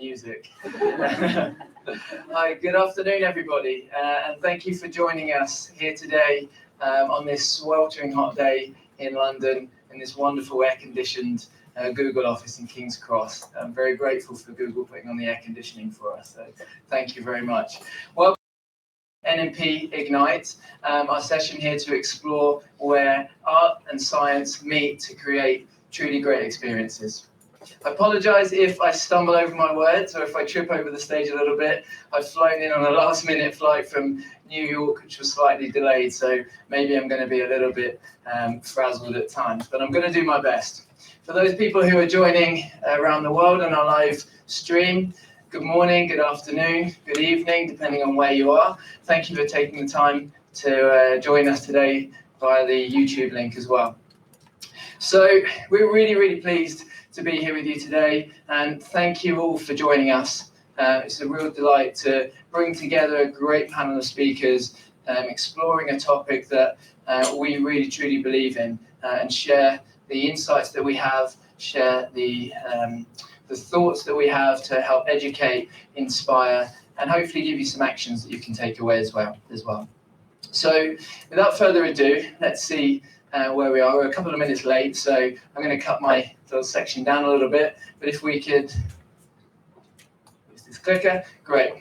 music. Hi, good afternoon, everybody, and thank you for joining us here today on this sweltering hot day in London in this wonderful air-conditioned Google office in King's Cross. I'm very grateful for Google putting on the air conditioning for us, so thank you very much. Welcome to NMPignite, our session here to explore where art and science meet to create truly great experiences. I apologise if I stumble over my words or if I trip over the stage a little bit. I've flown in on a last-minute flight from New York, which was slightly delayed, so maybe I'm going to be a little bit frazzled at times, but I'm going to do my best. For those people who are joining around the world on our live stream, good morning, good afternoon, good evening, depending on where you are. Thank you for taking the time to join us today via the YouTube link as well. So we're really pleased to be here with you today, and thank you all for joining us. It's a real delight to bring together a great panel of speakers exploring a topic that we really truly believe in, and share the insights that we have, share the thoughts that we have to help educate, inspire, and hopefully give you some actions that you can take away as well. So without further ado, let's see where we are. We're a couple of minutes late, so I'm going to cut my little section down a little bit, but if we could use this clicker, great.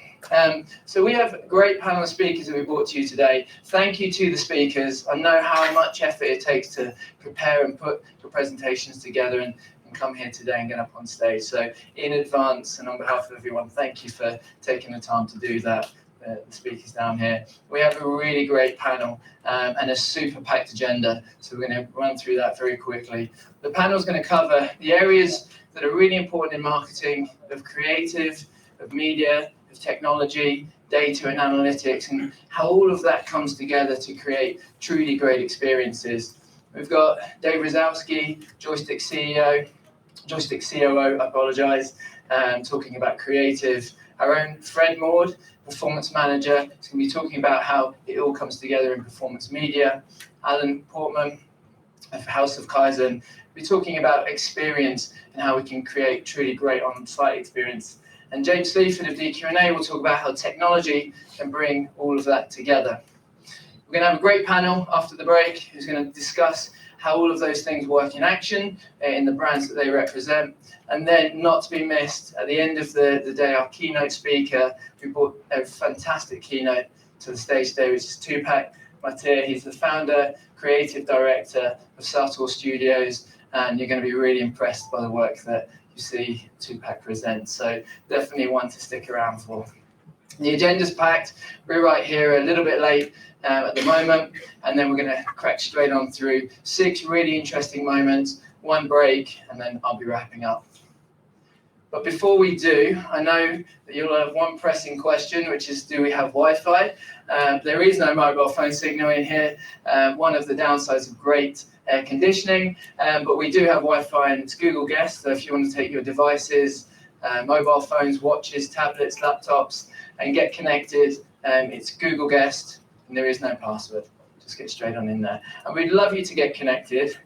So we have a great panel of speakers that we brought to you today. Thank you to the speakers. I know how much effort it takes to prepare and put your presentations together and come here today and get up on stage. So in advance and on behalf of everyone, thank you for taking the time to do that. The speakers down here. We have a really great panel and a super packed agenda, so we're going to run through that very quickly. The panel is going to cover the areas that are really important in marketing, of creative, of media, of technology, data and analytics, and how all of that comes together to create truly great experiences. We've got Dave Rosowski, Joystick COO, I apologise, talking about creative. Our own Fred Maud, performance manager, is going to be talking about how it all comes together in performance media. Alan Portman of House of Kaizen will be talking about experience and how we can create truly great on-site experience. And James Sleaford of DQ&A will talk about how technology can bring all of that together. We're going to have a great panel after the break who's going to discuss how all of those things work in action in the brands that they represent. And then, not to be missed, at the end of the day, our keynote speaker, we brought a fantastic keynote to the stage today, which is Tupac Matir. He's the founder, creative director of Sator Studios, and you're going to be really impressed by the work that you see Tupac present. So definitely one to stick around for. The agenda's packed. We're right here a little bit late at the moment, and then we're going to crack straight on through 6 really interesting moments, 1 break, and then I'll be wrapping up. But before we do, I know that you'll have one pressing question, which is, do we have Wi-Fi? There is no mobile phone signal in here, one of the downsides of great air conditioning, but we do have Wi-Fi, and it's Google Guest, so if you want to take your devices, mobile phones, watches, tablets, laptops, and get connected, it's Google Guest, and there is no password. Just get straight on in there. And we'd love you to get connected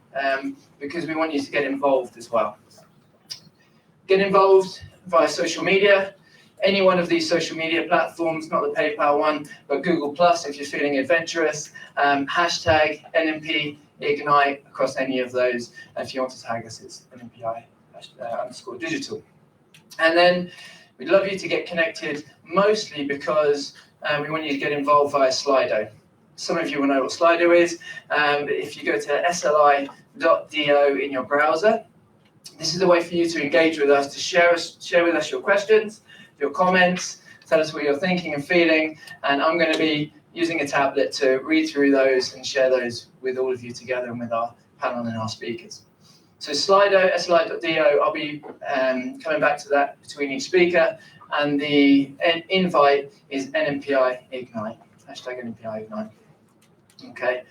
because we want you to get involved as well. Get involved via social media, any one of these social media platforms, not the PayPal one, but Google Plus if you're feeling adventurous, hashtag NMPignite across any of those. If you want to tag us, it's NMPi_digital. And then we'd love you to get connected mostly because we want you to get involved via Slido. Some of you will know what Slido is. If you go to sli.do in your browser, this is a way for you to engage with us, to share with us your questions, your comments, tell us what you're thinking and feeling, and I'm going to be using a tablet to read through those and share those with all of you together and with our panel and our speakers. So Slido, sli.do, I'll be coming back to that between each speaker, and the invite is NMPignite, hashtag NMPignite. Okay.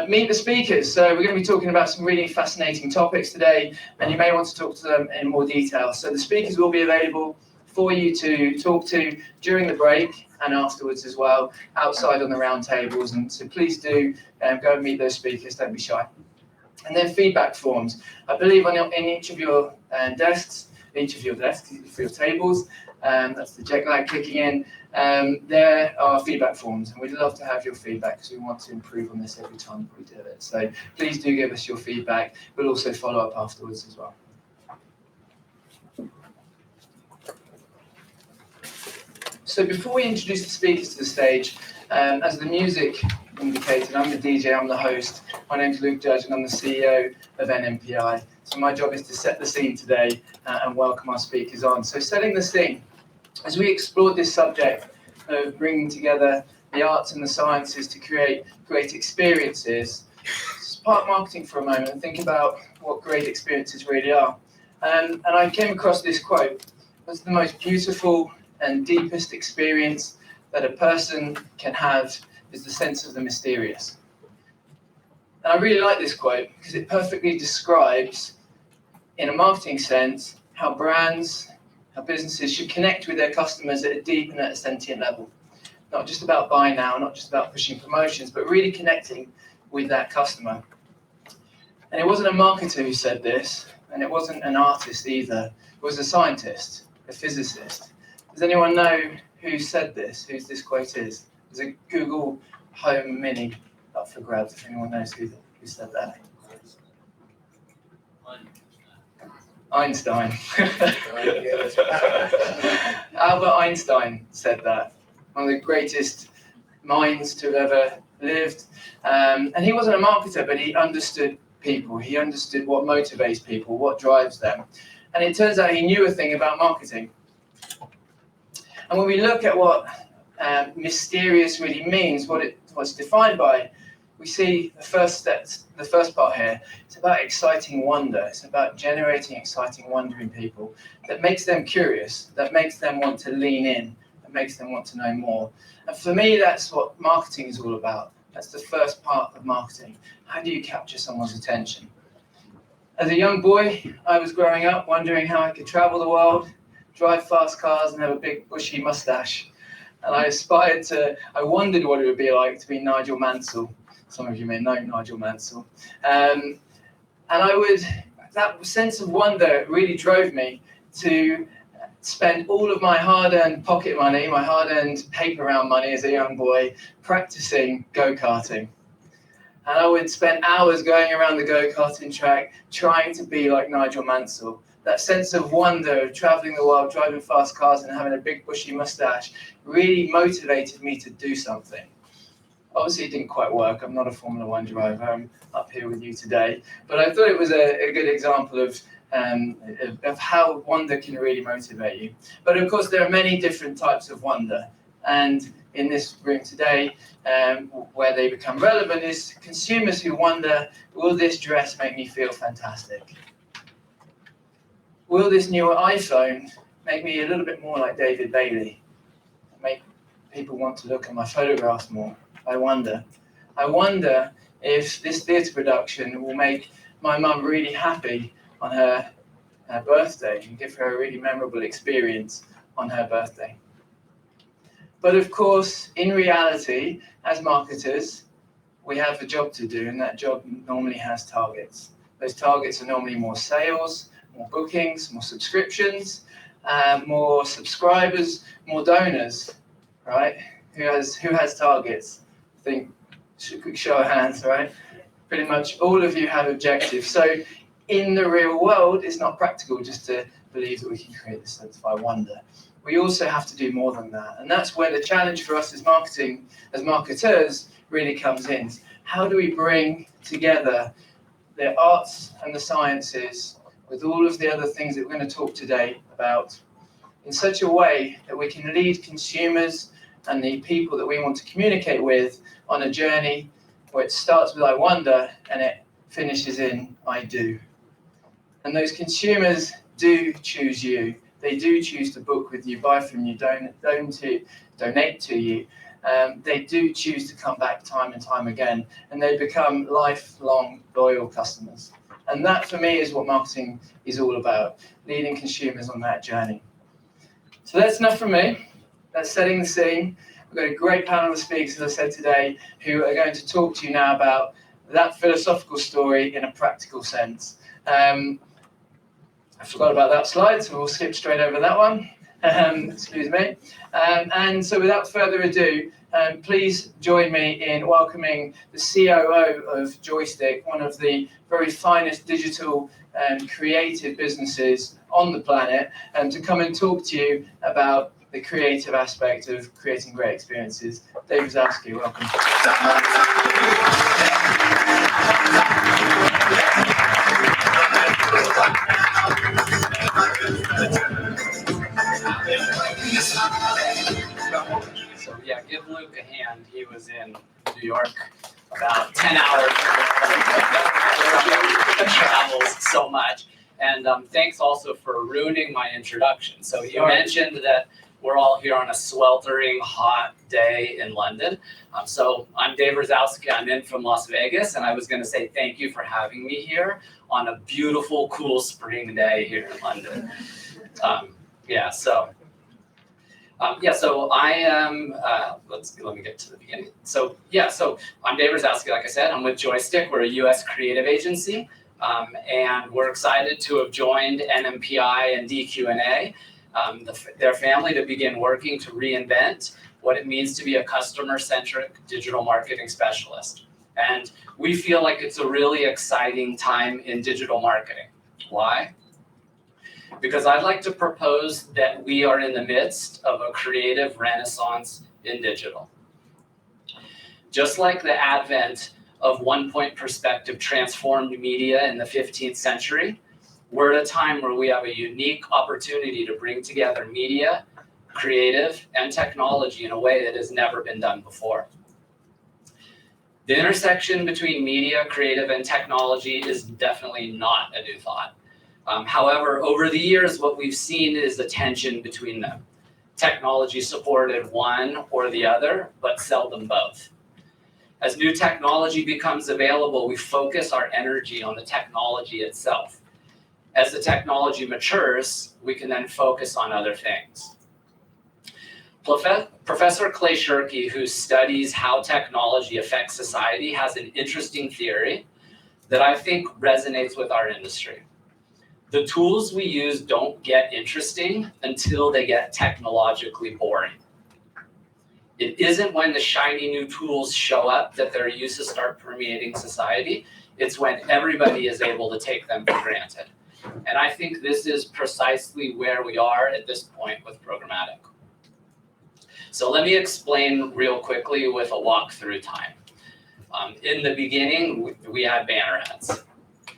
Meet the speakers. So we're going to be talking about some really fascinating topics today, and you may want to talk to them in more detail. So the speakers will be available for you to talk to during the break and afterwards as well, outside on the round tables. And so please do go and meet those speakers, don't be shy. And then feedback forms. I believe in each of your desks, each of your desks, for your tables. That's the jet lag kicking in. There are feedback forms, and we'd love to have your feedback because we want to improve on this every time we do it. So please do give us your feedback. We'll also follow up afterwards as well. So before we introduce the speakers to the stage, as the music indicated, I'm the DJ, I'm the host. My name's Luke Judge, and I'm the CEO of NMPi. So my job is to set the scene today and welcome our speakers on. So setting the scene, as we explored this subject of bringing together the arts and the sciences to create great experiences, park marketing for a moment and think about what great experiences really are. And I came across this quote: "What's the most beautiful and deepest experience that a person can have is the sense of the mysterious." And I really like this quote because it perfectly describes, in a marketing sense, how brands, how businesses should connect with their customers at a deep and at a sentient level. Not just about buy now, not just about pushing promotions, but really connecting with that customer. And it wasn't a marketer who said this, and it wasn't an artist either. It was a scientist, a physicist. Does anyone know who said this, who this quote is? There's a Google Home Mini up for grabs if anyone knows who said that. Einstein. Albert Einstein said that. One of the greatest minds to have ever lived. And he wasn't a marketer, but he understood people. He understood what motivates people, what drives them. And it turns out he knew a thing about marketing. And when we look at what mysterious really means, what's defined by, we see the first part here. It's about exciting wonder. It's about generating exciting wonder in people that makes them curious, that makes them want to lean in, that makes them want to know more. And for me, that's what marketing is all about. That's the first part of marketing. How do you capture someone's attention? As a young boy, I was growing up wondering how I could travel the world, drive fast cars, and have a big bushy mustache. And I wondered what it would be like to be Nigel Mansell. Some of you may know Nigel Mansell. And that sense of wonder really drove me to spend all of my hard-earned pocket money, my hard-earned paper round money as a young boy, practicing go-karting. And I would spend hours going around the go-karting track trying to be like Nigel Mansell. That sense of wonder of traveling the world, driving fast cars and having a big bushy mustache really motivated me to do something. Obviously, it didn't quite work. I'm not a Formula One driver. I'm up here with you today. But I thought it was a good example of how wonder can really motivate you. But of course, there are many different types of wonder. And in this room today, where they become relevant, is consumers who wonder, will this dress make me feel fantastic? Will this new iPhone make me a little bit more like David Bailey? Make people want to look at my photographs more? I wonder if this theatre production will make my mum really happy on her birthday and give her a really memorable experience on her birthday. But of course, in reality, as marketers, we have a job to do, and that job normally has targets. Those targets are normally more sales, more bookings, more subscriptions, more subscribers, more donors, right? Who has targets? I think, quick show of hands, right? Pretty much all of you have objectives. So in the real world, it's not practical just to believe that we can create this sense of wonder. We also have to do more than that. And that's where the challenge for us as marketers really comes in. How do we bring together the arts and the sciences with all of the other things that we're going to talk today about in such a way that we can lead consumers and the people that we want to communicate with on a journey where it starts with I wonder and it finishes in I do. And those consumers do choose you. They do choose to book with you, buy from you, donate to you. They do choose to come back time and time again, and they become lifelong loyal customers. And that, for me, is what marketing is all about, leading consumers on that journey. So that's enough from me. That's setting the scene. We've got a great panel of speakers, as I said today, who are going to talk to you now about that philosophical story in a practical sense. I forgot about that slide, so we'll skip straight over that one. Excuse me. And so without further ado, please join me in welcoming the COO of Joystick, one of the very finest digital and creative businesses on the planet, to come and talk to you about the creative aspect of creating great experiences. Dave Wazowski, welcome. So yeah, give Luke a hand. He was in New York about 10 hours. Travels so much. And thanks also for ruining my introduction. So you mentioned that we're all here on a sweltering hot day in London. So I'm Dave Wazowski. I'm in from Las Vegas, and I was going to say thank you for having me here on a beautiful, cool spring day here in London. So I am, let me get to the beginning. So I'm Dave Wazowski, like I said. I'm with Joystick. We're a US creative agency, and we're excited to have joined NMPi and DQ&A, their family, to begin working to reinvent what it means to be a customer-centric digital marketing specialist. And we feel like it's a really exciting time in digital marketing. Why? Because I'd like to propose that we are in the midst of a creative renaissance in digital. Just like the advent of one-point perspective transformed media in the 15th century, we're at a time where we have a unique opportunity to bring together media, creative, and technology in a way that has never been done before. The intersection between media, creative, and technology is definitely not a new thought. However, over the years, what we've seen is the tension between them. Technology supported one or the other, but seldom both. As new technology becomes available, we focus our energy on the technology itself. As the technology matures, we can then focus on other things. Professor Clay Shirky, who studies how technology affects society, has an interesting theory that I think resonates with our industry. The tools we use don't get interesting until they get technologically boring. It isn't when the shiny new tools show up that their uses start permeating society. It's when everybody is able to take them for granted. And I think this is precisely where we are at this point with programmatic. So let me explain real quickly with a walkthrough time. In the beginning, we had banner ads.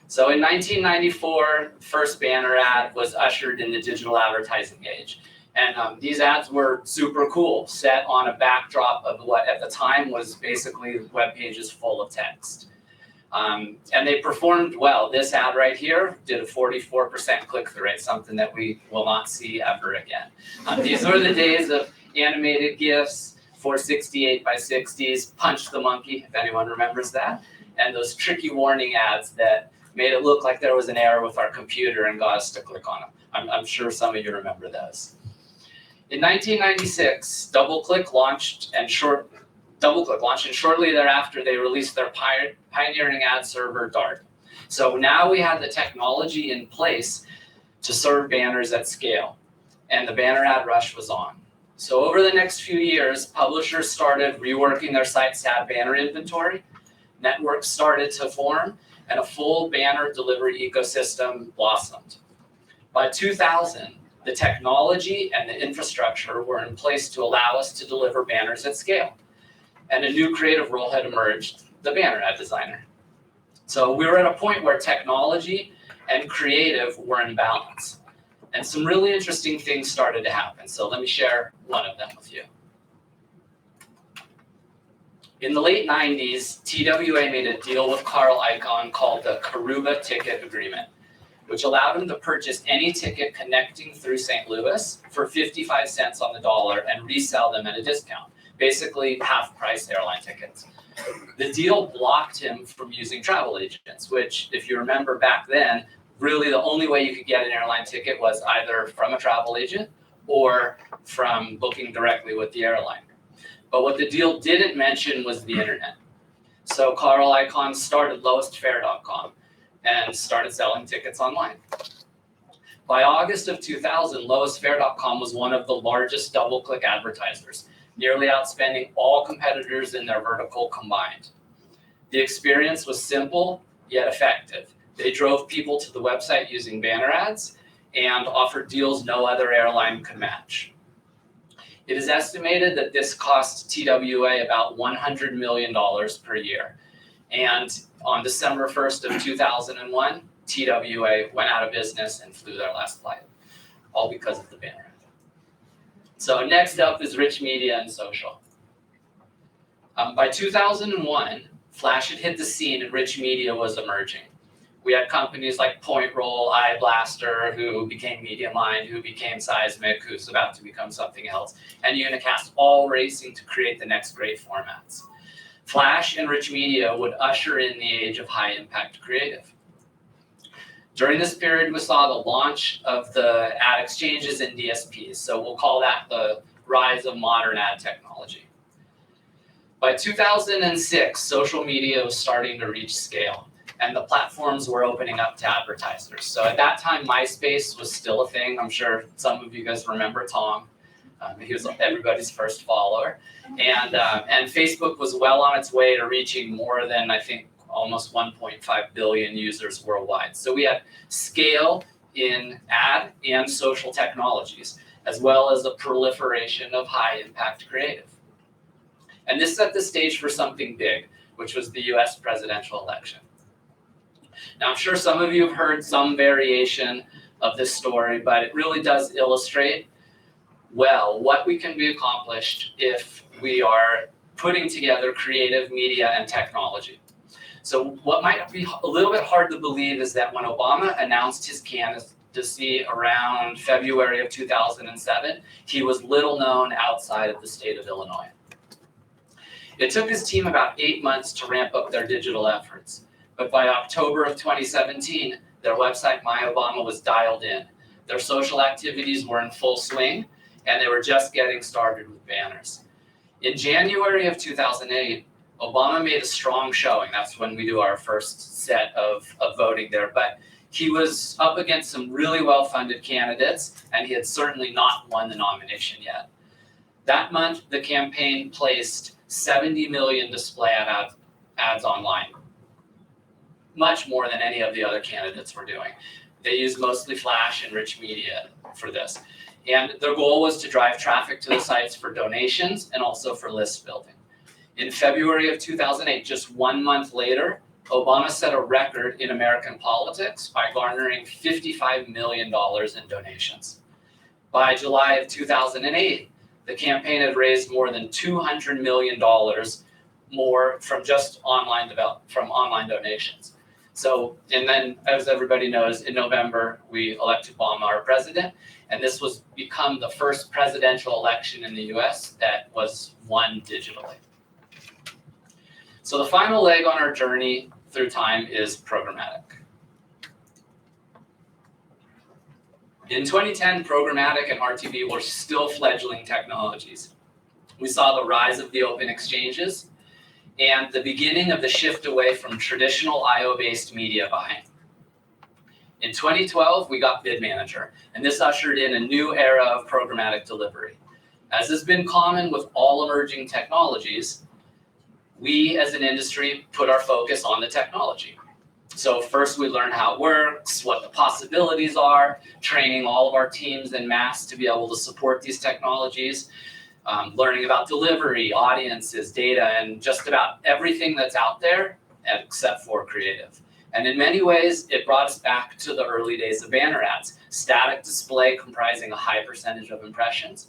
So in 1994, first banner ad was ushered in the digital advertising age. And these ads were super cool, set on a backdrop of what at the time was basically web pages full of text. And they performed well. This ad right here did a 44% click-through rate, something that we will not see ever again. These were the days of animated GIFs, 468 by 60s, Punch the Monkey, if anyone remembers that, and those tricky warning ads that made it look like there was an error with our computer and got us to click on them. I'm sure some of you remember those. In 1996, DoubleClick launched, and shortly thereafter they released their pioneering ad server, Dart. So now we had the technology in place to serve banners at scale, and the banner ad rush was on. So over the next few years, publishers started reworking their sites to add banner inventory, networks started to form, and a full banner delivery ecosystem blossomed. By 2000, the technology and the infrastructure were in place to allow us to deliver banners at scale. And a new creative role had emerged, the banner ad designer. So we were at a point where technology and creative were in balance. And some really interesting things started to happen. So let me share one of them with you. In the late 90s, TWA made a deal with Carl Icahn called the Karuba Ticket Agreement, which allowed him to purchase any ticket connecting through St. Louis for 55 cents on the dollar and resell them at a discount, basically half-price airline tickets. The deal blocked him from using travel agents, which, if you remember back then, really the only way you could get an airline ticket was either from a travel agent or from booking directly with the airline. But what the deal didn't mention was the internet. So Carl Icahn started lowestfare.com and started selling tickets online. By August of 2000, lowestfare.com was one of the largest double-click advertisers, nearly outspending all competitors in their vertical combined. The experience was simple, yet effective. They drove people to the website using banner ads and offered deals no other airline could match. It is estimated that this cost TWA about $100 million per year. And on December 1st of 2001, TWA went out of business and flew their last flight, all because of the banner ad. So next up is rich media and social. By 2001, Flash had hit the scene and rich media was emerging. We had companies like PointRoll, iBlaster, who became MediaMind, who became Seismic, who's about to become something else, and Unicast, all racing to create the next great formats. Flash and rich media would usher in the age of high-impact creative. During this period, we saw the launch of the ad exchanges and DSPs, so we'll call that the rise of modern ad technology. By 2006, social media was starting to reach scale, and the platforms were opening up to advertisers. So at that time, MySpace was still a thing. I'm sure some of you guys remember Tom. He was everybody's first follower. And Facebook was well on its way to reaching more than, I think, almost 1.5 billion users worldwide. So we had scale in ad and social technologies, as well as a proliferation of high-impact creative. And this set the stage for something big, which was the US presidential election. Now, I'm sure some of you have heard some variation of this story, but it really does illustrate well what we can be accomplished if we are putting together creative media and technology. So what might be a little bit hard to believe is that when Obama announced his candidacy around February of 2007, he was little known outside of the state of Illinois. It took his team about 8 months to ramp up their digital efforts, but by October of 2017, their website, My Obama, was dialed in. Their social activities were in full swing, and they were just getting started with banners. In January of 2008, Obama made a strong showing. That's when we do our first set of voting there, but he was up against some really well-funded candidates, and he had certainly not won the nomination yet. That month, the campaign placed 70 million display ads online, much more than any of the other candidates were doing. They used mostly Flash and rich media for this. And their goal was to drive traffic to the sites for donations and also for list building. In February of 2008, just 1 month later, Obama set a record in American politics by garnering $55 million in donations. By July of 2008, the campaign had raised more than $200 million more from just online donations. So, and then, as everybody knows, in November, we elected Obama our president, and this was become the first presidential election in the US that was won digitally. So the final leg on our journey through time is programmatic. In 2010, programmatic and RTV were still fledgling technologies. We saw the rise of the open exchanges and the beginning of the shift away from traditional IO-based media buying. In 2012, we got Bid Manager, and this ushered in a new era of programmatic delivery. As has been common with all emerging technologies, we as an industry put our focus on the technology. So first we learn how it works, what the possibilities are, training all of our teams en masse to be able to support these technologies, learning about delivery, audiences, data, and just about everything that's out there except for creative. And in many ways, it brought us back to the early days of banner ads, static display comprising a high percentage of impressions,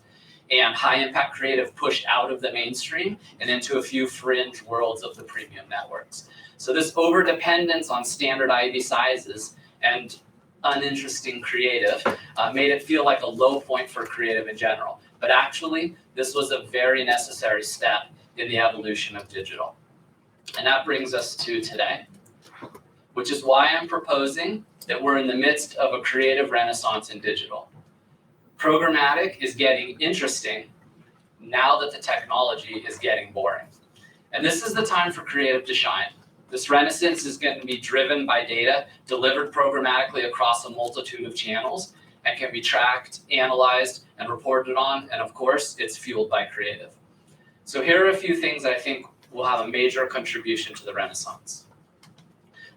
and high impact creative pushed out of the mainstream and into a few fringe worlds of the premium networks. So this overdependence on standard IAB sizes and uninteresting creative made it feel like a low point for creative in general. But actually, this was a very necessary step in the evolution of digital. And that brings us to today, which is why I'm proposing that we're in the midst of a creative renaissance in digital. Programmatic is getting interesting now that the technology is getting boring. And this is the time for creative to shine. This renaissance is going to be driven by data delivered programmatically across a multitude of channels and can be tracked, analyzed, and reported on, and of course, it's fueled by creative. So here are a few things I think will have a major contribution to the renaissance.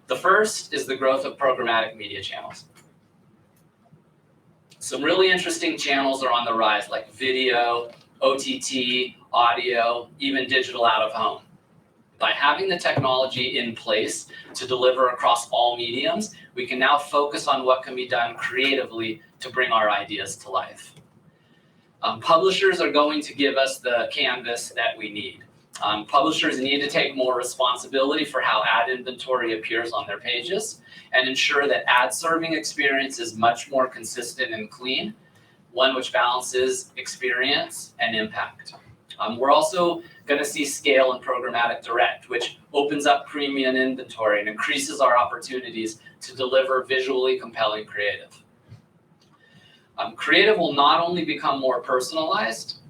The first is the growth of programmatic media channels. Some really interesting channels are on the rise, like video, OTT, audio, even digital out of home. By having the technology in place to deliver across all mediums, we can now focus on what can be done creatively to bring our ideas to life. Publishers are going to give us the canvas that we need. Publishers need to take more responsibility for how ad inventory appears on their pages and ensure that ad serving experience is much more consistent and clean, one which balances experience and impact. We're also going to see scale in programmatic direct, which opens up premium inventory and increases our opportunities to deliver visually compelling creative. Creative will not only become more personalized,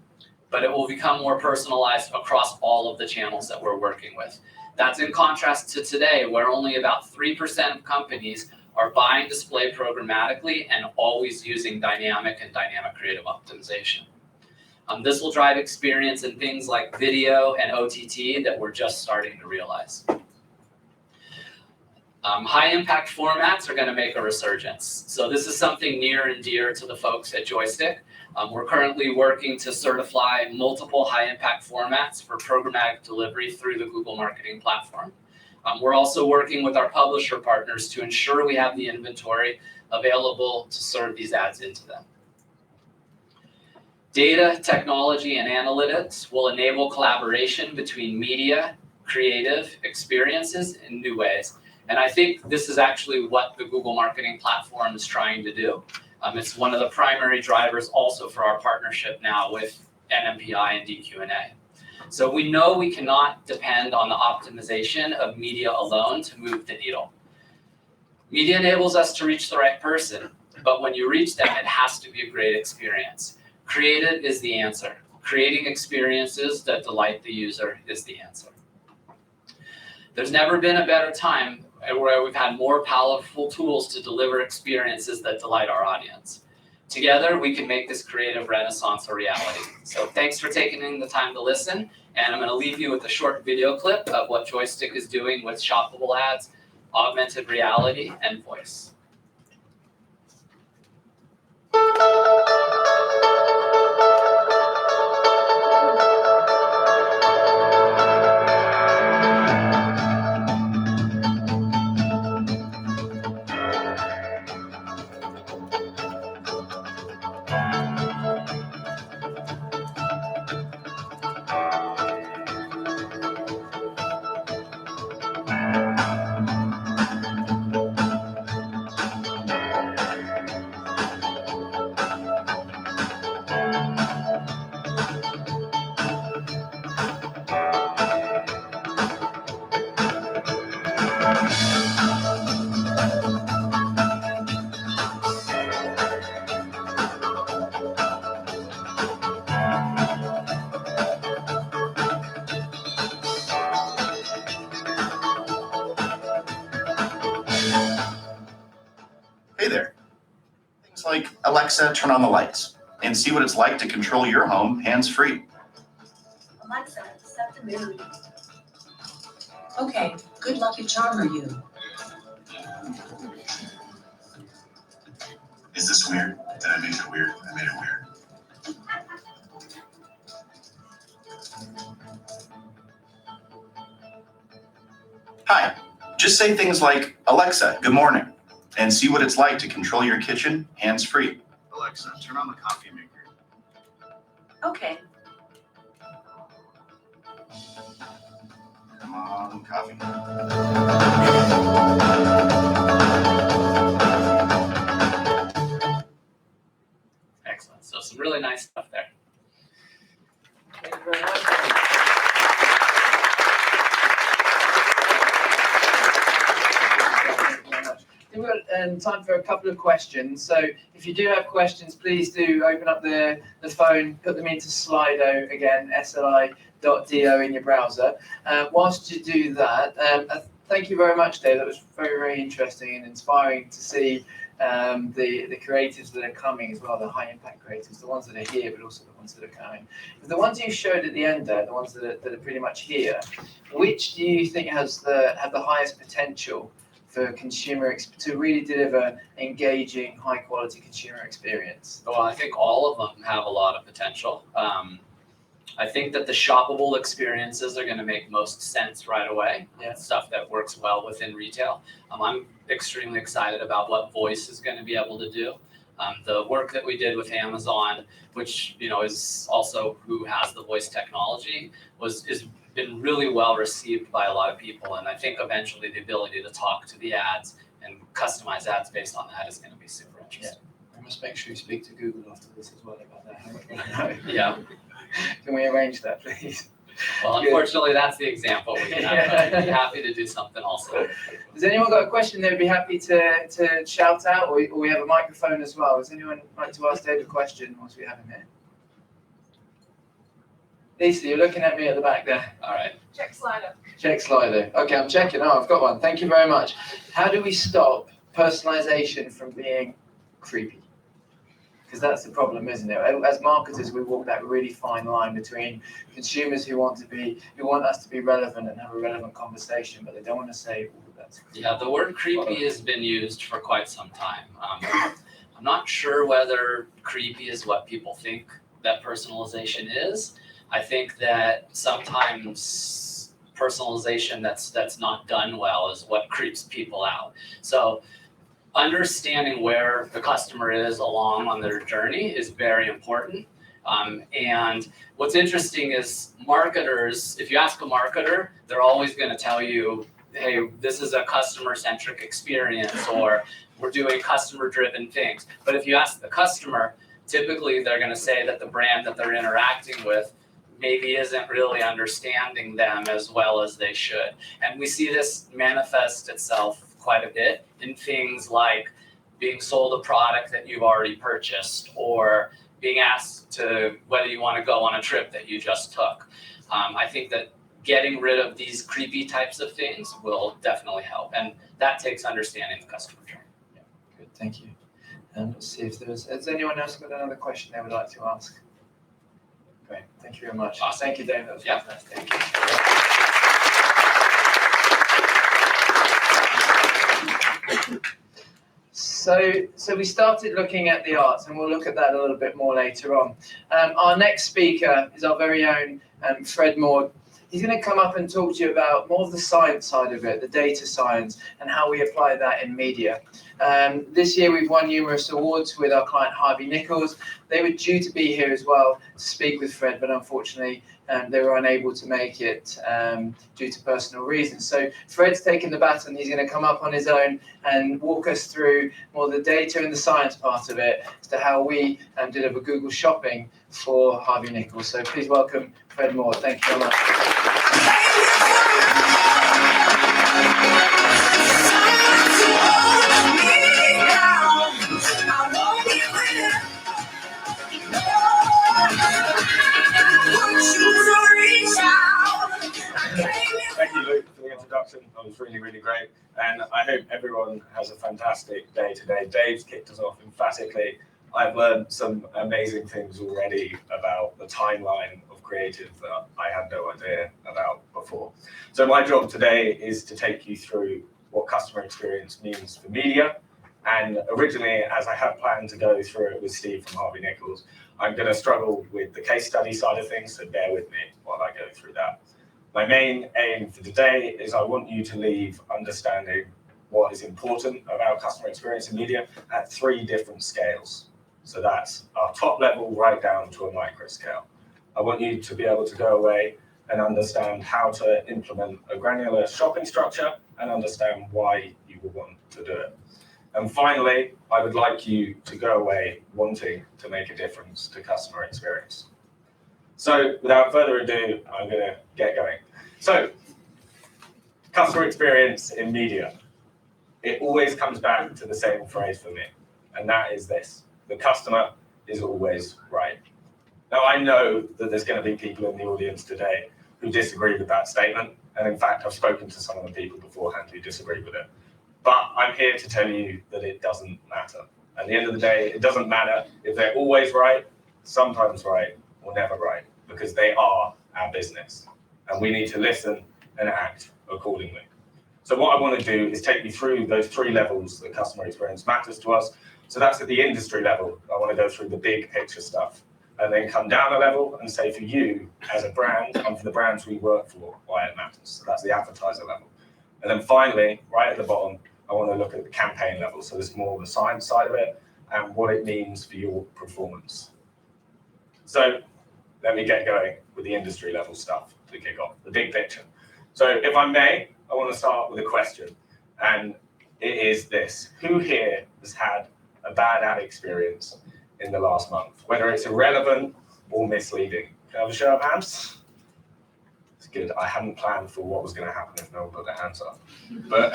but it will become more personalized across all of the channels that we're working with. That's in contrast to today, where only about 3% of companies are buying display programmatically and always using dynamic creative optimization. This will drive experience in things like video and OTT that we're just starting to realize. High impact formats are going to make a resurgence. So this is something near and dear to the folks at Joystick. We're currently working to certify multiple high impact formats for programmatic delivery through the Google Marketing Platform. We're also working with our publisher partners to ensure we have the inventory available to serve these ads into them. Data, technology, and analytics will enable collaboration between media, creative, experiences in new ways. And I think this is actually what the Google Marketing Platform is trying to do. It's one of the primary drivers also for our partnership now with NMPi and DQ&A. So we know we cannot depend on the optimization of media alone to move the needle. Media enables us to reach the right person, but when you reach them, it has to be a great experience. Creative is the answer. Creating experiences that delight the user is the answer. There's never been a better time where we've had more powerful tools to deliver experiences that delight our audience. Together, we can make this creative renaissance a reality. So thanks for taking the time to listen, and I'm going to leave you with a short video clip of what Joystick is doing with shoppable ads, augmented reality, and voice. Hey there. Things like, Alexa, turn on the lights, and see what it's like to control your home hands-free. Alexa, set the mood. Okay, good lucky charm are you? Is this weird? Did I make it weird? I made it weird. Hi, just say things like, Alexa, good morning, and see what it's like to control your kitchen hands-free. Alexa, turn on the coffee maker. Okay. Come on, coffee. Excellent. So some really nice stuff there. Thank you very much. We've got time for a couple of questions. So if you do have questions, please do open up the phone, put them into Slido, again, sli.do in your browser. Whilst you do that, thank you very much, Dave. That was very, very interesting and inspiring to see the creatives that are coming as well, the high impact creatives, the ones that are here, but also the ones that are coming. But the ones you showed at the end there, the ones that are pretty much here, which do you think have the highest potential for to really deliver engaging, high quality consumer experience? Well, I think all of them have a lot of potential. I think that the shoppable experiences are going to make most sense right away. Yeah. Stuff that works well within retail. I'm extremely excited about what voice is going to be able to do. The work that we did with Amazon, which is also who has the voice technology, is been really well received by a lot of people. And I think eventually the ability to talk to the ads and customize ads based on that is going to be super interesting. I must make sure you speak to Google after this as well about that. How much I know. Yeah. Can we arrange that, please? Well, unfortunately, that's the example we have. I'd be happy to do something also. Has anyone got a question they'd be happy to shout out, or we have a microphone as well? Does anyone like to ask Dave a question once we have him here? Lisa, you're looking at me at the back there. All right. Check Slido. Check Slido. Okay, I'm checking. Oh, I've got one. Thank you very much. How do we stop personalization from being creepy? Because that's the problem, isn't it? As marketers, we walk that really fine line between consumers who want us to be relevant and have a relevant conversation, but they don't want to say, "Oh, that's creepy." Yeah, the word creepy has been used for quite some time. I'm not sure whether creepy is what people think that personalization is. I think that sometimes personalization that's not done well is what creeps people out. So understanding where the customer is along on their journey is very important. And what's interesting is marketers, if you ask a marketer, they're always going to tell you, hey, this is a customer-centric experience, or we're doing customer-driven things. But if you ask the customer, typically they're going to say that the brand that they're interacting with maybe isn't really understanding them as well as they should. And we see this manifest itself quite a bit in things like being sold a product that you've already purchased, or being asked to whether you want to go on a trip that you just took. I think that getting rid of these creepy types of things will definitely help, and that takes understanding the customer journey. Yeah, good, thank you. And let's see if has anyone else got another question they would like to ask? Great, thank you very much. Awesome. Thank you, Dave. That was fantastic. So we started looking at the arts, and we'll look at that a little bit more later on. Our next speaker is our very own Fred Moore. He's going to come up and talk to you about more of the science side of it, the data science, and how we apply that in media. This year we've won numerous awards with our client Harvey Nichols. They were due to be here as well to speak with Fred, but unfortunately they were unable to make it due to personal reasons. So Fred's taken the baton. He's going to come up on his own and walk us through more the data and the science part of it as to how we deliver Google Shopping for Harvey Nichols. So please welcome Fred Moore. Thank you very much. Thank you, Luke, for the introduction. That was really, really great. And I hope everyone has a fantastic day today. Dave's kicked us off emphatically. I've learned some amazing things already about the timeline of creative that I had no idea about before. So my job today is to take you through what customer experience means for media. And originally, as I had planned to go through it with Steve from Harvey Nichols, I'm going to struggle with the case study side of things, so bear with me while I go through that. My main aim for today is I want you to leave understanding what is important about customer experience in media at 3 different scales. So that's our top level right down to a micro scale. I want you to be able to go away and understand how to implement a granular shopping structure and understand why you will want to do it. And finally, I would like you to go away wanting to make a difference to customer experience. So without further ado, I'm going to get going. So customer experience in media. It always comes back to the same phrase for me, and that is this: the customer is always right. Now, I know that there's going to be people in the audience today who disagree with that statement, and in fact, I've spoken to some of the people beforehand who disagree with it. But I'm here to tell you that it doesn't matter. At the end of the day, it doesn't matter if they're always right, sometimes right, or never right, because they are our business. And we need to listen and act accordingly. So what I want to do is take you through those 3 levels that customer experience matters to us. So that's at the industry level. I want to go through the big picture stuff, and then come down a level and say for you as a brand and for the brands we work for, why it matters. So that's the advertiser level. And then finally, right at the bottom, I want to look at the campaign level. So this is more the science side of it and what it means for your performance. So let me get going with the industry level stuff to kick off, the big picture. So if I may, I want to start with a question, and it is this: who here has had a bad ad experience in the last month, whether it's irrelevant or misleading? Can I have a show of hands? It's good. I hadn't planned for what was going to happen if no one put their hands up. But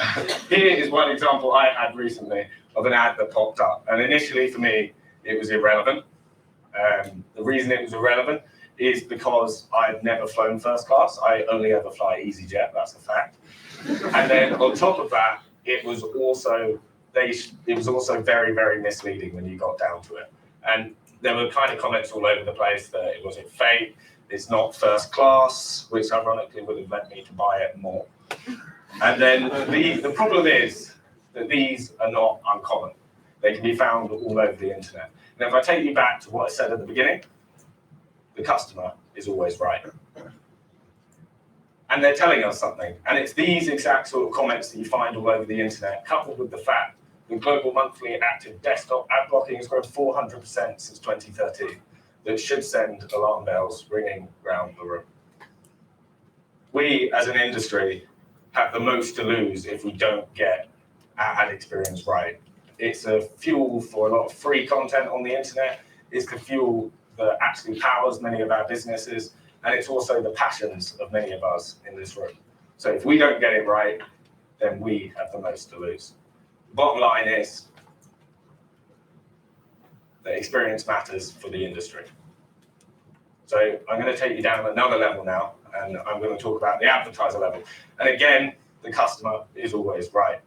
here is one example I had recently of an ad that popped up, and initially for me, it was irrelevant. The reason it was irrelevant is because I've never flown first class. I only ever fly EasyJet, that's a fact. And then on top of that, it was also very, very misleading when you got down to it. And there were kind of comments all over the place that it wasn't fake, it's not first class, which ironically would have led me to buy it more. And then the problem is that these are not uncommon. They can be found all over the internet. Now, if I take you back to what I said at the beginning, the customer is always right. And they're telling us something. And it's these exact sort of comments that you find all over the internet, coupled with the fact that global monthly active desktop ad blocking has grown 400% since 2013, that should send alarm bells ringing around the room. We, as an industry, have the most to lose if we don't get our ad experience right. It's a fuel for a lot of free content on the internet. It's the fuel that actually powers many of our businesses, and it's also the passions of many of us in this room. So if we don't get it right, then we have the most to lose. The bottom line is that experience matters for the industry. So I'm going to take you down another level now, and I'm going to talk about the advertiser level. And again, the customer is always right.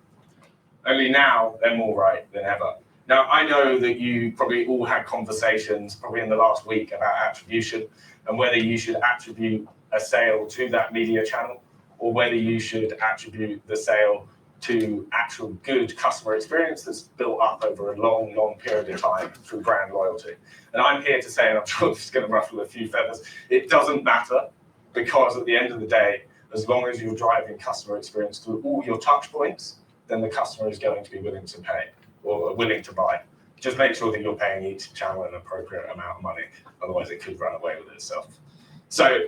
Only now they're more right than ever. Now, I know that you probably all had conversations, probably in the last week, about attribution and whether you should attribute a sale to that media channel or whether you should attribute the sale to actual good customer experience that's built up over a long, long period of time through brand loyalty. And I'm here to say, and I'm sure this is going to ruffle a few feathers, it doesn't matter, because at the end of the day, as long as you're driving customer experience through all your touch points, then the customer is going to be willing to pay or willing to buy. Just make sure that you're paying each channel an appropriate amount of money, otherwise it could run away with itself. So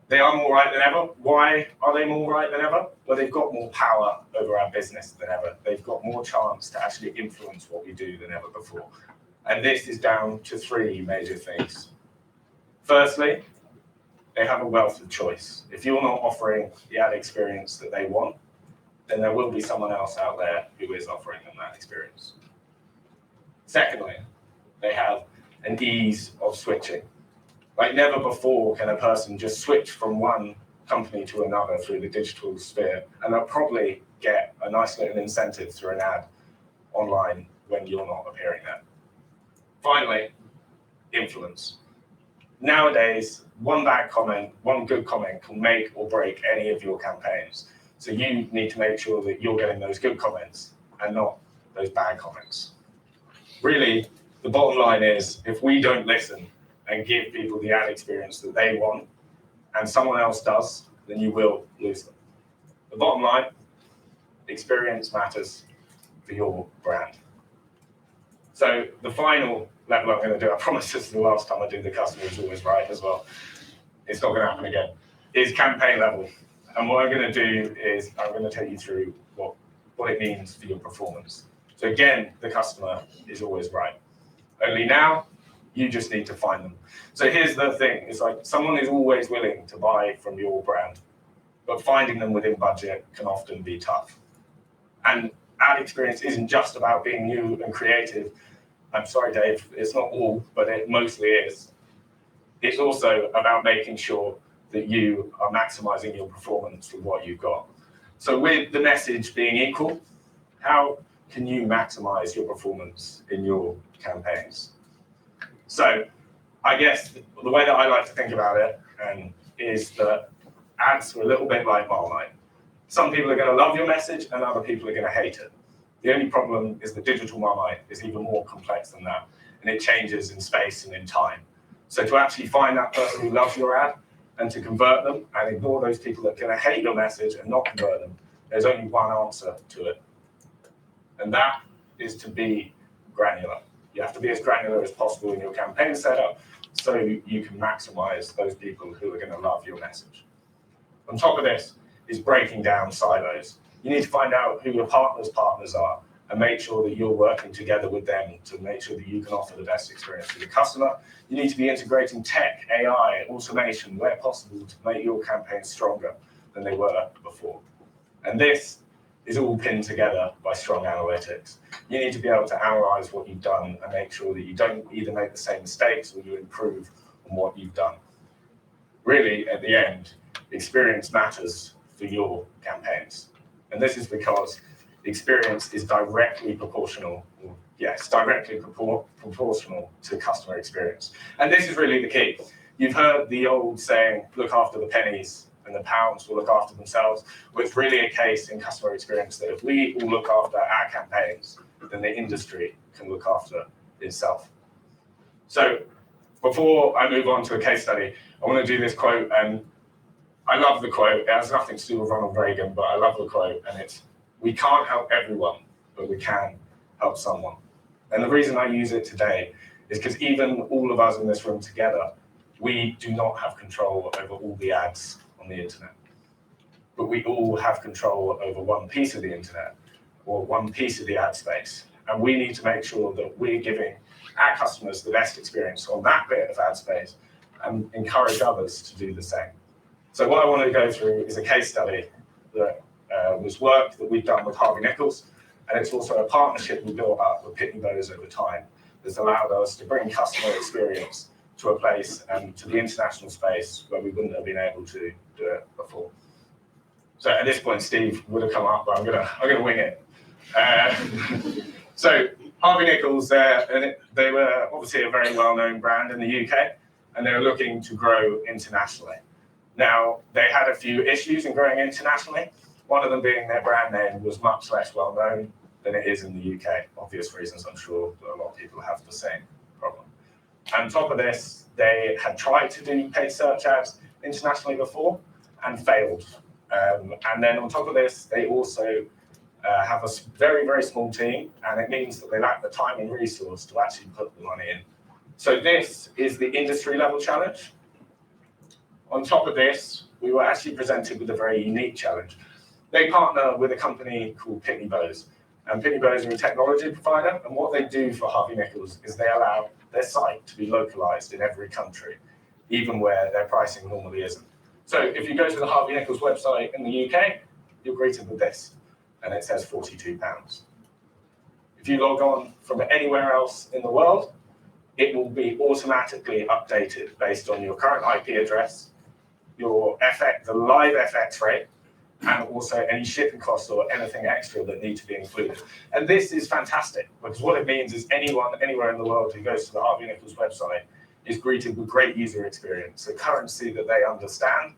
they are more right than ever. Why are they more right than ever? Well, they've got more power over our business than ever. They've got more chance to actually influence what we do than ever before. And this is down to 3 major things. Firstly, they have a wealth of choice. If you're not offering the ad experience that they want, then there will be someone else out there who is offering them that experience. Secondly, they have an ease of switching. Like never before can a person just switch from one company to another through the digital sphere, and they'll probably get a nice little incentive through an ad online when you're not appearing there. Finally, influence. Nowadays, one bad comment, one good comment can make or break any of your campaigns. So you need to make sure that you're getting those good comments and not those bad comments. Really, the bottom line is if we don't listen and give people the ad experience that they want and someone else does, then you will lose them. The bottom line, experience matters for your brand. So the final level I'm going to do, I promise this is the last time I do the customer is always right as well. It's not going to happen again, is campaign level. And what I'm going to do is I'm going to take you through what it means for your performance. So again, the customer is always right. Only now, you just need to find them. So here's the thing. It's like someone is always willing to buy from your brand, but finding them within budget can often be tough. And ad experience isn't just about being new and creative. I'm sorry, Dave, it's not all, but it mostly is. It's also about making sure that you are maximizing your performance with what you've got. So with the message being equal, How can you maximize your performance in your campaigns? So I guess the way that I like to think about it is that ads are a little bit like Marmite. Some people are going to love your message and other people are going to hate it. The only problem is the digital Marmite is even more complex than that, and it changes in space and in time. So to actually find that person who loves your ad and to convert them and ignore those people that are going to hate your message and not convert them, there's only one answer to it. And that is to be granular. You have to be as granular as possible in your campaign setup so you can maximize those people who are going to love your message. On top of this is breaking down silos. You need to find out who your partners are and make sure that you're working together with them to make sure that you can offer the best experience to the customer. You need to be integrating tech, AI, automation where possible to make your campaigns stronger than they were before. And this is all pinned together by strong analytics. You need to be able to analyze what you've done and make sure that you don't either make the same mistakes or you improve on what you've done. Really, at the end, experience matters for your campaigns. And this is because experience is directly proportional to customer experience. And this is really the key. You've heard the old saying, look after the pennies and the pounds will look after themselves. Well, it's really a case in customer experience that if we all look after our campaigns, then the industry can look after itself. So before I move on to a case study, I want to do this quote, and I love the quote. It has nothing to do with Ronald Reagan, but I love the quote, and it's, we can't help everyone, but we can help someone. And the reason I use it today is because even all of us in this room together, we do not have control over all the ads on the internet. But we all have control over one piece of the internet or one piece of the ad space. And we need to make sure that we're giving our customers the best experience on that bit of ad space and encourage others to do the same. So what I want to go through is a case study that was work that we've done with Harvey Nichols, and it's also a partnership we built up with Pitney Bowes over time that's allowed us to bring customer experience to a place and to the international space where we wouldn't have been able to do it before. So at this point, Steve would have come up, but I'm gonna wing it. So Harvey Nichols, they were obviously a very well-known brand in the UK, and they were looking to grow internationally. Now, they had a few issues in growing internationally. One of them being their brand name was much less well-known than it is in the UK. Obvious reasons, I'm sure that a lot of people have the same problem. On top of this, they had tried to do paid search ads internationally before and failed. And then on top of this, they also have a very, very small team, and it means that they lack the time and resource to actually put the money in. So this is the industry level challenge. On top of this, we were actually presented with a very unique challenge. They partner with a company called Pitney Bowes. And Pitney Bowes are a technology provider, and what they do for Harvey Nichols is they allow their site to be localized in every country, even where their pricing normally isn't. So if you go to the Harvey Nichols website in the UK, you're greeted with this, and it says £42. If you log on from anywhere else in the world, it will be automatically updated based on your current IP address, your FX, the live FX rate, and also any shipping costs or anything extra that need to be included. And this is fantastic, because what it means is anyone, anywhere in the world who goes to the Harvey Nichols website is greeted with great user experience, a currency that they understand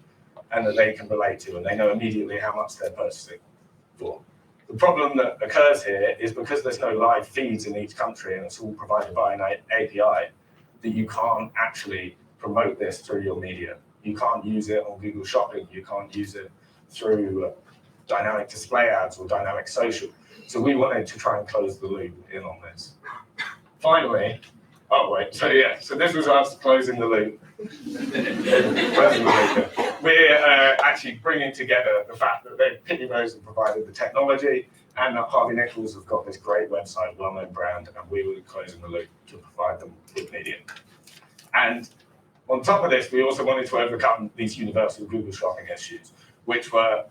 and that they can relate to, and they know immediately how much they're purchasing for. The problem that occurs here is because there's no live feeds in each country and it's all provided by an API, that you can't actually promote this through your media. You can't use it on Google Shopping. You can't use it through dynamic display ads or dynamic social. So we wanted to try and close the loop in on this. Finally, so this was us closing the loop. We're actually bringing together the fact that Pitney Bowes have provided the technology and that Harvey Nichols have got this great website, well-known brand, and we were closing the loop to provide them with media. And on top of this, we also wanted to overcome these universal Google Shopping issues, which were,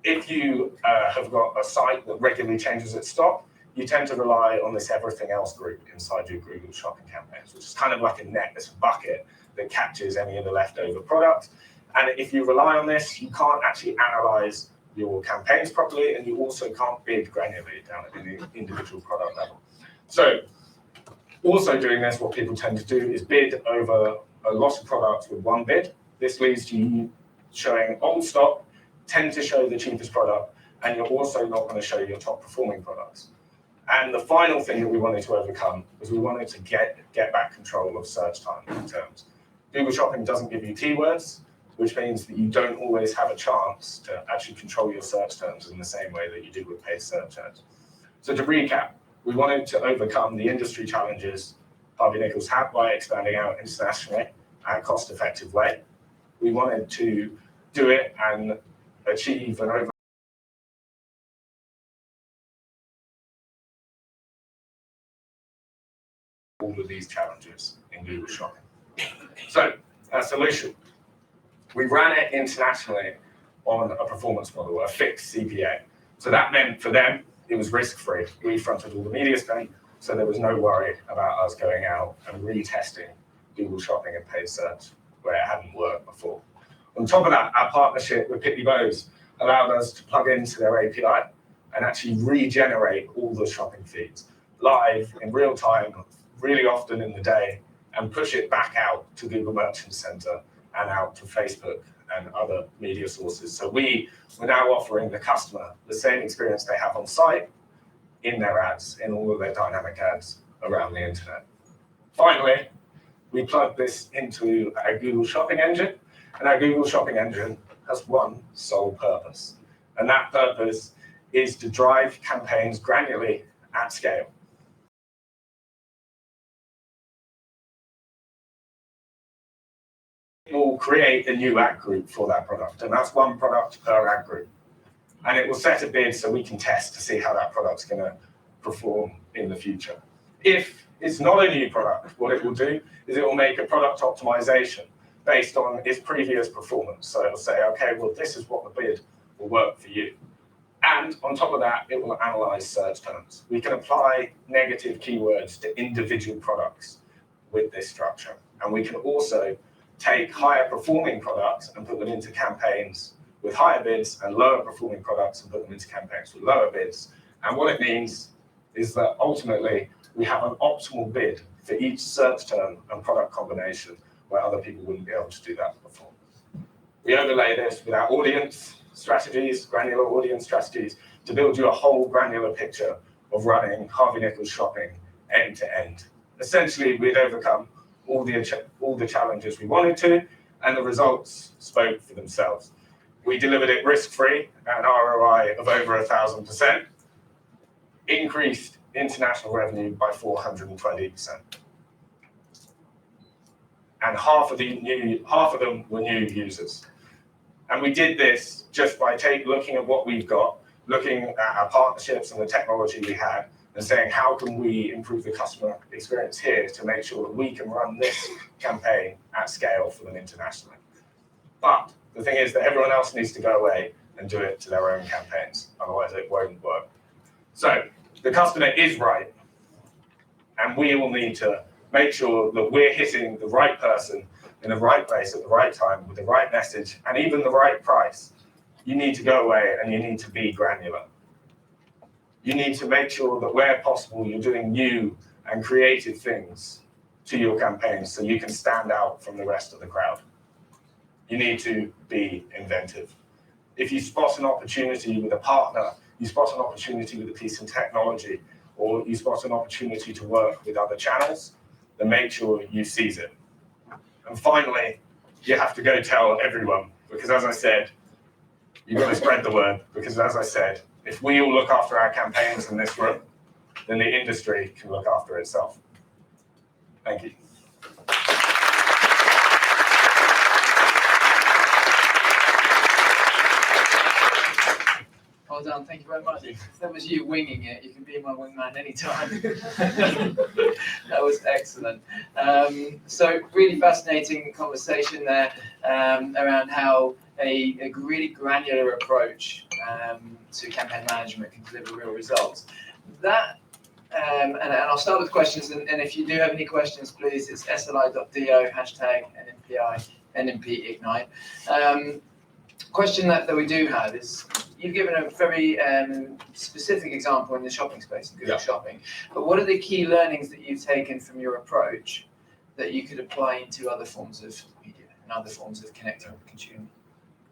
if you have got a site that regularly changes its stock, you tend to rely on this everything else group inside your Google Shopping campaigns, which is kind of like a net, it's a bucket that captures any of the leftover products. And if you rely on this, you can't actually analyze your campaigns properly, and you also can't bid granularly down at the individual product level. So also doing this, what people tend to do is bid over a lot of products with one bid. This leads to you showing old stock, tend to show the cheapest product, and you're also not going to show your top performing products. And the final thing that we wanted to overcome was we wanted to get back control of search time terms. Google Shopping doesn't give you keywords, which means that you don't always have a chance to actually control your search terms in the same way that you do with paid search ads. So to recap, we wanted to overcome the industry challenges Harvey Nichols had by expanding out internationally in a cost-effective way. We wanted to do it and achieve an over all of these challenges in Google Shopping. So, a solution. We ran it internationally on a performance model, a fixed CPA. So that meant for them, it was risk-free. We fronted all the media spend, so there was no worry about us going out and retesting Google Shopping and paid search where it hadn't worked before. On top of that, our partnership with Pitney Bowes allowed us to plug into their API and actually regenerate all the shopping feeds live in real time, really often in the day, and push it back out to Google Merchant Center and out to Facebook and other media sources. So we're now offering the customer the same experience they have on site in their ads, in all of their dynamic ads around the internet. Finally, we plug this into our Google Shopping engine, and our Google Shopping engine has one sole purpose. And that purpose is to drive campaigns granularly at scale. It will create a new ad group for that product, and that's one product per ad group. And it will set a bid so we can test to see how that product's going to perform in the future. If it's not a new product, what it will do is it will make a product optimization based on its previous performance. So it'll say, okay, well, this is what the bid will work for you. And on top of that, it will analyze search terms. We can apply negative keywords to individual products with this structure. And we can also take higher performing products and put them into campaigns with higher bids, and lower performing products and put them into campaigns with lower bids. And what it means is that ultimately we have an optimal bid for each search term and product combination where other people wouldn't be able to do that before. We overlay this with our audience strategies, granular audience strategies, to build you a whole granular picture of running Harvey Nichols Shopping end to end. Essentially, we'd overcome all the challenges we wanted to, and the results spoke for themselves. We delivered it risk-free at an ROI of over 1,000%, increased international revenue by 420%. And half of them were new users. And we did this just by looking at what we've got, looking at our partnerships and the technology we had, and saying, how can we improve the customer experience here to make sure that we can run this campaign at scale for them internationally. But the thing is that everyone else needs to go away and do it to their own campaigns, otherwise it won't work. So the customer is right, and we will need to make sure that we're hitting the right person in the right place at the right time with the right message and even the right price. You need to go away and you need to be granular. You need to make sure that where possible, you're doing new and creative things to your campaigns so you can stand out from the rest of the crowd. You need to be inventive. If you spot an opportunity with a partner, you spot an opportunity with a piece of technology, or you spot an opportunity to work with other channels, then make sure you seize it. And finally, you have to go tell everyone, because as I said, you've got to spread the word, because as I said, if we all look after our campaigns in this room, then the industry can look after itself. Thank you. Well done, thank you very much. If that was you winging it, you can be my wingman anytime. That was excellent. So really fascinating conversation there around how a really granular approach to campaign management can deliver real results. That and I'll start with questions, and if you do have any questions, please, it's sli.do, hashtag NMPignite. Question that we do have is, you've given a very specific example in the shopping space, in Google Shopping. But what are the key learnings that you've taken from your approach that you could apply into other forms of media and other forms of connecting with the consumer?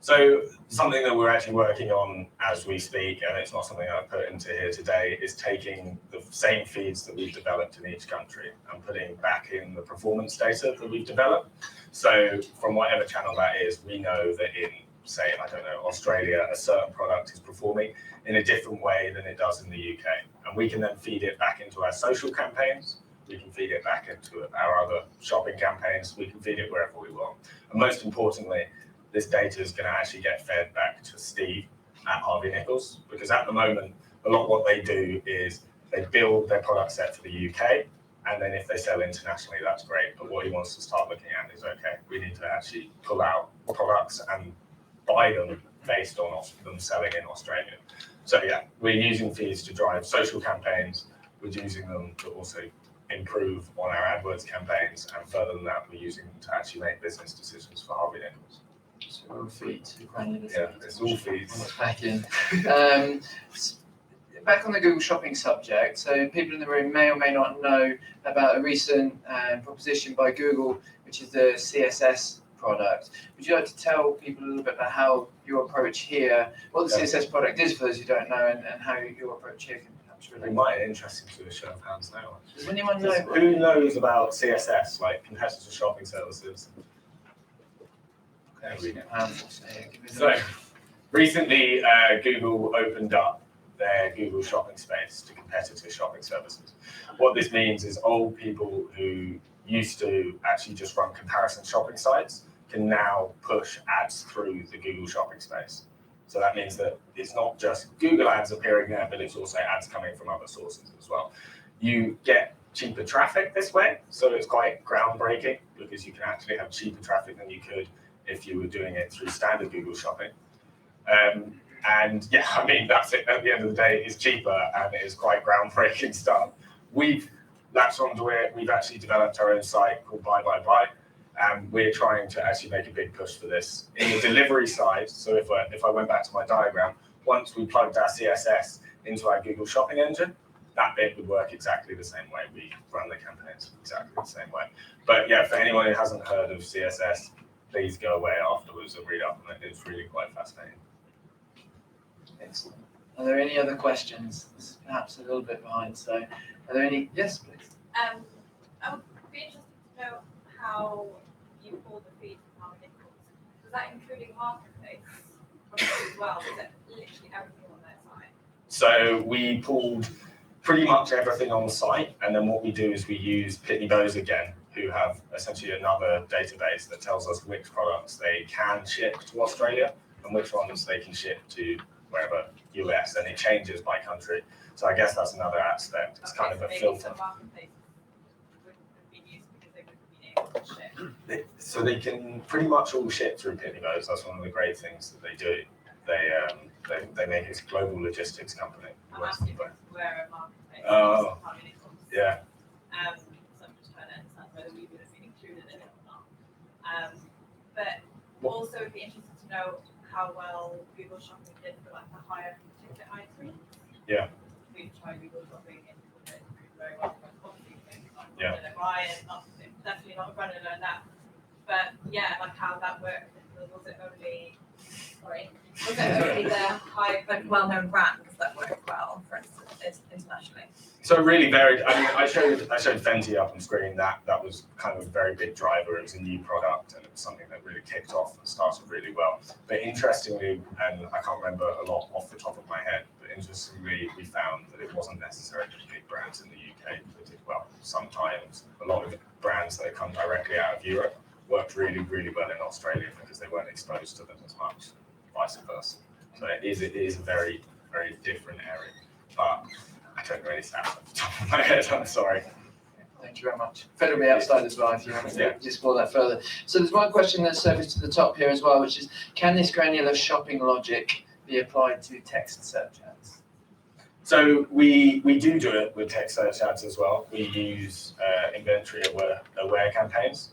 So something that we're actually working on as we speak, and it's not something I put into here today, is taking the same feeds that we've developed in each country and putting back in the performance data that we've developed. So from whatever channel that is, we know that in, say, I don't know, Australia, a certain product is performing in a different way than it does in the UK. And we can then feed it back into our social campaigns. We can feed it back into our other shopping campaigns. We can feed it wherever we want. And most importantly, this data is going to actually get fed back to Steve at Harvey Nichols, because at the moment, a lot of what they do is they build their product set for the UK, and then if they sell internationally, that's great. But what he wants to start looking at is, okay, we need to actually pull out products and buy them based on them selling in Australia. So yeah, we're using feeds to drive social campaigns. We're using them to also improve on our AdWords campaigns, and further than that, we're using them to actually make business decisions for Harvey Nichols. So all feeds, granular Yeah, it's all feeds. Back in. Back on the Google Shopping subject, so people in the room may or may not know about a recent proposition by Google, which is the CSS product. Would you like to tell people a little bit about how your approach here, what the CSS product is for those who don't know, and how your approach here can perhaps relate? It might be interesting to a show of hands now. Does anyone know? Who knows about CSS, like competitor shopping services? So recently, Google opened up their Google Shopping space to competitor shopping services. What this means is old people who used to actually just run comparison shopping sites can now push ads through the Google Shopping space. So that means that it's not just Google ads appearing there, but it's also ads coming from other sources as well. You get cheaper traffic this way, so it's quite groundbreaking because you can actually have cheaper traffic than you could if you were doing it through standard Google Shopping. And yeah, I mean, that's it. At the end of the day, it's cheaper and it is quite groundbreaking stuff. We've latched onto it. We've actually developed our own site called Buy, and we're trying to actually make a big push for this. In the delivery side, so if I went back to my diagram, once we plugged our CSS into our Google Shopping engine, that bit would work exactly the same way. We run the campaigns exactly the same way. But yeah, for anyone who hasn't heard of CSS, please go away afterwards and read up on it. It's really quite fascinating. Excellent. Are there any other questions? This is perhaps a little bit behind, so are there any? Yes, please. I would be interested to know how you pull the feed from Harvey Nichols. Is that including marketplace as well? Is it literally everything on their site? So we pulled pretty much everything on the site, and then what we do is we use Pitney Bowes again, who have essentially another database that tells us which products they can ship to Australia and which ones they can ship to wherever US, and it changes by country. So I guess that's another aspect. It's kind of a filter. Some marketplaces wouldn't have been used because they wouldn't have been able to ship. So they can pretty much all ship through Pitney Bowes. That's one of the great things that they do. They make a global logistics company. I'm asking where a marketplace Oh. is Harvey Nichols. Yeah. So I'm just trying to understand whether we would have been included in it or not. But also it'd be interesting to know how well Google Shopping did for like the higher ticket items. Yeah. We've tried Google Shopping and it did very well for us. Obviously things like Yeah. Ryan, definitely not going to learn that. But yeah, like how that worked. Was it only the high, like well-known brands that worked well, for instance, internationally? So it really varied. I mean, I showed Fenty up on screen. That was kind of a very big driver. It was a new product, and it was something that really kicked off and started really well. But interestingly, and I can't remember a lot off the top of my head, but interestingly, we found that it wasn't necessarily big brands in the UK that did well. Sometimes a lot of brands that come directly out of Europe worked really, really well in Australia because they weren't exposed to them as much, vice versa. So it is a very, very different area. But I don't really sound off the top of my head, I'm sorry. Thank you very much. Fed will be outside as well if you want to explore that further. So there's one question that's surfaced to the top here as well, which is, can this granular shopping logic be applied to text search ads? So we do it with text search ads as well. We use inventory aware campaigns,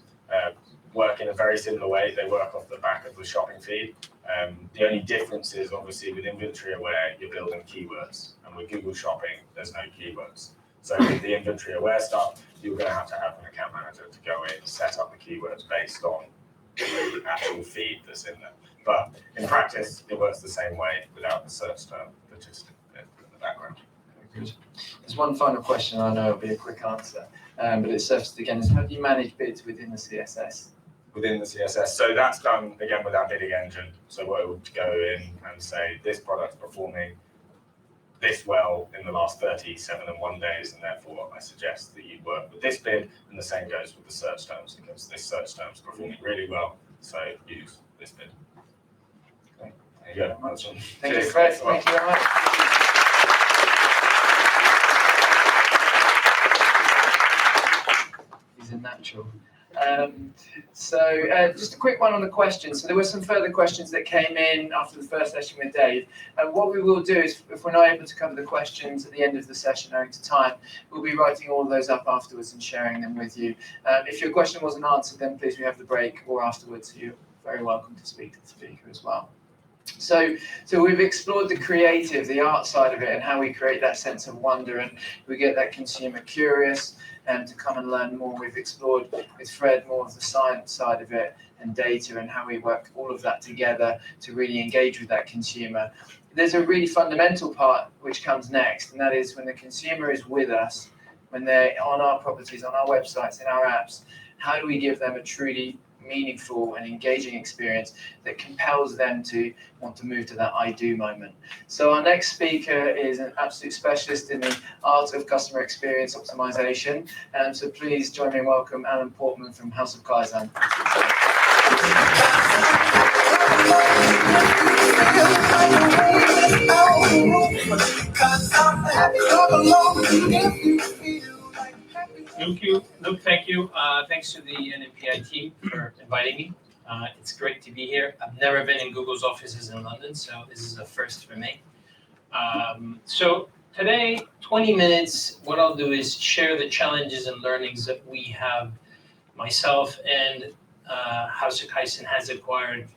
work in a very similar way. They work off the back of the shopping feed. The only difference is obviously with inventory aware, you're building keywords, and with Google Shopping, there's no keywords. So with the inventory aware stuff, you're going to have an account manager to go in and set up the keywords based on the actual feed that's in there. But in practice, it works the same way without the search term that is in the background. Good. There's one final question. I know it'll be a quick answer, but it surfaced again. Is how do you manage bids within the CSS? Within the CSS, so that's done again with our bidding engine. So we'll go in and say this product's performing this well in the last 37.1 days, and therefore I suggest that you work with this bid, and the same goes with the search terms, because this search term is performing really well, so use this bid. Great. There you go. Thank you, Fred. Thank you very much. He's a natural. Just a quick one on the questions. So there were some further questions that came in after the first session with Dave. What we will do is, if we're not able to cover the questions at the end of the session owing to time, we'll be writing all of those up afterwards and sharing them with you. If your question wasn't answered, then please we have the break or afterwards. You're very welcome to speak to the speaker as well. So we've explored the creative, the art side of it, and how we create that sense of wonder, and we get that consumer curious and to come and learn more. We've explored with Fred more of the science side of it and data and how we work all of that together to really engage with that consumer. There's a really fundamental part which comes next, and that is when the consumer is with us, when they're on our properties, on our websites, in our apps, how do we give them a truly meaningful and engaging experience that compels them to want to move to that I do moment. So our next speaker is an absolute specialist in the art of customer experience optimization. So please join me in welcome Alan Portman from House of Kaizen. Thank you, Luke. Thank you. Thanks to the NMPignite team for inviting me. It's great to be here. I've never been in Google's offices in London, so this is a first for me. So today, 20 minutes, what I'll do is share the challenges and learnings that we have, myself and House of Kaizen has acquired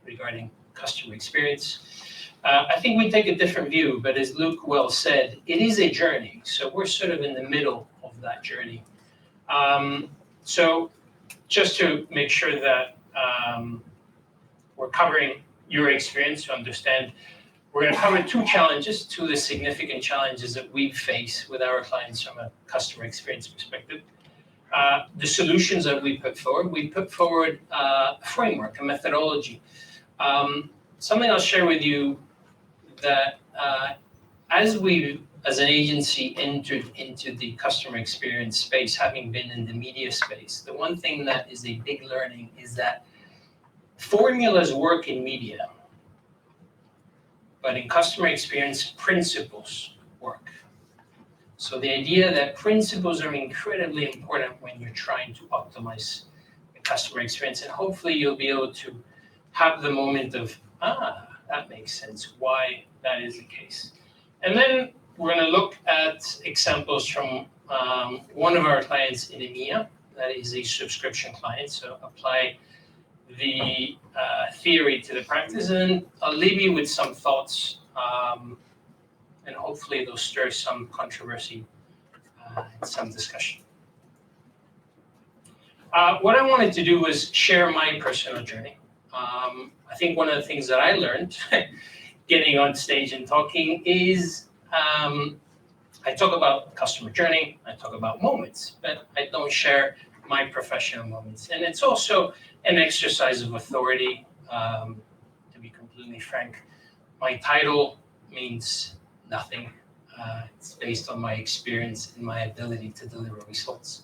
regarding customer experience. I think we take a different view, but as Luke well said, it is a journey. So we're sort of in the middle of that journey. So just to make sure that we're covering your experience to understand, we're going to cover two of the significant challenges that we face with our clients from a customer experience perspective. The solutions that we put forward a framework, a methodology. Something I'll share with you that as we, as an agency, entered into the customer experience space, having been in the media space, the one thing that is a big learning is that formulas work in media, but in customer experience, principles work. So the idea that principles are incredibly important when you're trying to optimize the customer experience, and hopefully you'll be able to have the moment of, that makes sense, why that is the case. And then we're going to look at examples from one of our clients in EMEA, that is a subscription client, so apply the theory to the practice, and I'll leave you with some thoughts, and hopefully they'll stir some controversy and some discussion. What I wanted to do was share my personal journey. I think one of the things that I learned getting on stage and talking is I talk about customer journey, I talk about moments, but I don't share my professional moments. And it's also an exercise of authority, to be completely frank. My title means nothing. It's based on my experience and my ability to deliver results.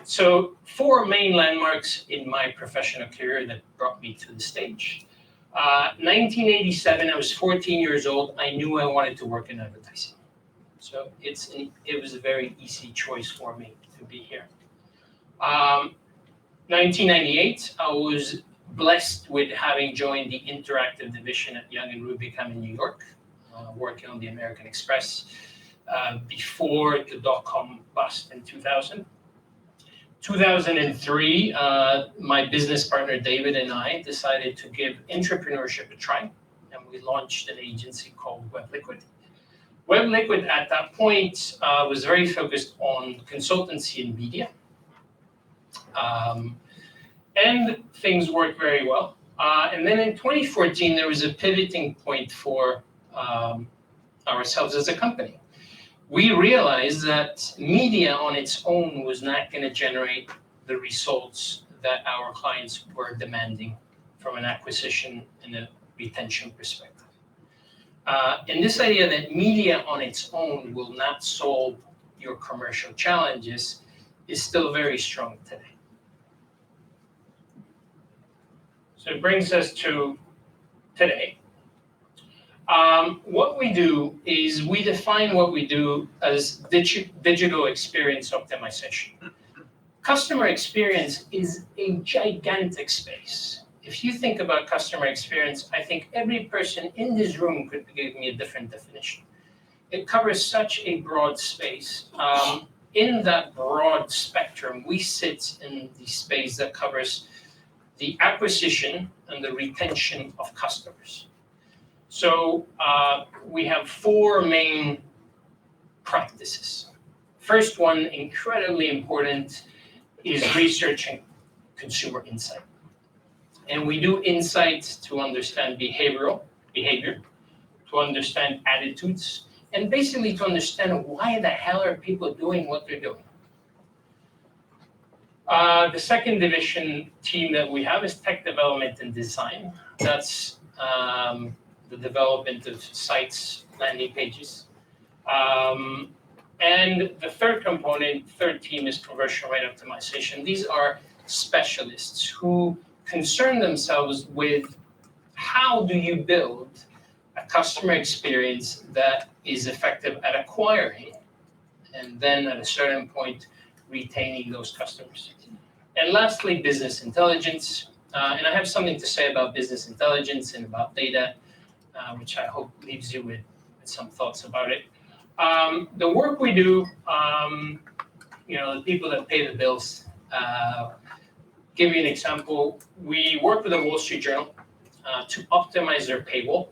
So 4 main landmarks in my professional career that brought me to the stage. 1987, I was 14 years old. I knew I wanted to work in advertising. So it was a very easy choice for me to be here. 1998, I was blessed with having joined the interactive division at Young & Rubicam in New York, working on the American Express before the dot-com bust in 2000. 2003, my business partner David and I decided to give entrepreneurship a try, and we launched an agency called WebLiquid. WebLiquid at that point was very focused on consultancy and media, and things worked very well. And then in 2014, there was a pivoting point for ourselves as a company. We realized that media on its own was not going to generate the results that our clients were demanding from an acquisition and a retention perspective. And this idea that media on its own will not solve your commercial challenges is still very strong today. So it brings us to today. What we do is we define what we do as digital experience optimization. Customer experience is a gigantic space. If you think about customer experience, I think every person in this room could give me a different definition. It covers such a broad space. In that broad spectrum, we sit in the space that covers the acquisition and the retention of customers. So we have four main practices. First one, incredibly important, is researching consumer insight. And we do insights to understand behavior, to understand attitudes, and basically to understand why the hell are people doing what they're doing. The second division team that we have is tech development and design. That's the development of sites, landing pages. And the third team is conversion rate optimization. These are specialists who concern themselves with how do you build a customer experience that is effective at acquiring and then at a certain point retaining those customers. And lastly, business intelligence. And I have something to say about business intelligence and about data, which I hope leaves you with some thoughts about it. The work we do, the people that pay the bills. Give you an example. We work with the Wall Street Journal to optimize their paywall.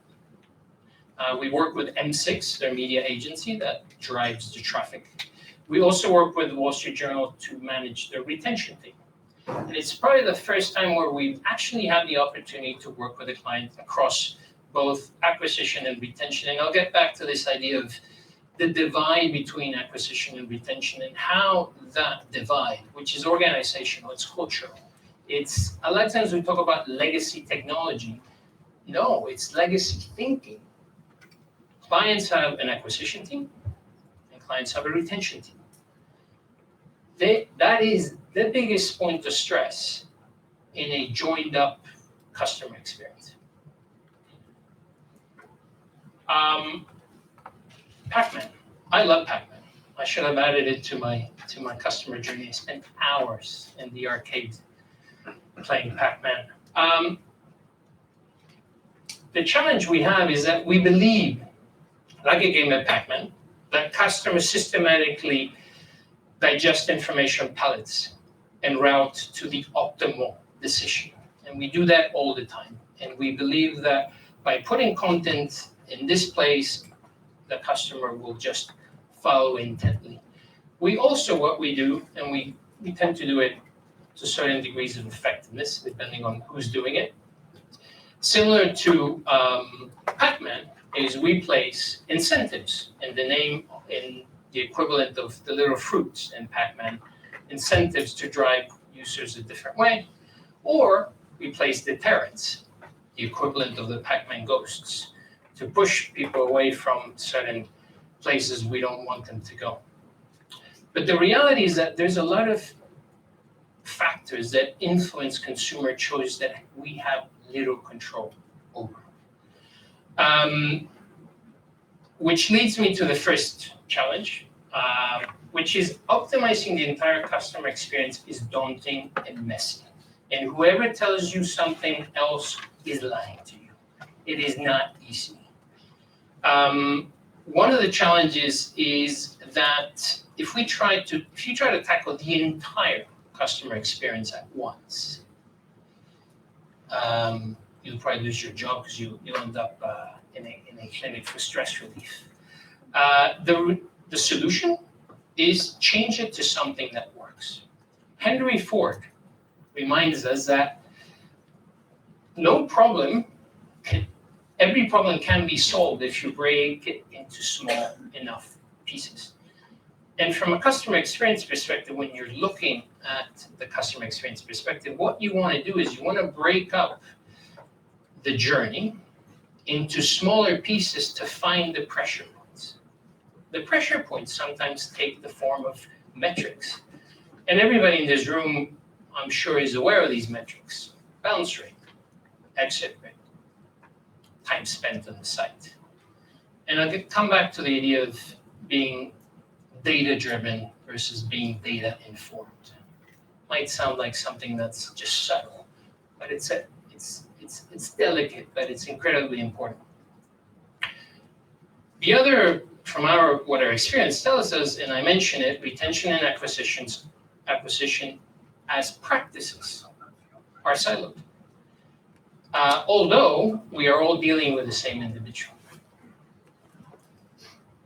We work with M6, their media agency that drives the traffic. We also work with the Wall Street Journal to manage their retention team. And it's probably the first time where we've actually had the opportunity to work with a client across both acquisition and retention. And I'll get back to this idea of the divide between acquisition and retention and how that divide, which is organizational, it's cultural. It's a lot of times we talk about legacy technology. No, it's legacy thinking. Clients have an acquisition team and clients have a retention team. That is the biggest point of stress in a joined up customer experience. Pac-Man. I love Pac-Man. I should have added it to my customer journey. I spent hours in the arcade playing Pac-Man. The challenge we have is that we believe, like a game of Pac-Man, that customers systematically digest information pallets and route to the optimal decision. And we do that all the time. And we believe that by putting content in this place, the customer will just follow intently. We also, what we do, and we tend to do it to certain degrees of effectiveness, depending on who's doing it. Similar to Pac-Man, is we place incentives in the name, in the equivalent of the little fruits in Pac-Man, incentives to drive users a different way, or we place deterrents, the equivalent of the Pac-Man ghosts, to push people away from certain places we don't want them to go. But the reality is that there's a lot of factors that influence consumer choice that we have little control over. Which leads me to the first challenge, which is optimizing the entire customer experience is daunting and messy. And whoever tells you something else is lying to you. It is not easy. One of the challenges is that if you try to tackle the entire customer experience at once, you'll probably lose your job because you'll end up in a clinic for stress relief. The solution is change it to something that works. Henry Ford reminds us that every problem can be solved if you break it into small enough pieces. And from a customer experience perspective, when you're looking at the customer experience perspective, what you want to do is you want to break up the journey into smaller pieces to find the pressure points. The pressure points sometimes take the form of metrics. And everybody in this room, I'm sure, is aware of these metrics. Bounce rate, exit rate, time spent on the site. And I'll come back to the idea of being data-driven versus being data-informed. Might sound like something that's just subtle, but it's delicate, but it's incredibly important. The other, from what our experience tells us, and I mentioned it, retention and acquisition as practices are siloed. Although we are all dealing with the same individual.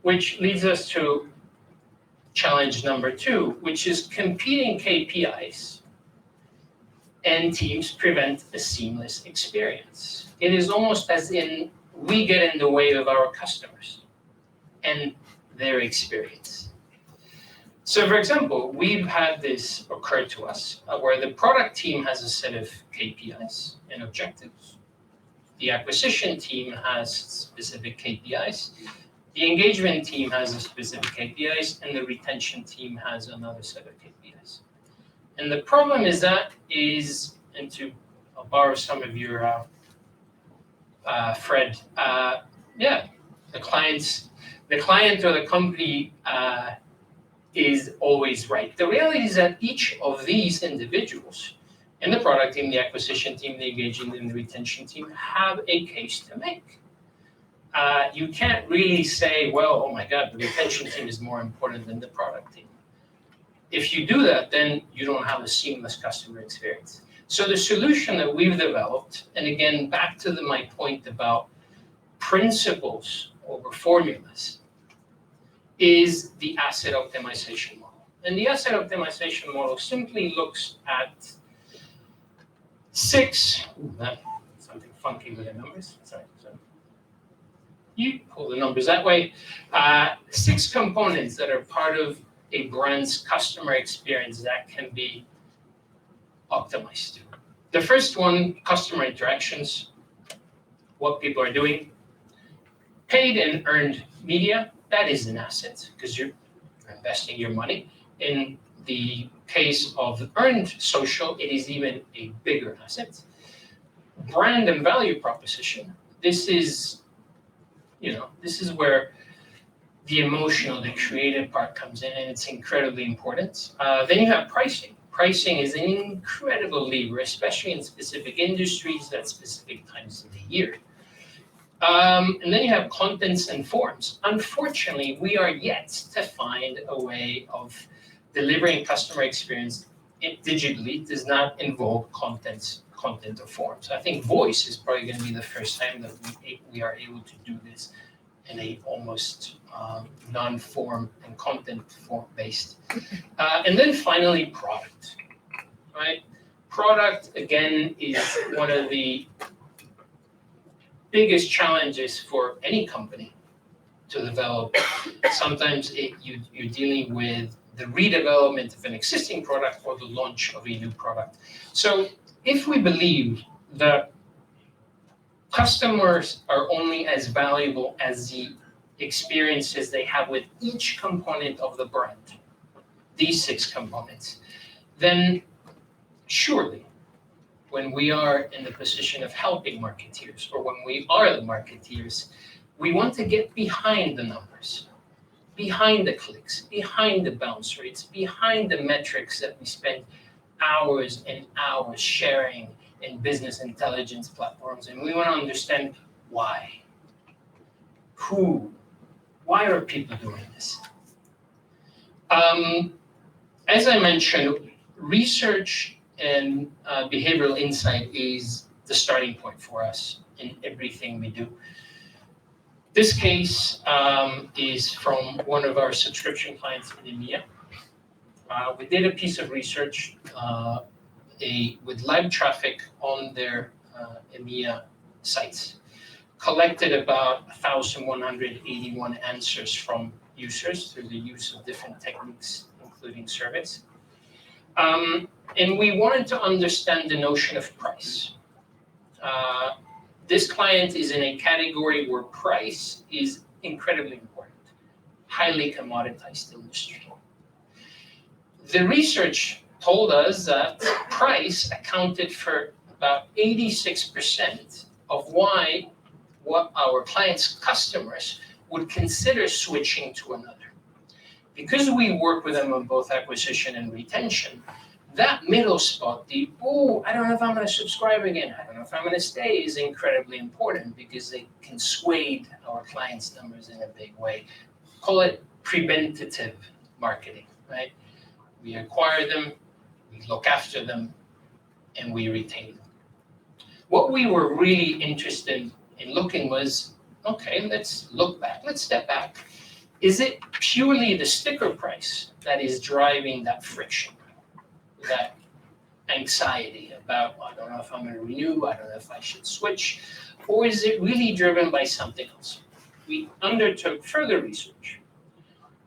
Which leads us to challenge number 2, which is competing KPIs and teams prevent a seamless experience. It is almost as in we get in the way of our customers and their experience. So for example, we've had this occur to us where the product team has a set of KPIs and objectives. The acquisition team has specific KPIs. The engagement team has a specific KPIs, and the retention team has another set of KPIs. And the problem is and I'll borrow some of your, Fred, the client or the company is always right. The reality is that each of these individuals in the product team, the acquisition team, the engagement and the retention team have a case to make. You can't really say, well, oh my God, the retention team is more important than the product team. If you do that, then you don't have a seamless customer experience. So the solution that we've developed, and again, back to my point about principles over formulas, is the asset optimization model. And the asset optimization model simply looks at 6, something funky with the numbers, sorry. You pull the numbers that way. 6 components that are part of a brand's customer experience that can be optimized. The first one, customer interactions, what people are doing. Paid and earned media, that is an asset because you're investing your money. In the case of earned social, it is even a bigger asset. Brand and value proposition, this is where the emotional, the creative part comes in, and it's incredibly important. Then you have pricing. Pricing is an incredible lever, especially in specific industries at specific times of the year. And then you have contents and forms. Unfortunately, we are yet to find a way of delivering customer experience. It digitally does not involve content or forms. I think voice is probably going to be the first time that we are able to do this in a almost non-form and content form based. And then finally, product, right? Product, again, is one of the biggest challenges for any company to develop. Sometimes you're dealing with the redevelopment of an existing product or the launch of a new product. So if we believe that customers are only as valuable as the experiences they have with each component of the brand, these 6 components, then surely when we are in the position of helping marketeers or when we are the marketeers, we want to get behind the numbers, behind the clicks, behind the bounce rates, behind the metrics that we spend hours and hours sharing in business intelligence platforms, and we want to understand why. Why are people doing this? As I mentioned, research and behavioral insight is the starting point for us in everything we do. This case is from one of our subscription clients in EMEA. We did a piece of research with live traffic on their EMEA sites, collected about 1,181 answers from users through the use of different techniques, including surveys. And we wanted to understand the notion of price. This client is in a category where price is incredibly important, highly commoditized industry. The research told us that price accounted for about 86% of what our clients' customers would consider switching to another. Because we work with them on both acquisition and retention, that middle spot, I don't know if I'm going to subscribe again, I don't know if I'm going to stay, is incredibly important because they can sway our clients' numbers in a big way. Call it preventative marketing, right? We acquire them, we look after them, and we retain them. What we were really interested in looking was, okay, let's look back, let's step back. Is it purely the sticker price that is driving that friction, that anxiety about, I don't know if I'm going to renew, I don't know if I should switch, or is it really driven by something else? We undertook further research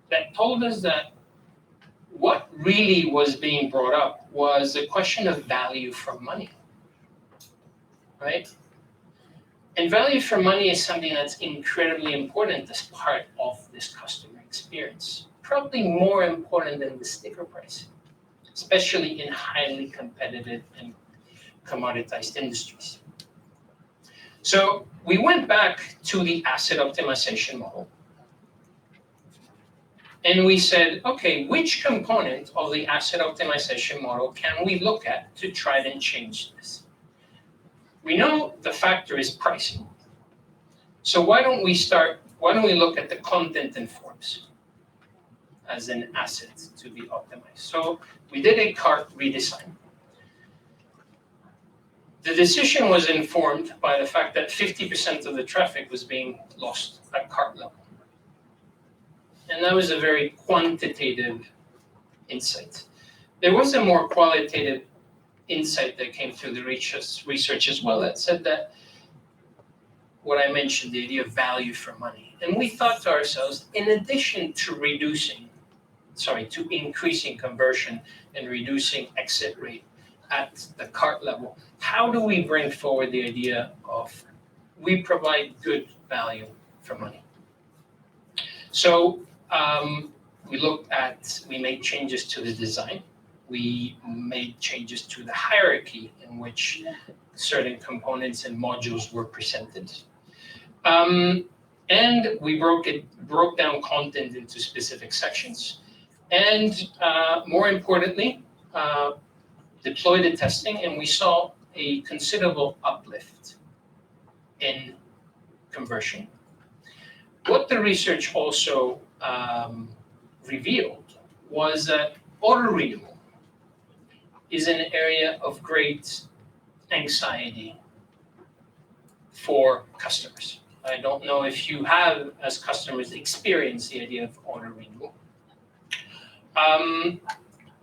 that told us that what really was being brought up was the question of value for money, right? And value for money is something that's incredibly important as part of this customer experience, probably more important than the sticker price, especially in highly competitive and commoditized industries. So we went back to the asset optimization model. And we said, okay, which component of the asset optimization model can we look at to try and change this? We know the factor is pricing. So why don't we look at the content and forms as an asset to be optimized? So we did a cart redesign. The decision was informed by the fact that 50% of the traffic was being lost at cart level. And that was a very quantitative insight. There was a more qualitative insight that came through the research as well that said that what I mentioned, the idea of value for money. And we thought to ourselves, in addition to increasing conversion and reducing exit rate at the cart level, how do we bring forward the idea of we provide good value for money? So we made changes to the design. We made changes to the hierarchy in which certain components and modules were presented. And we broke down content into specific sections. And more importantly, deployed the testing, and we saw a considerable uplift in conversion. What the research also revealed was that auto renewal is an area of great anxiety for customers. I don't know if you have, as customers, experienced the idea of auto renewal.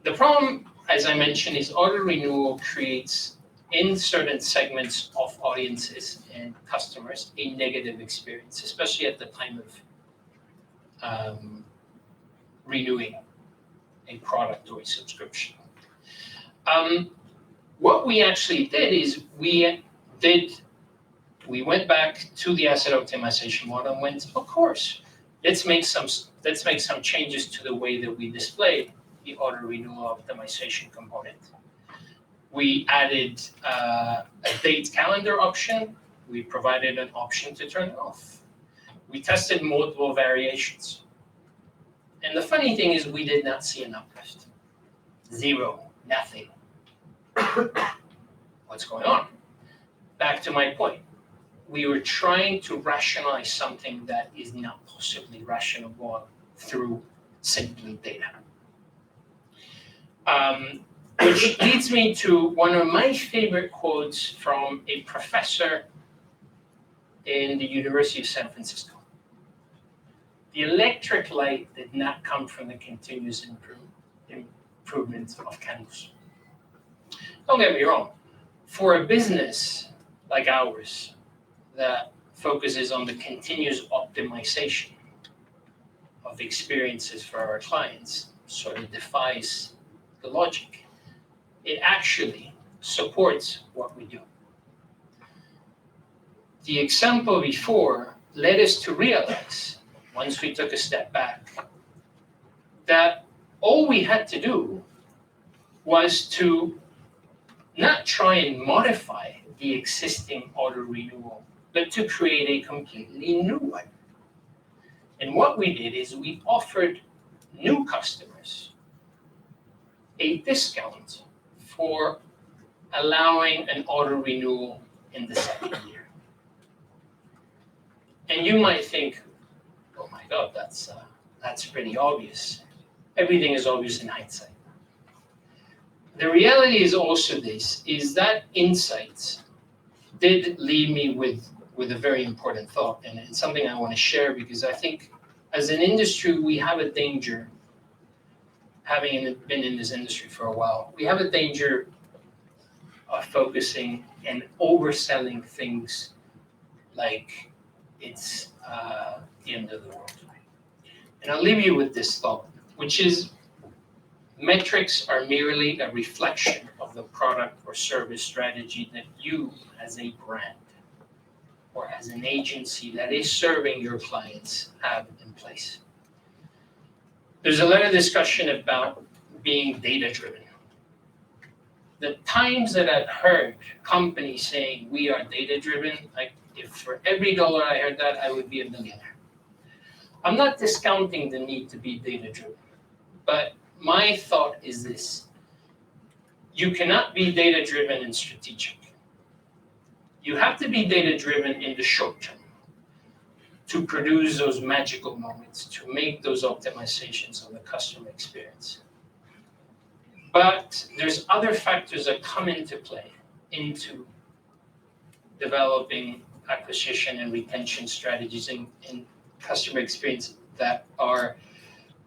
The problem, as I mentioned, is auto renewal creates, in certain segments of audiences and customers, a negative experience, especially at the time of renewing a product or a subscription. What we actually did is we went back to the asset optimization model and went, of course, let's make some changes to the way that we display the auto renewal optimization component. We added a date calendar option. We provided an option to turn it off. We tested multiple variations. And the funny thing is we did not see an uplift. Zero, nothing. What's going on? Back to my point. We were trying to rationalize something that is not possibly rationable through simply data. Which leads me to one of my favorite quotes from a professor in the University of San Francisco. The electric light did not come from the continuous improvement of candles. Don't get me wrong. For a business like ours that focuses on the continuous optimization of experiences for our clients, sort of defies the logic. It actually supports what we do. The example before led us to realize, once we took a step back, that all we had to do was to not try and modify the existing auto renewal, but to create a completely new one. And what we did is we offered new customers a discount for allowing an auto renewal in the second year. And you might think, oh my God, that's pretty obvious. Everything is obvious in hindsight. The reality is also this, is that insight did leave me with a very important thought, and it's something I want to share because I think as an industry, we have a danger, having been in this industry for a while, we have a danger of focusing and overselling things like it's the end of the world. And I'll leave you with this thought, which is metrics are merely a reflection of the product or service strategy that you as a brand or as an agency that is serving your clients have in place. There's a lot of discussion about being data-driven. The times that I've heard companies saying we are data-driven, like if for every dollar I heard that, I would be a millionaire. I'm not discounting the need to be data-driven, but my thought is this: you cannot be data-driven and strategic. You have to be data-driven in the short term to produce those magical moments, to make those optimizations of the customer experience. But there's other factors that come into play into developing acquisition and retention strategies and customer experience that are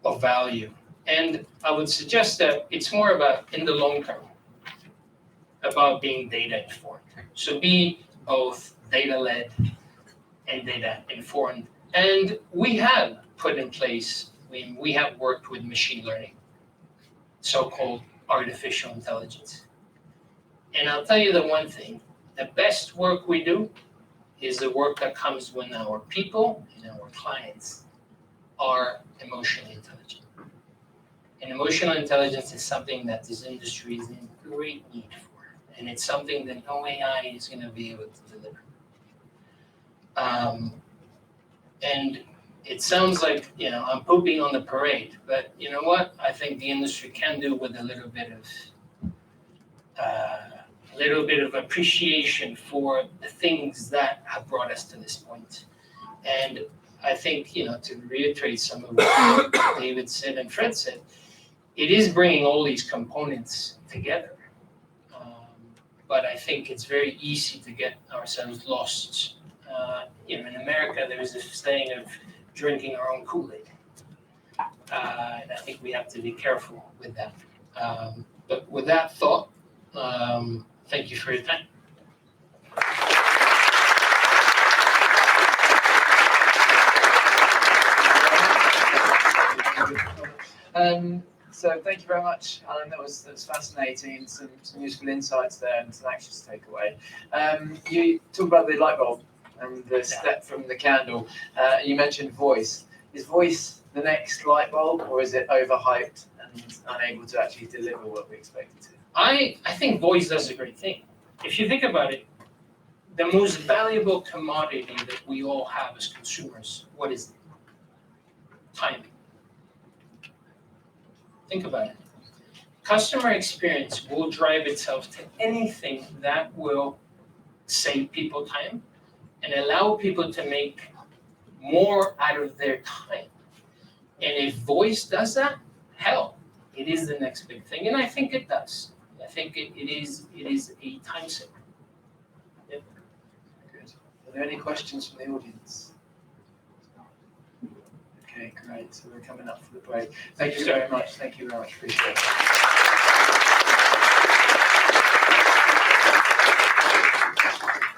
of value. And I would suggest that it's more about, in the long term, about being data informed. So be both data-led and data informed. And we have put in place, we have worked with machine learning, so-called artificial intelligence. And I'll tell you the one thing, the best work we do is the work that comes when our people and our clients are emotionally intelligent. And emotional intelligence is something that this industry is in great need for. And it's something that no AI is going to be able to deliver. And it sounds like, I'm pooping on the parade, but you know what? I think the industry can do with a little bit of appreciation for the things that have brought us to this point. And I think, to reiterate some of what David said and Fred said, it is bringing all these components together. But I think it's very easy to get ourselves lost. In America, there's this saying of drinking our own Kool-Aid. And I think we have to be careful with that. But with that thought, thank you for your time. So thank you very much, Alan. That was fascinating, some useful insights there and some actions to take away. You talked about the light bulb and the step from the candle. You mentioned voice. Is voice the next light bulb, or is it overhyped and unable to actually deliver what we expect it to? I think voice does a great thing. If you think about it, the most valuable commodity that we all have as consumers, what is it? Time. Think about it. Customer experience will drive itself to anything that will save people time and allow people to make more out of their time. And if voice does that, hell, it is the next big thing. And I think it does. think it is a time saver. Good. Are there any questions from the audience? Okay, great. So we're coming up for the break. Thank you very much. Thank you very much. Appreciate it.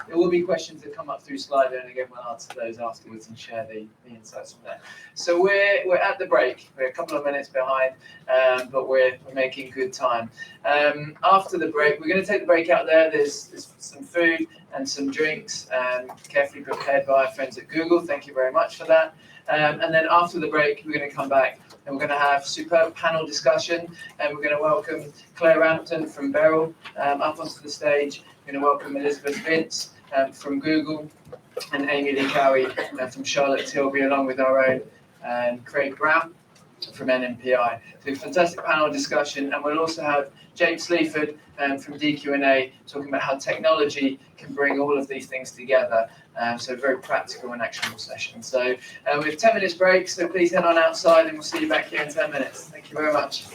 There will be questions that come up through Slido, and again, we'll answer those afterwards and share the insights from there. So we're at the break. We're a couple of minutes behind, but we're making good time. After the break, we're going to take the break out there. There's some food and some drinks, carefully prepared by our friends at Google. Thank you very much for that. And then after the break, we're going to come back and we're going to have superb panel discussion, and we're going to welcome Claire Rampton from Beryl up onto the stage. We're going to welcome Elizabeth Vince from Google, and Amy Lee Cowie from Charlotte Tilbury, along with our own Craig Brown from NMPI. So a fantastic panel discussion, and we'll also have James Sleaford from DQ&A talking about how technology can bring all of these things together. So a very practical and actionable session. So we have 10 minutes break, so please head on outside and we'll see you back here in 10 minutes. Thank you very much.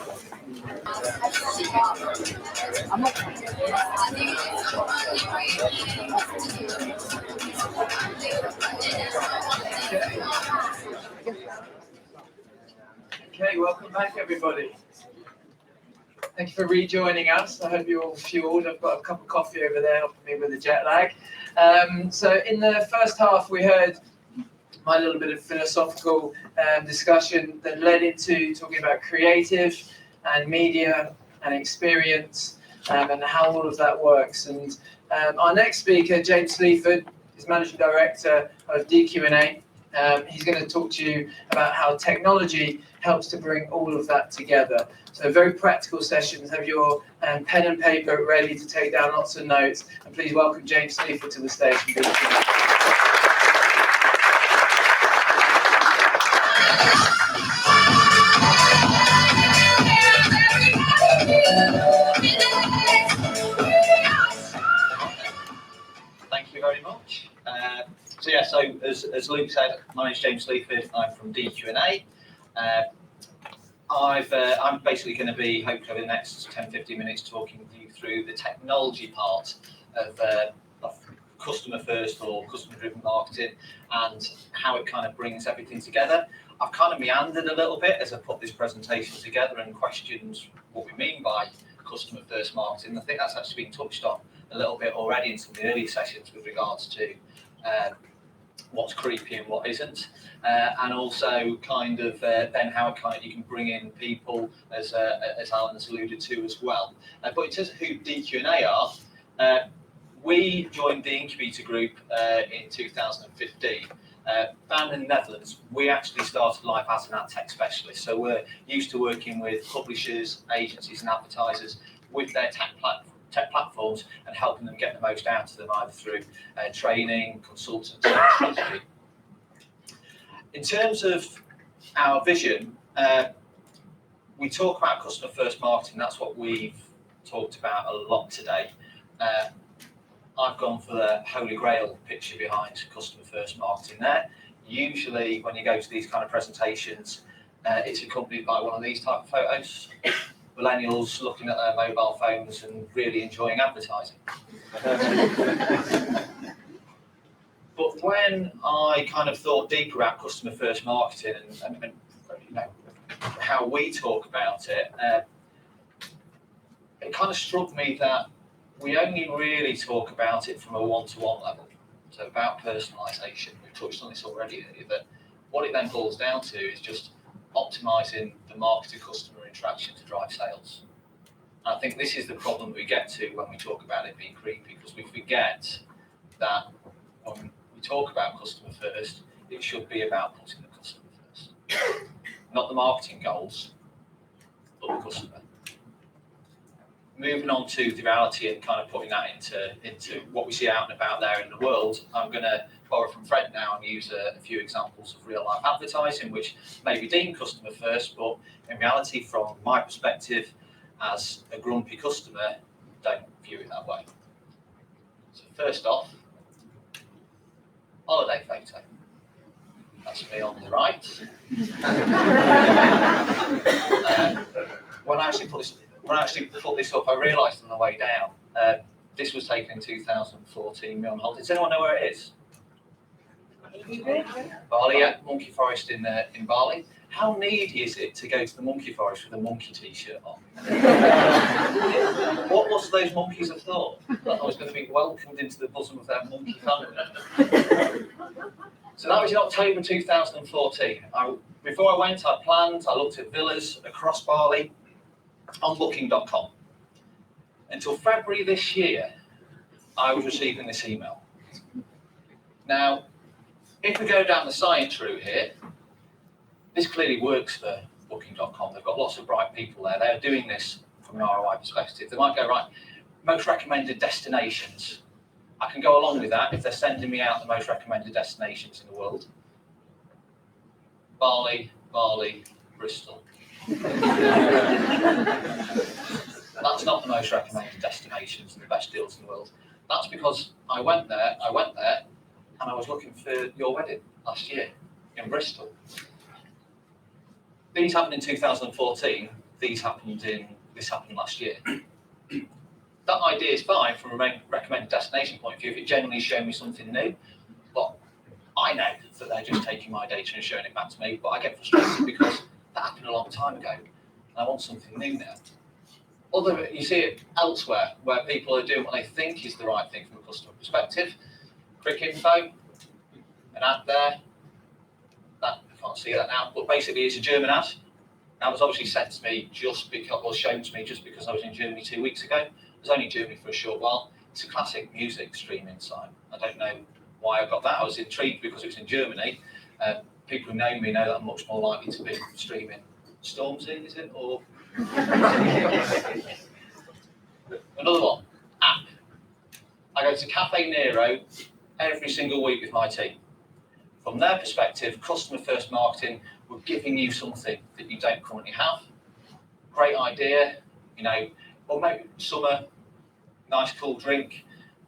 Okay, welcome back everybody. Thank you for rejoining us. I hope you're all fueled. I've got a cup of coffee over there helping me with the jet lag. So in the first half, we heard my little bit of philosophical discussion that led into talking about creative and media and experience and how all of that works. And our next speaker, James Sleaford, is Managing Director of DQ&A. He's going to talk to you about how technology helps to bring all of that together. So very practical sessions. Have your pen and paper ready to take down lots of notes. And please welcome James Sleaford to the stage. Thank you very much. So as Luke said, my name's James Sleaford. I'm from DQ&A. I'm basically going to be, hopefully over the next 10-15 minutes, talking you through the technology part of customer first or customer driven marketing and how it kind of brings everything together. I've kind of meandered a little bit as I put this presentation together and questioned what we mean by customer first marketing. I think that's actually been touched on a little bit already in some of the earlier sessions with regards to what's creepy and what isn't, and also kind of then how you can bring in people as Alan has alluded to as well. But in terms of who DQ&A are, we joined the Incubator Group in 2015. Founded in the Netherlands, we actually started life as an ad tech specialist. So we're used to working with publishers, agencies and advertisers with their tech platforms and helping them get the most out of them either through training, consultancy, and strategy. In terms of our vision, we talk about customer first marketing. That's what we've talked about a lot today. I've gone for the holy grail picture behind customer first marketing there. Usually when you go to these kind of presentations, it's accompanied by one of these type of photos. Millennials looking at their mobile phones and really enjoying advertising. But when I kind of thought deeper about customer first marketing and you know, how we talk about it, it kind of struck me that we only really talk about it from a one-to-one level. So about personalisation, we've touched on this already, that what it then boils down to is just optimising the marketer-customer interaction to drive sales. And I think this is the problem we get to when we talk about it being creepy, because we forget that when we talk about customer first, it should be about putting the customer first. Not the marketing goals, but the customer. Moving on to the reality and kind of putting that into what we see out and about there in the world, I'm going to borrow from Fred now and use a few examples of real life advertising, which may be deemed customer first, but in reality, from my perspective, as a grumpy customer, don't view it that way. So first off, holiday photo. That's me on the right. When I actually put this, when I actually put this up, I realised on the way down, this was taken in 2014, me on holiday. Does anyone know where it is? Bali, yeah, monkey forest in Bali. How needy is it to go to the monkey forest with a monkey t-shirt on? What must those monkeys have thought? That I was going to be welcomed into the bosom of their monkey family. So that was in October 2014. Before I went, I looked at villas across Bali on booking.com. Until February this year, I was receiving this email. Now, if we go down the science route here, this clearly works for booking.com. They've got lots of bright people there. They're doing this from an ROI perspective. They might go, right, most recommended destinations. I can go along with that if they're sending me out the most recommended destinations in the world. Bali, Bristol. That's not the most recommended destinations and the best deals in the world. That's because I went there, and I was looking for your wedding last year in Bristol. These happened in 2014. This happened last year. That idea is fine from a recommended destination point of view if it genuinely showed me something new. But I know that they're just taking my data and showing it back to me. But I get frustrated because that happened a long time ago, and I want something new now. You see it elsewhere where people are doing what they think is the right thing from a customer perspective. Quick info, an ad there. I can't see that now, but basically it's a German ad. That was obviously sent to me shown to me just because I was in Germany 2 weeks ago. I was only in Germany for a short while. It's a classic music streaming site. I don't know why I got that. I was intrigued because it was in Germany. People who know me know that I'm much more likely to be streaming Stormzy, is it? Or another one, app. I go to Cafe Nero every single week with my team. From their perspective, customer first marketing, we're giving you something that you don't currently have. Great idea, or maybe summer, nice cool drink,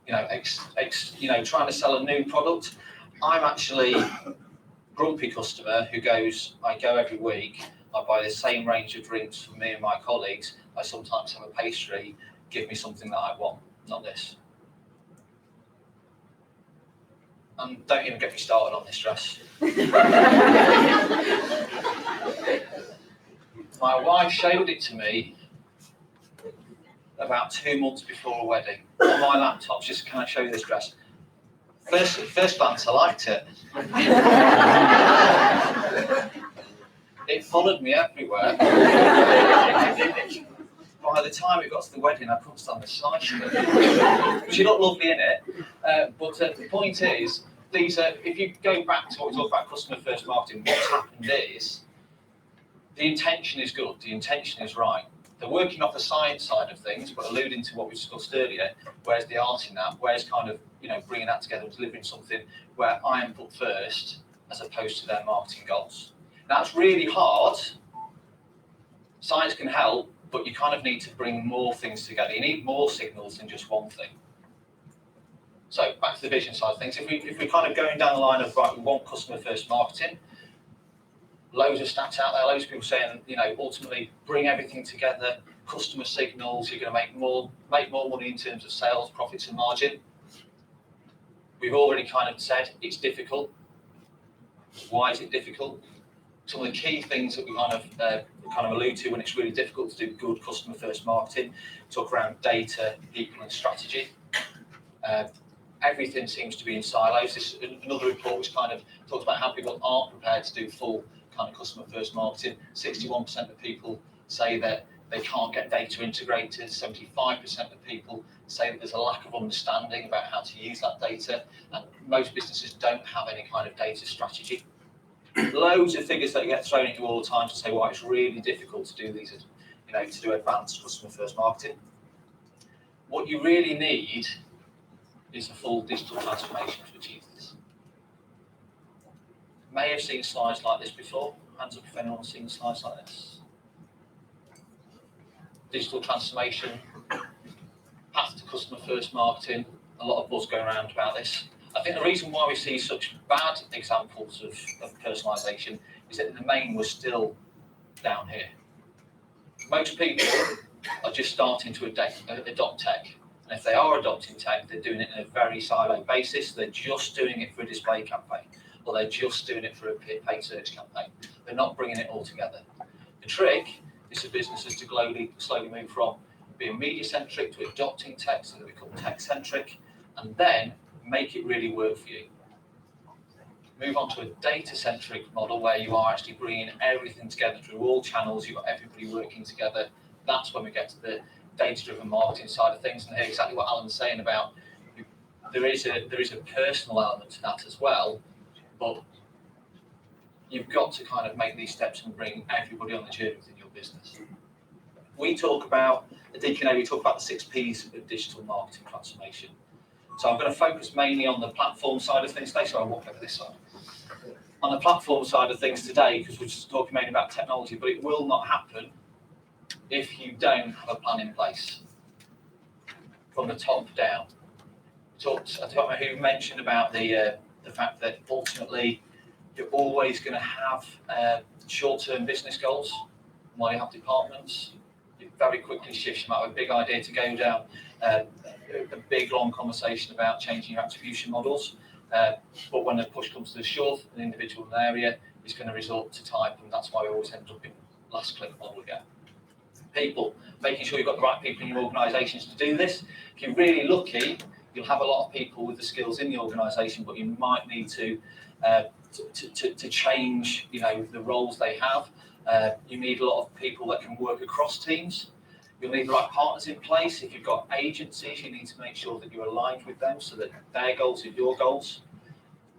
trying to sell a new product. I'm actually a grumpy customer who I go every week, I buy the same range of drinks for me and my colleagues. I sometimes have a pastry, give me something that I want, not this. And don't even get me started on this dress. My wife showed it to me about 2 months before a wedding on my laptop. Just, can I show you this dress? First glance, I liked it. It followed me everywhere. By the time it got to the wedding, I couldn't stand the sight of it. She looked lovely in it. But the point is, if you go back to what we talked about customer first marketing, what's happened is the intention is good, the intention is right. They're working off the science side of things, but alluding to what we discussed earlier, where's the art in that? Where's kind of bringing that together and delivering something where I am put first as opposed to their marketing goals. That's really hard. Science can help, but you kind of need to bring more things together. You need more signals than just one thing. So back to the vision side of things. If we're kind of going down the line of, right, we want customer first marketing, loads of stats out there, loads of people saying, ultimately bring everything together, customer signals, you're going to make more money in terms of sales, profits and margin. We've already kind of said it's difficult. Why is it difficult? Some of the key things that we kind of allude to when it's really difficult to do good customer first marketing, talk around data, people and strategy. Everything seems to be in silos. Another report was kind of talked about how people aren't prepared to do full kind of customer first marketing. 61% of people say that they can't get data integrated. 75% of people say that there's a lack of understanding about how to use that data. And most businesses don't have any kind of data strategy. Loads of figures that get thrown at you all the time to say why it's really difficult to do these, to do advanced customer first marketing. What you really need is a full digital transformation to achieve this. May have seen slides like this before. Hands up if anyone's seen slides like this. Digital transformation, path to customer first marketing, a lot of buzz going around about this. I think the reason why we see such bad examples of personalisation is that the domain was still down here. Most people are just starting to adopt tech. And if they are adopting tech, they're doing it in a very siloed basis. They're just doing it for a display campaign, or they're just doing it for a paid search campaign. They're not bringing it all together. The trick is for businesses to slowly move from being media-centric to adopting tech, so they become tech-centric, and then make it really work for you. Move on to a data-centric model where you are actually bringing everything together through all channels. You've got everybody working together. That's when we get to the data-driven marketing side of things, and hear exactly what Alan was saying about there is a personal element to that as well, but you've got to kind of make these steps and bring everybody on the journey within your business. We talk about, at DKNA, we talk about the 6 Ps of digital marketing transformation. So I'm going to focus mainly on the platform side of things today, so I'll walk over this side. On the platform side of things today, because we're just talking mainly about technology, but it will not happen if you don't have a plan in place from the top down. I don't know who mentioned about the fact that ultimately you're always going to have short-term business goals. While you have departments, it very quickly shifts. You might have a big idea to go down a big long conversation about changing your attribution models, but when the push comes to the shove, an individual in an area is going to resort to type, and that's why we always end up in last click model again. People, making sure you've got the right people in your organisations to do this. If you're really lucky, you'll have a lot of people with the skills in the organisation, but you might need to change, the roles they have. You need a lot of people that can work across teams. You'll need the right partners in place. If you've got agencies, you need to make sure that you're aligned with them so that their goals are your goals.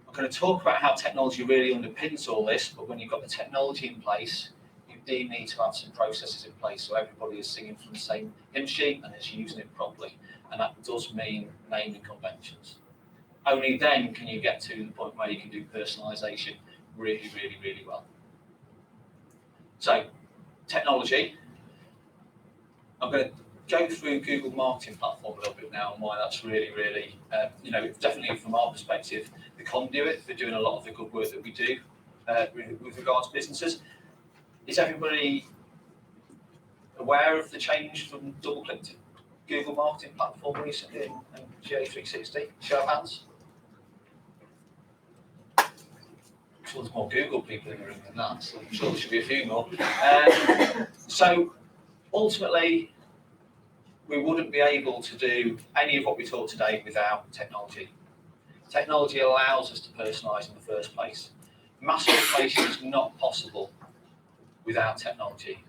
I'm going to talk about how technology really underpins all this, but when you've got the technology in place, you do need to have some processes in place so everybody is singing from the same hymn sheet and is using it properly. And that does mean naming conventions. Only then can you get to the point where you can do personalisation really, really, really well. So, technology. I'm going to go through Google Marketing Platform a little bit now and why that's really, really, definitely from our perspective, the conduit for doing a lot of the good work that we do with regards to businesses. Is everybody aware of the change from DoubleClick to Google Marketing Platform recently and GA360? Show of hands. I'm sure there's more Google people in the room than that, so I'm sure there should be a few more. So ultimately, we wouldn't be able to do any of what we taught today without technology. Technology allows us to personalise in the first place. Mass automation is not possible without technology.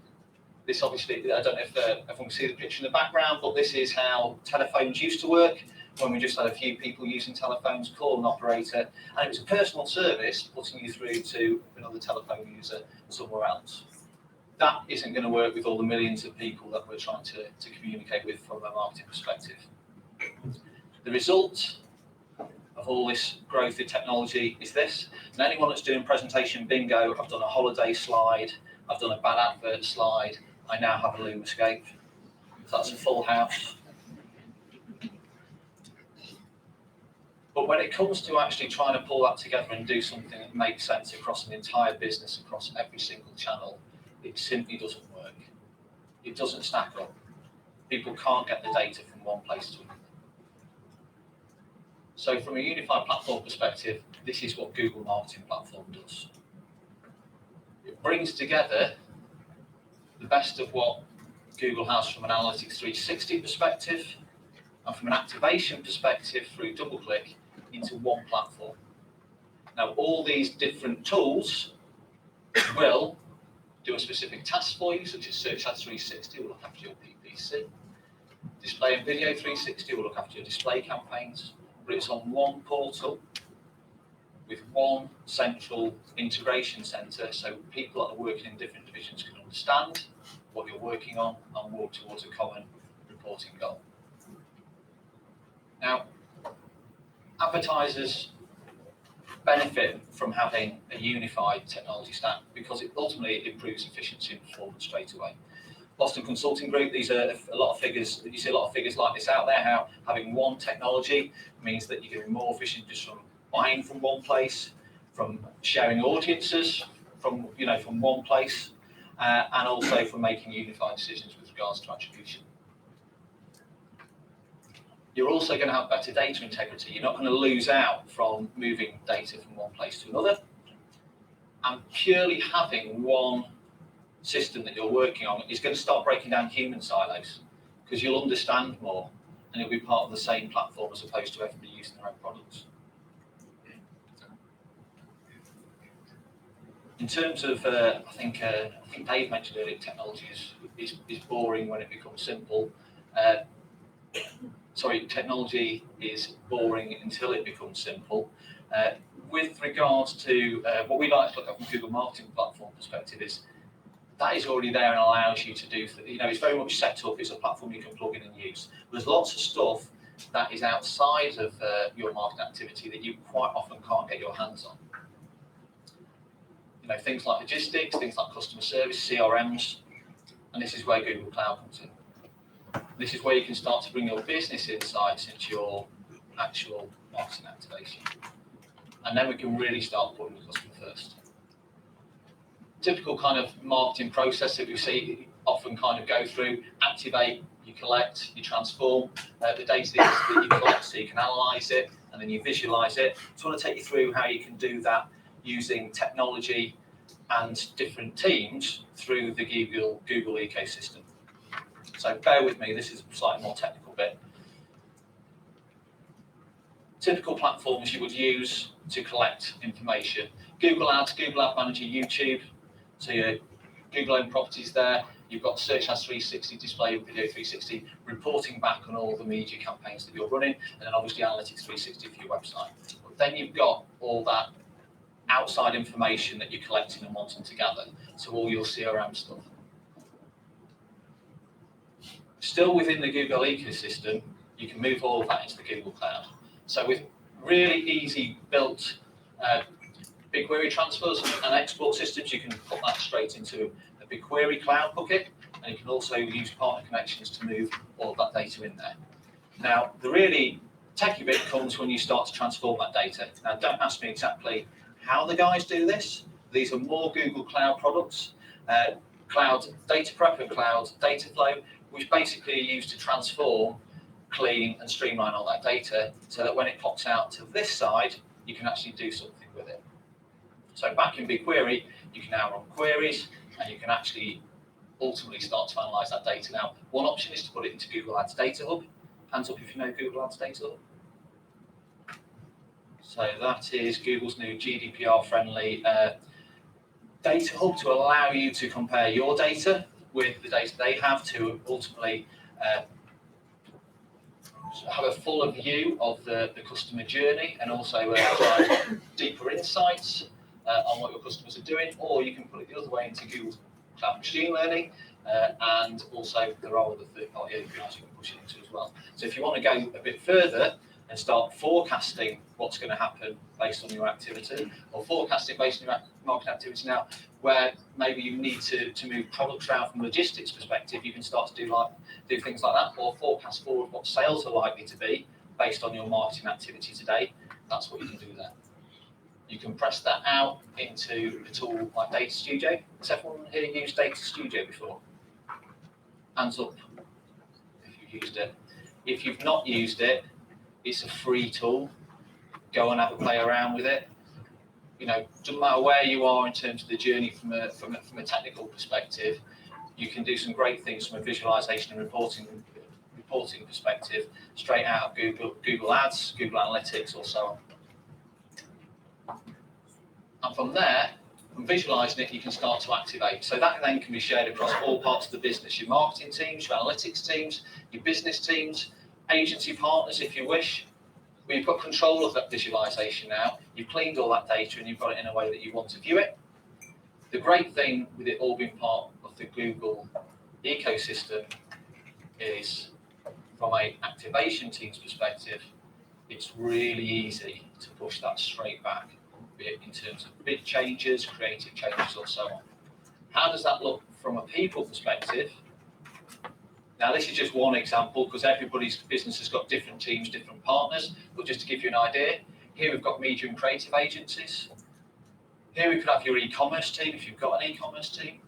This obviously, I don't know if everyone can see the picture in the background, but this is how telephones used to work when we just had a few people using telephones, call an operator, and it was a personal service putting you through to another telephone user somewhere else. That isn't going to work with all the millions of people that we're trying to communicate with from a marketing perspective. The result of all this growth in technology is this. And anyone that's doing presentation bingo, I've done a holiday slide, I've done a bad advert slide, I now have a Loomscape. So that's a full house. But when it comes to actually trying to pull that together and do something that makes sense across an entire business, across every single channel, it simply doesn't work. It doesn't stack up. People can't get the data from one place to another. So from a unified platform perspective, this is what Google Marketing Platform does. It brings together the best of what Google has from an Analytics 360 perspective and from an activation perspective through DoubleClick into one platform. Now, all these different tools will do a specific task for you, such as Search Ads 360 will look after your PPC. Display and Video 360 will look after your display campaigns, but it's on one portal with one central integration center, so people that are working in different divisions can understand what you're working on and work towards a common reporting goal. Now, advertisers benefit from having a unified technology stack because it ultimately improves efficiency and performance straight away. Boston Consulting Group, these are a lot of figures, you see a lot of figures like this out there, how having one technology means that you're getting more efficient just from buying from one place, from sharing audiences from one place, and also for making unified decisions with regards to attribution. You're also going to have better data integrity. You're not going to lose out from moving data from one place to another. And purely having one system that you're working on is going to start breaking down human silos, because you'll understand more and it'll be part of the same platform as opposed to everybody using their own products. In terms of, I think Dave mentioned earlier, technology is boring when it becomes simple. Technology is boring until it becomes simple. With regards to what we like to look at from Google Marketing Platform perspective is that is already there and allows you to do, it's very much set up, it's a platform you can plug in and use. There's lots of stuff that is outside of your marketing activity that you quite often can't get your hands on. Things like logistics, things like customer service, CRMs, and this is where Google Cloud comes in. This is where you can start to bring your business insights into your actual marketing activation. And then we can really start putting the customer first. Typical kind of marketing process that we see often kind of go through: activate, you collect, you transform the data that you collect so you can analyze it, and then you visualize it. So I want to take you through how you can do that using technology and different teams through the Google ecosystem. So bear with me, this is a slightly more technical bit. Typical platforms you would use to collect information: Google Ads, Google Ad Manager, YouTube. So your Google owned properties there. You've got Search Ads 360, Display Video 360, reporting back on all the media campaigns that you're running, and then obviously Analytics 360 for your website. But then you've got all that outside information that you're collecting and wanting to gather. So all your CRM stuff. Still within the Google ecosystem, you can move all of that into the Google Cloud. So with really easy built BigQuery transfers and export systems, you can put that straight into a BigQuery cloud bucket, and you can also use partner connections to move all of that data in there. Now, the really techie bit comes when you start to transform that data. Now, don't ask me exactly how the guys do this. These are more Google Cloud products, Cloud Data Prep and Cloud Data Flow, which basically are used to transform, clean, and streamline all that data so that when it pops out to this side, you can actually do something with it. So back in BigQuery, you can now run queries, and you can actually ultimately start to analyze that data. Now, one option is to put it into Google Ads Data Hub. Hands up if you know Google Ads Data Hub. So that is Google's new GDPR-friendly data hub to allow you to compare your data with the data they have to ultimately have a fuller view of the customer journey, and also provide deeper insights on what your customers are doing. Or you can put it the other way into Google Cloud Machine Learning, and also there are other third-party APIs you can push it into as well. So if you want to go a bit further and start forecasting what's going to happen based on your activity, or forecasting based on your market activity now, where maybe you need to move products around from a logistics perspective, you can start to do things like that, or forecast forward what sales are likely to be based on your marketing activity today. That's what you can do there. You can press that out into a tool like Data Studio. Has everyone here used Data Studio before? Hands up if you've used it. If you've not used it, it's a free tool. Go and have a play around with it. Doesn't matter where you are in terms of the journey from a technical perspective, you can do some great things from a visualization and reporting perspective, straight out of Google Ads, Google Analytics, or so on. And from there, from visualizing it, you can start to activate. So that then can be shared across all parts of the business: your marketing teams, your analytics teams, your business teams, agency partners if you wish. But you've got control of that visualization now. You've cleaned all that data and you've got it in a way that you want to view it. The great thing with it all being part of the Google ecosystem is, from an activation team's perspective, it's really easy to push that straight back, be it in terms of big changes, creative changes, or so on. How does that look from a people perspective? Now, this is just one example because everybody's business has got different teams, different partners. But just to give you an idea, here we've got media and creative agencies. Here we could have your e-commerce team if you've got an e-commerce team.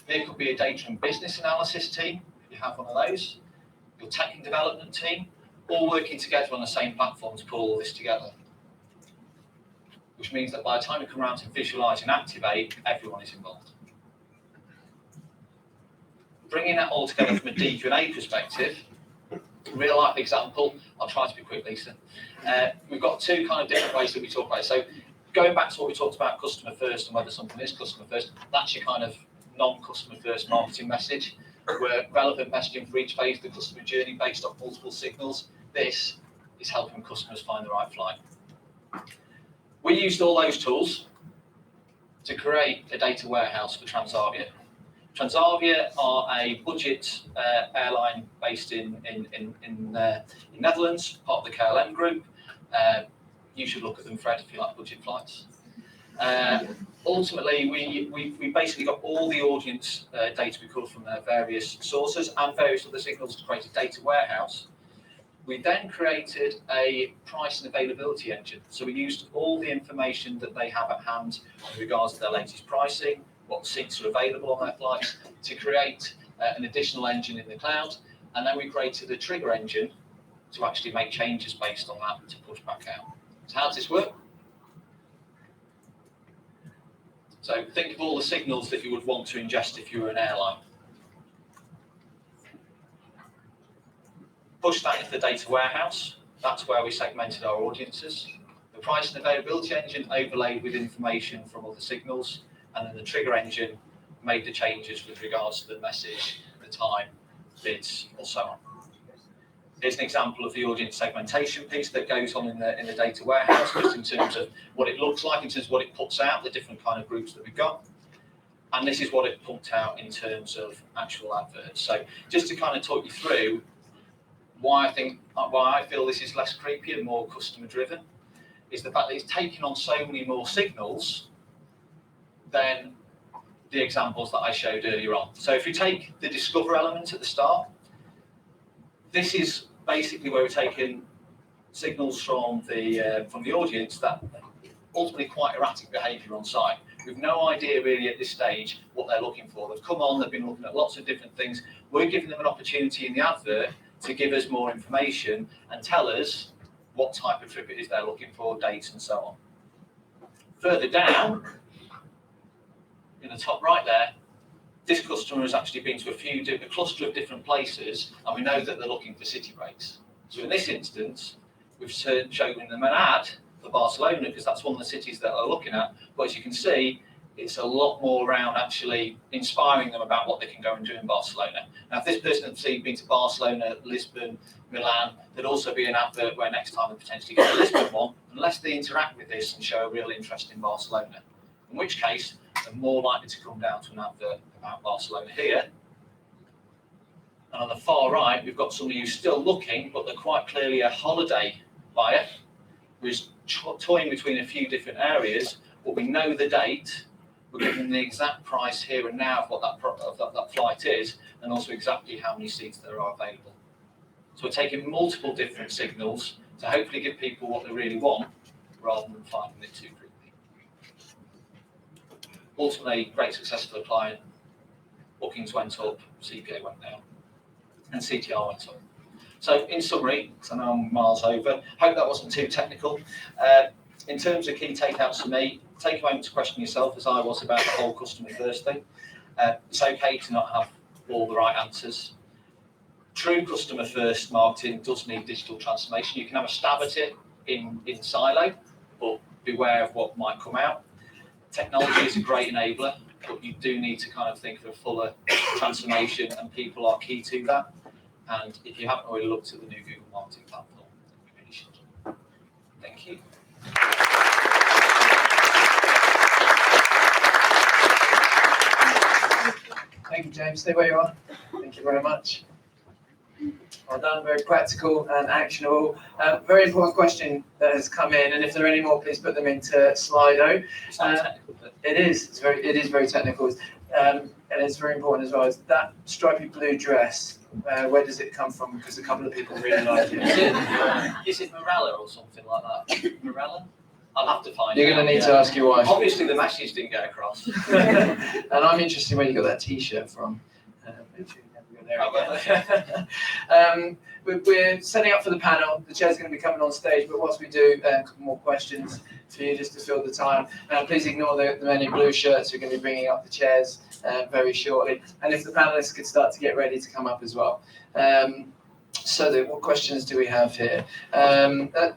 There could be a data and business analysis team, if you have one of those, your tech and development team, all working together on the same platform to pull all this together. Which means that by the time you come around to visualize and activate, everyone is involved. Bringing that all together from a DQ&A perspective, real life example, I'll try to be quick, Lisa. We've got two kind of different ways that we talk about it. So going back to what we talked about customer first and whether something is customer first, that's your kind of non-customer first marketing message, where relevant messaging for each phase of the customer journey based on multiple signals. This is helping customers find the right flight. We used all those tools to create a data warehouse for Transavia. Transavia are a budget airline based in Netherlands, part of the KLM group. You should look at them, Fred, if you like budget flights. Ultimately, we basically got all the audience data we could from their various sources and various other signals to create a data warehouse. We then created a price and availability engine. So we used all the information that they have at hand in regards to their latest pricing, what seats are available on their flights, to create an additional engine in the cloud. And then we created a trigger engine to actually make changes based on that to push back out. So how does this work? So think of all the signals that you would want to ingest if you were an airline. Push that into the data warehouse. That's where we segmented our audiences. The price and availability engine overlaid with information from other signals, and then the trigger engine made the changes with regards to the message, the time, bids, or so on. Here's an example of the audience segmentation piece that goes on in the data warehouse, just in terms of what it looks like, in terms of what it puts out, the different kind of groups that we've got. And this is what it pumped out in terms of actual adverts. So just to kind of talk you through why I feel this is less creepy and more customer driven, is the fact that it's taking on so many more signals than the examples that I showed earlier on. So if you take the discover element at the start, this is basically where we're taking signals from the audience that ultimately quite erratic behaviour on site. We've no idea really at this stage what they're looking for. They've come on, they've been looking at lots of different things. We're giving them an opportunity in the advert to give us more information and tell us what type of trip it is they're looking for, dates and so on. Further down, in the top right there, this customer has actually been to a cluster of different places, and we know that they're looking for city breaks. So in this instance, we've shown them an ad for Barcelona, because that's one of the cities that they're looking at. But as you can see, it's a lot more around actually inspiring them about what they can go and do in Barcelona. Now, if this person had been to Barcelona, Lisbon, Milan, there'd also be an advert where next time they potentially get a Lisbon one, unless they interact with this and show a real interest in Barcelona. In which case, they're more likely to come down to an advert about Barcelona here. And on the far right, we've got somebody who's still looking, but they're quite clearly a holiday buyer, who's toying between a few different areas, but we know the date, we're giving them the exact price here and now of what that flight is, and also exactly how many seats there are available. So we're taking multiple different signals to hopefully give people what they really want, rather than finding it too creepy. Ultimately, great success for the client. Bookings went up, CPA went down, and CTR went up. So in summary, because I know I'm miles over, hope that wasn't too technical. In terms of key takeouts for me, take a moment to question yourself, as I was about the whole customer first thing. It's okay to not have all the right answers. True customer first marketing does need digital transformation. You can have a stab at it in silo, but beware of what might come out. Technology is a great enabler, but you do need to kind of think of a fuller transformation, and people are key to that. And if you haven't already looked at the new Google Marketing Platform, you really should. Thank you. Thank you, James. Stay where you are. Thank you very much. Well done, very practical and actionable. Very important question that has come in, and if there are any more, please put them into Slido. It is very technical, and it's very important as well. Is that stripy blue dress? Where does it come from? Because a couple of people really like it. Is it Morella or something like that? Morella? I'll have to find You're out. going to need to ask your wife. Obviously, the message didn't get across. And I'm interested where you got that T-shirt from. We're setting up for the panel. The chair's going to be coming on stage, but whilst we do, a couple more questions for you just to fill the time. Please ignore the men in blue shirts who are going to be bringing up the chairs very shortly. And if the panelists could start to get ready to come up as well. What questions do we have here? The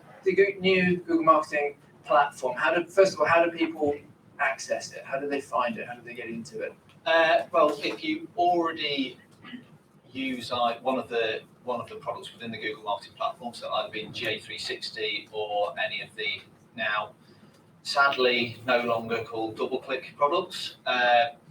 new Google Marketing platform. First of all, how do people access it? How do they find it? How do they get into it? Well, if you already use one of the products within the Google Marketing platform, so either being GA360 or any of the now sadly no longer called double-click products,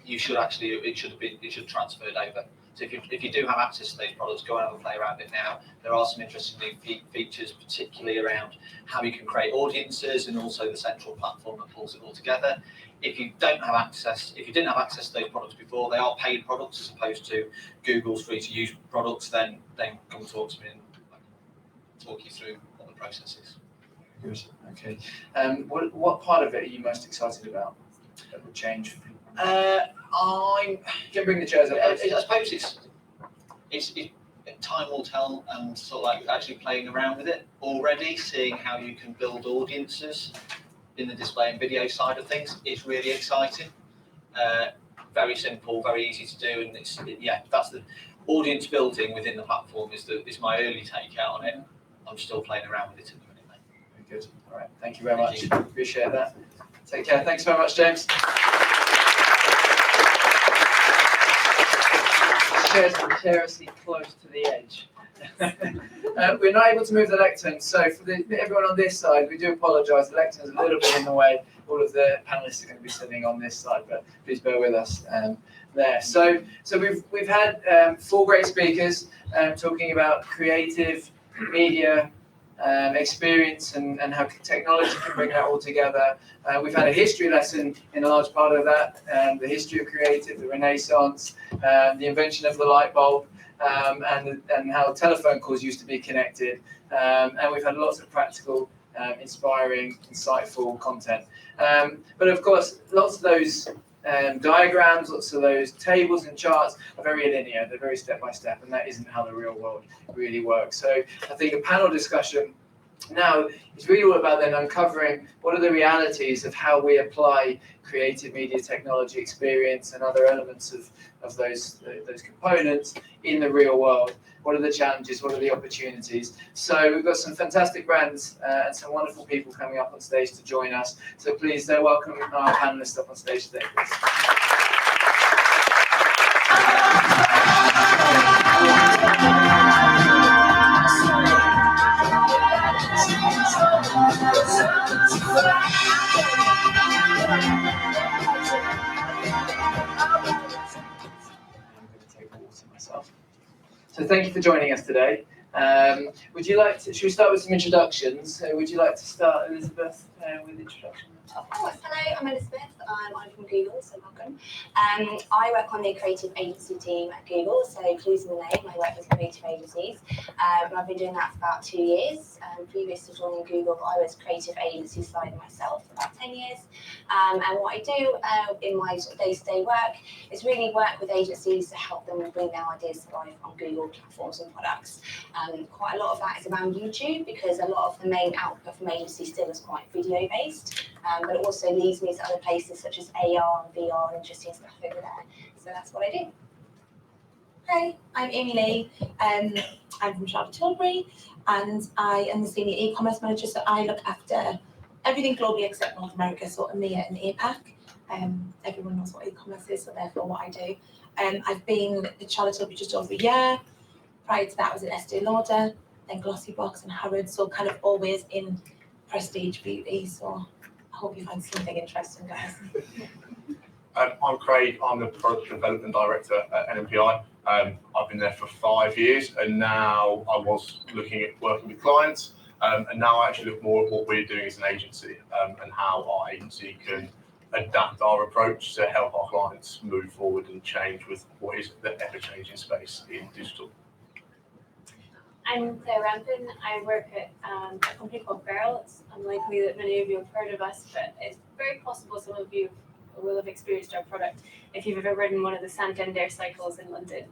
it should have transferred over. So if you do have access to those products, go and have a play around it now. There are some interesting new features, particularly around how you can create audiences and also the central platform that pulls it all together. If you didn't have access to those products before, they are paid products as opposed to Google's free-to-use products, then come talk to me and I can talk you through what the process is. Good. Okay. What part of it are you most excited about that will change for people? You can bring the chairs up. I suppose it's time will tell, and sort of like actually playing around with it already, seeing how you can build audiences in the display and video side of things is really exciting. Very simple, very easy to do, and that's the audience building within the platform is my early take out on it. I'm still playing around with it at the minute. Very good. All right. Thank you very much. Appreciate that. Take care. Thanks very much, James. Chairs are precariously close to the edge. We're not able to move the lectern, so for everyone on this side, we do apologise. The lectern's a little bit in the way. All of the panelists are going to be sitting on this side, but please bear with us there. So we've had 4 great speakers talking about creative media experience and how technology can bring that all together. We've had a history lesson in a large part of that, the history of creative, the Renaissance, the invention of the light bulb, and how telephone calls used to be connected. And we've had lots of practical, inspiring, insightful content. But of course, lots of those diagrams, lots of those tables and charts are very linear, they're very step by step, and that isn't how the real world really works. So I think a panel discussion now is really all about then uncovering what are the realities of how we apply creative media technology experience and other elements of those components in the real world. What are the challenges? What are the opportunities? So we've got some fantastic brands and some wonderful people coming up on stage to join us. So please, welcome our panelists up on stage today, please. So thank you for joining us today. Would you like to, should we start with some introductions? Would you like to start, Elizabeth, with introduction? Of course. Hello, I'm Elizabeth. I'm from Google, so welcome. I work on the creative agency team at Google, so clues in the name, I work with creative agencies. I've been doing that for about 2 years. Previous to joining Google, I was creative agency side myself for about 10 years. And what I do in my day-to-day work is really work with agencies to help them bring their ideas to life on Google platforms and products. Quite a lot of that is around YouTube because a lot of the main output from agencies still is quite video-based. But it also leads me to other places such as AR and VR, interesting stuff over there. So that's what I do. Hi, I'm Amy Lee. I'm from Charlotte Tilbury, and I am the senior e-commerce manager. So I look after everything globally except North America, so EMEA and APAC. Everyone knows what e-commerce is, so therefore what I do. I've been at Charlotte Tilbury just over a year. Prior to that, I was at Estee Lauder, then Glossybox and Harrods, so kind of always in prestige beauty. So I hope you find something interesting, guys. I'm Craig. I'm the Product Development Director at NMPi. I've been there for 5 years, and now I was looking at working with clients, and now I actually look more at what we're doing as an agency and how our agency can adapt our approach to help our clients move forward and change with what is the ever-changing space in digital. I'm Claire Rampin. I work at a company called Barrel. It's unlikely that many of you have heard of us, but it's very possible some of you will have experienced our product if you've ever ridden one of the Santander cycles in London.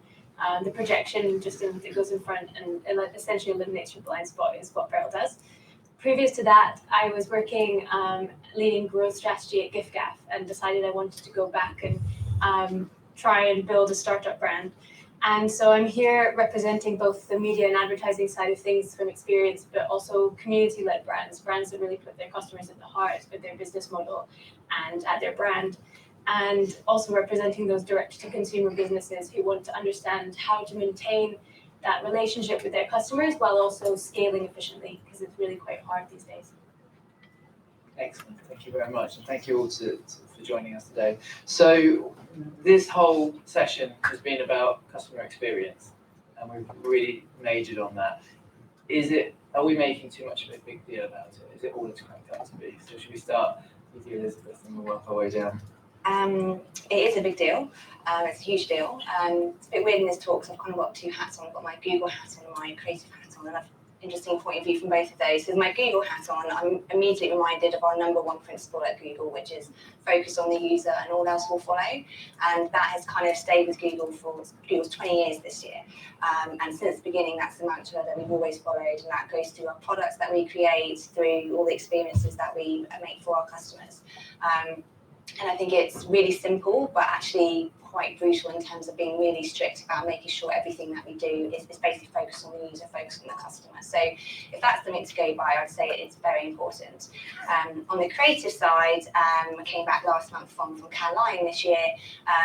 The projection that goes in front and essentially eliminates your blind spot is what Barrel does. Previous to that, I was working leading growth strategy at giffgaff and decided I wanted to go back and try and build a startup brand. And so I'm here representing both the media and advertising side of things from experience, but also community-led brands that really put their customers at the heart of their business model and at their brand. And also representing those direct-to-consumer businesses who want to understand how to maintain that relationship with their customers while also scaling efficiently, because it's really quite hard these days. Excellent, thank you very much, and thank you all for joining us today. So this whole session has been about customer experience, and we've really majored on that. Are we making too much of a big deal about it? Is it all it's cranked up to be? So should we start with you, Elizabeth, and we'll work our way down? It is a big deal. It's a huge deal. It's a bit weird in this talk because I've kind of got two hats on. I've got my Google hat on and my creative hat on, and I've interesting point of view from both of those. So with my Google hat on, I'm immediately reminded of our #1 principle at Google, which is focus on the user and all else will follow. And that has kind of stayed with Google for Google's 20 years this year. And since the beginning, that's the mantra that we've always followed, and that goes through our products that we create, through all the experiences that we make for our customers. And I think it's really simple, but actually quite brutal in terms of being really strict about making sure everything that we do is basically focused on the user, focused on the customer. So if that's something to go by, I'd say it's very important. On the creative side, I came back last month from Cannes Lion this year,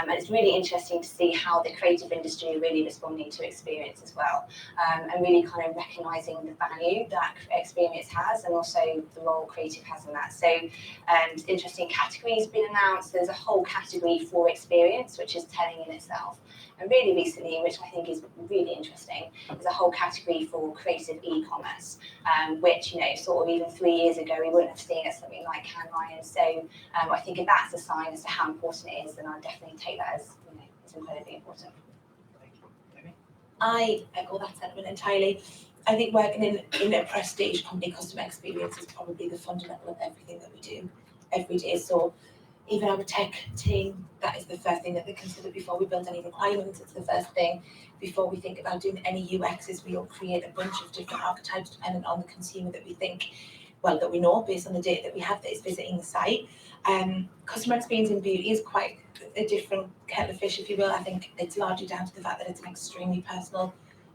and it's really interesting to see how the creative industry are really responding to experience as well, and really kind of recognising the value that experience has and also the role creative has in that. So interesting categories been announced. There's a whole category for experience, which is telling in itself. And really recently, which I think is really interesting, there's a whole category for creative e-commerce, which, sort of even 3 years ago, we wouldn't have seen as something like Cannes Lion. So I think if that's a sign as to how important it is, then I'll definitely take that as, it's incredibly important. Thank you. Amy? I echo that sentiment entirely. I think working in a prestige company, customer experience is probably the fundamental of everything that we do every day. So even our tech team, that is the first thing that they consider before we build any requirements. It's the first thing before we think about doing any UXs. We'll create a bunch of different archetypes depending on the consumer that we think, that we know based on the data that we have that is visiting the site. Customer experience in beauty is quite a different kettle of fish, if you will. I think it's largely down to the fact that it's an extremely personal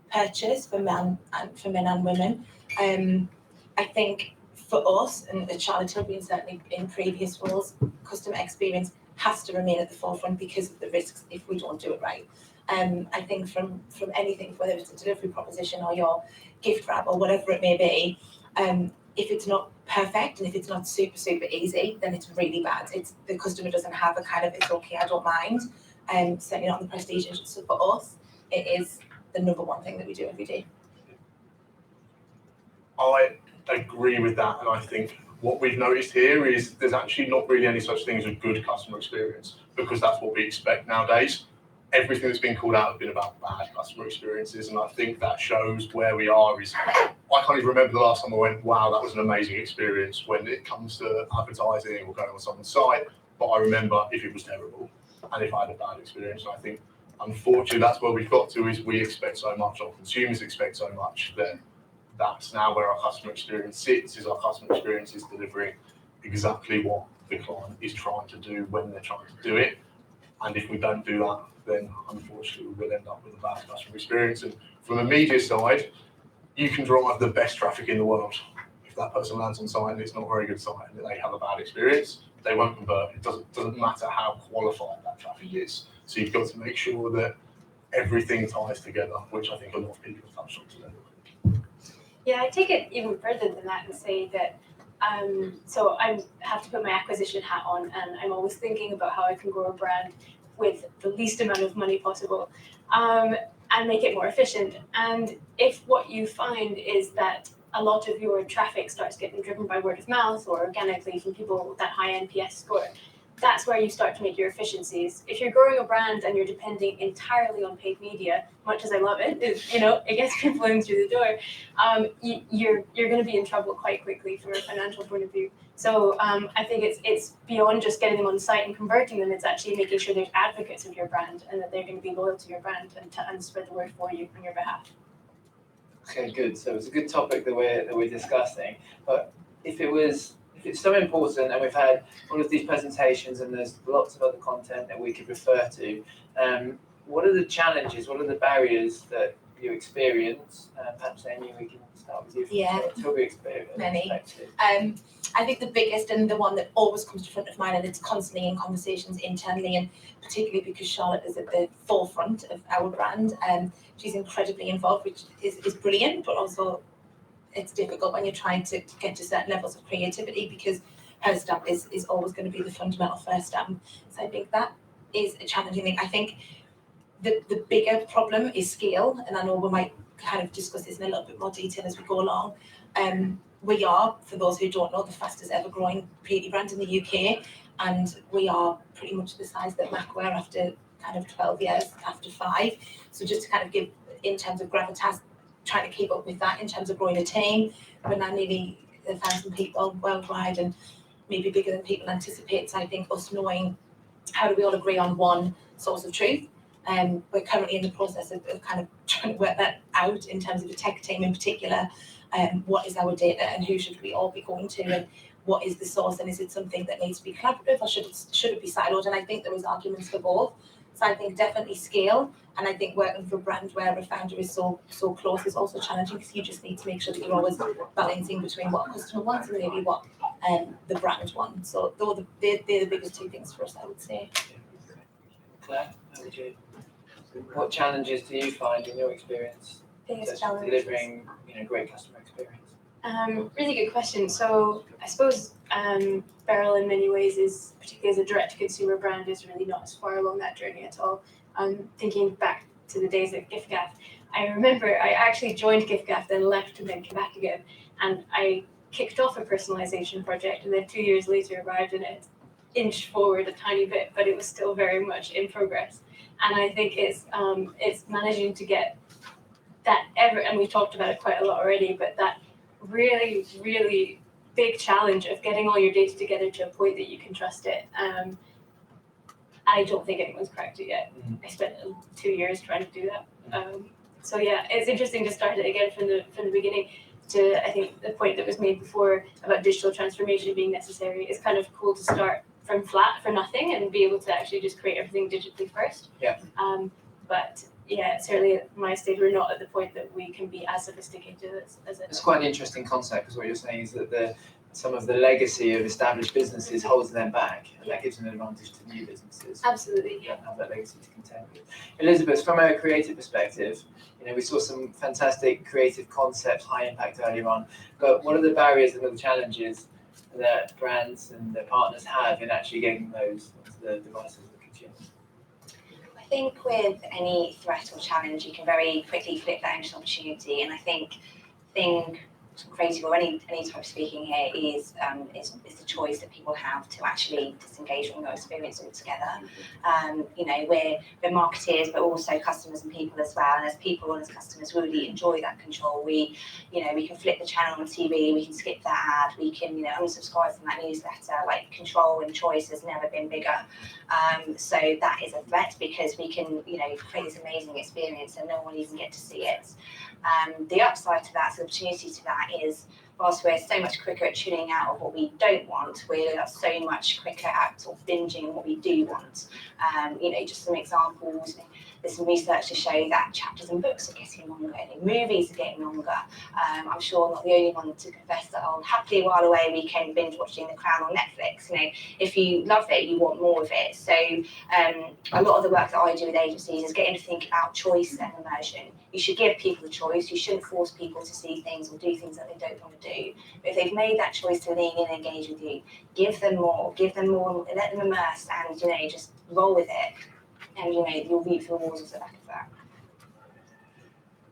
purchase for men and women. I think for us, and at Charlotte Tilbury and certainly in previous roles, customer experience has to remain at the forefront because of the risks if we don't do it right. I think from anything, whether it's a delivery proposition or your gift wrap or whatever it may be, if it's not perfect and if it's not super, super easy, then it's really bad. The customer doesn't have a kind of, it's okay, I don't mind, certainly not in the prestige industry. So for us, it is the #1 thing that we do every day. I agree with that, and I think what we've noticed here is there's actually not really any such thing as a good customer experience, because that's what we expect nowadays. Everything that's been called out has been about bad customer experiences, and I think that shows where we are. I can't even remember the last time I went, wow, that was an amazing experience when it comes to advertising or going on someone's site, but I remember if it was terrible and if I had a bad experience. And I think, unfortunately, that's where we've got to, is we expect so much, or consumers expect so much, that that's now where our customer experience sits, is our customer experience is delivering exactly what the client is trying to do when they're trying to do it. And if we don't do that, then unfortunately we'll end up with a bad customer experience. And from a media side, you can drive the best traffic in the world. If that person lands on site and it's not a very good site and they have a bad experience, they won't convert. It doesn't matter how qualified that traffic is. So you've got to make sure that everything ties together, which I think a lot of people have touched on today. Yeah, I take it even further than that and say that, so I have to put my acquisition hat on, and I'm always thinking about how I can grow a brand with the least amount of money possible, and make it more efficient. And if what you find is that a lot of your traffic starts getting driven by word of mouth or organically from people with that high NPS score, that's where you start to make your efficiencies. If you're growing a brand and you're depending entirely on paid media, much as I love it, it gets people in through the door, you're going to be in trouble quite quickly from a financial point of view. So I think it's beyond just getting them on site and converting them. It's actually making sure there's advocates of your brand and that they're going to be loyal to your brand and spread the word for you on your behalf. Okay, good. So it's a good topic that we're discussing. But if it's so important, and we've had all of these presentations, and there's lots of other content that we could refer to, what are the challenges? What are the barriers that you experience? Perhaps Amy, we can start with you. Yeah. Toby experience. Many. I think the biggest and the one that always comes to front of mind, and it's constantly in conversations internally, and particularly because Charlotte is at the forefront of our brand, she's incredibly involved, which is brilliant, but also it's difficult when you're trying to get to certain levels of creativity, because her stamp is always going to be the fundamental first stamp. So I think that is a challenging thing. I think the bigger problem is scale, and I know we might kind of discuss this in a little bit more detail as we go along. We are, for those who don't know, the fastest ever growing beauty brand in the UK, and we are pretty much the size that MAC were after kind of 12 years, after 5. So just to kind of give, in terms of gravitas, trying to keep up with that in terms of growing a team, we're now nearly 1,000 people worldwide, and maybe bigger than people anticipate. So I think us knowing how do we all agree on one source of truth. We're currently in the process of kind of trying to work that out in terms of the tech team in particular. What is our data and who should we all be going to, and what is the source, and is it something that needs to be collaborative, or should it be siloed? And I think there is arguments for both. So I think definitely scale, and I think working for a brand where a founder is so close is also challenging, because you just need to make sure that you're always balancing between what a customer wants and maybe what the brand wants. So they're the biggest two things for us, I would say. Claire, how would you? What challenges do you find in your experience delivering, great customer experience? Really good question. So I suppose Beryl in many ways is, particularly as a direct-to-consumer brand, is really not as far along that journey at all. Thinking back to the days at giffgaff, I remember I actually joined giffgaff, then left, and then came back again, and I kicked off a personalization project, and then 2 years later arrived in it, inched forward a tiny bit, but it was still very much in progress. And I think it's managing to get that and we've talked about it quite a lot already, but that really, really big challenge of getting all your data together to a point that you can trust it. I don't think anyone's cracked it yet. Mm-hmm. I spent 2 years trying to do that. So yeah, it's interesting to start it again from the beginning. To, I think, the point that was made before about digital transformation being necessary, is kind of cool to start from flat for nothing and be able to actually just create everything digitally first. Yeah. But yeah, certainly at my stage, we're not at the point that we can be as sophisticated as it. It's quite an interesting concept, because what you're saying is that some of the legacy of established businesses holds them back, and that gives an advantage to new businesses. Absolutely. Don't have that legacy to contend with. Elizabeth, from a creative perspective, we saw some fantastic creative concepts, high impact earlier on, but what are the barriers and the challenges that brands and their partners have in actually getting those onto the devices of the consumers? I think with any threat or challenge, you can very quickly flip that into an opportunity. And I think creative or any type of speaking here is the choice that people have to actually disengage from your experience altogether. We're marketeers, but also customers and people as well. And as people and as customers really enjoy that control, we can flip the channel on TV, we can skip that ad, we can unsubscribe from that newsletter. Like, control and choice has never been bigger. So that is a threat, because we can create this amazing experience and no one will even get to see it. The upside to that, the opportunity to that, is whilst we're so much quicker at tuning out of what we don't want, we are so much quicker at sort of binging what we do want. Just some examples. There's some research to show that chapters in books are getting longer, movies are getting longer. I'm sure I'm not the only one to confess that I'll happily while away weekend binge watching The Crown on Netflix. If you love it, you want more of it. So a lot of the work that I do with agencies is getting to think about choice and immersion. You should give people a choice. You shouldn't force people to see things or do things that they don't want to do. But if they've made that choice to lean in and engage with you, give them more, let them immerse, and just roll with it. And you'll reap the rewards of the back of that.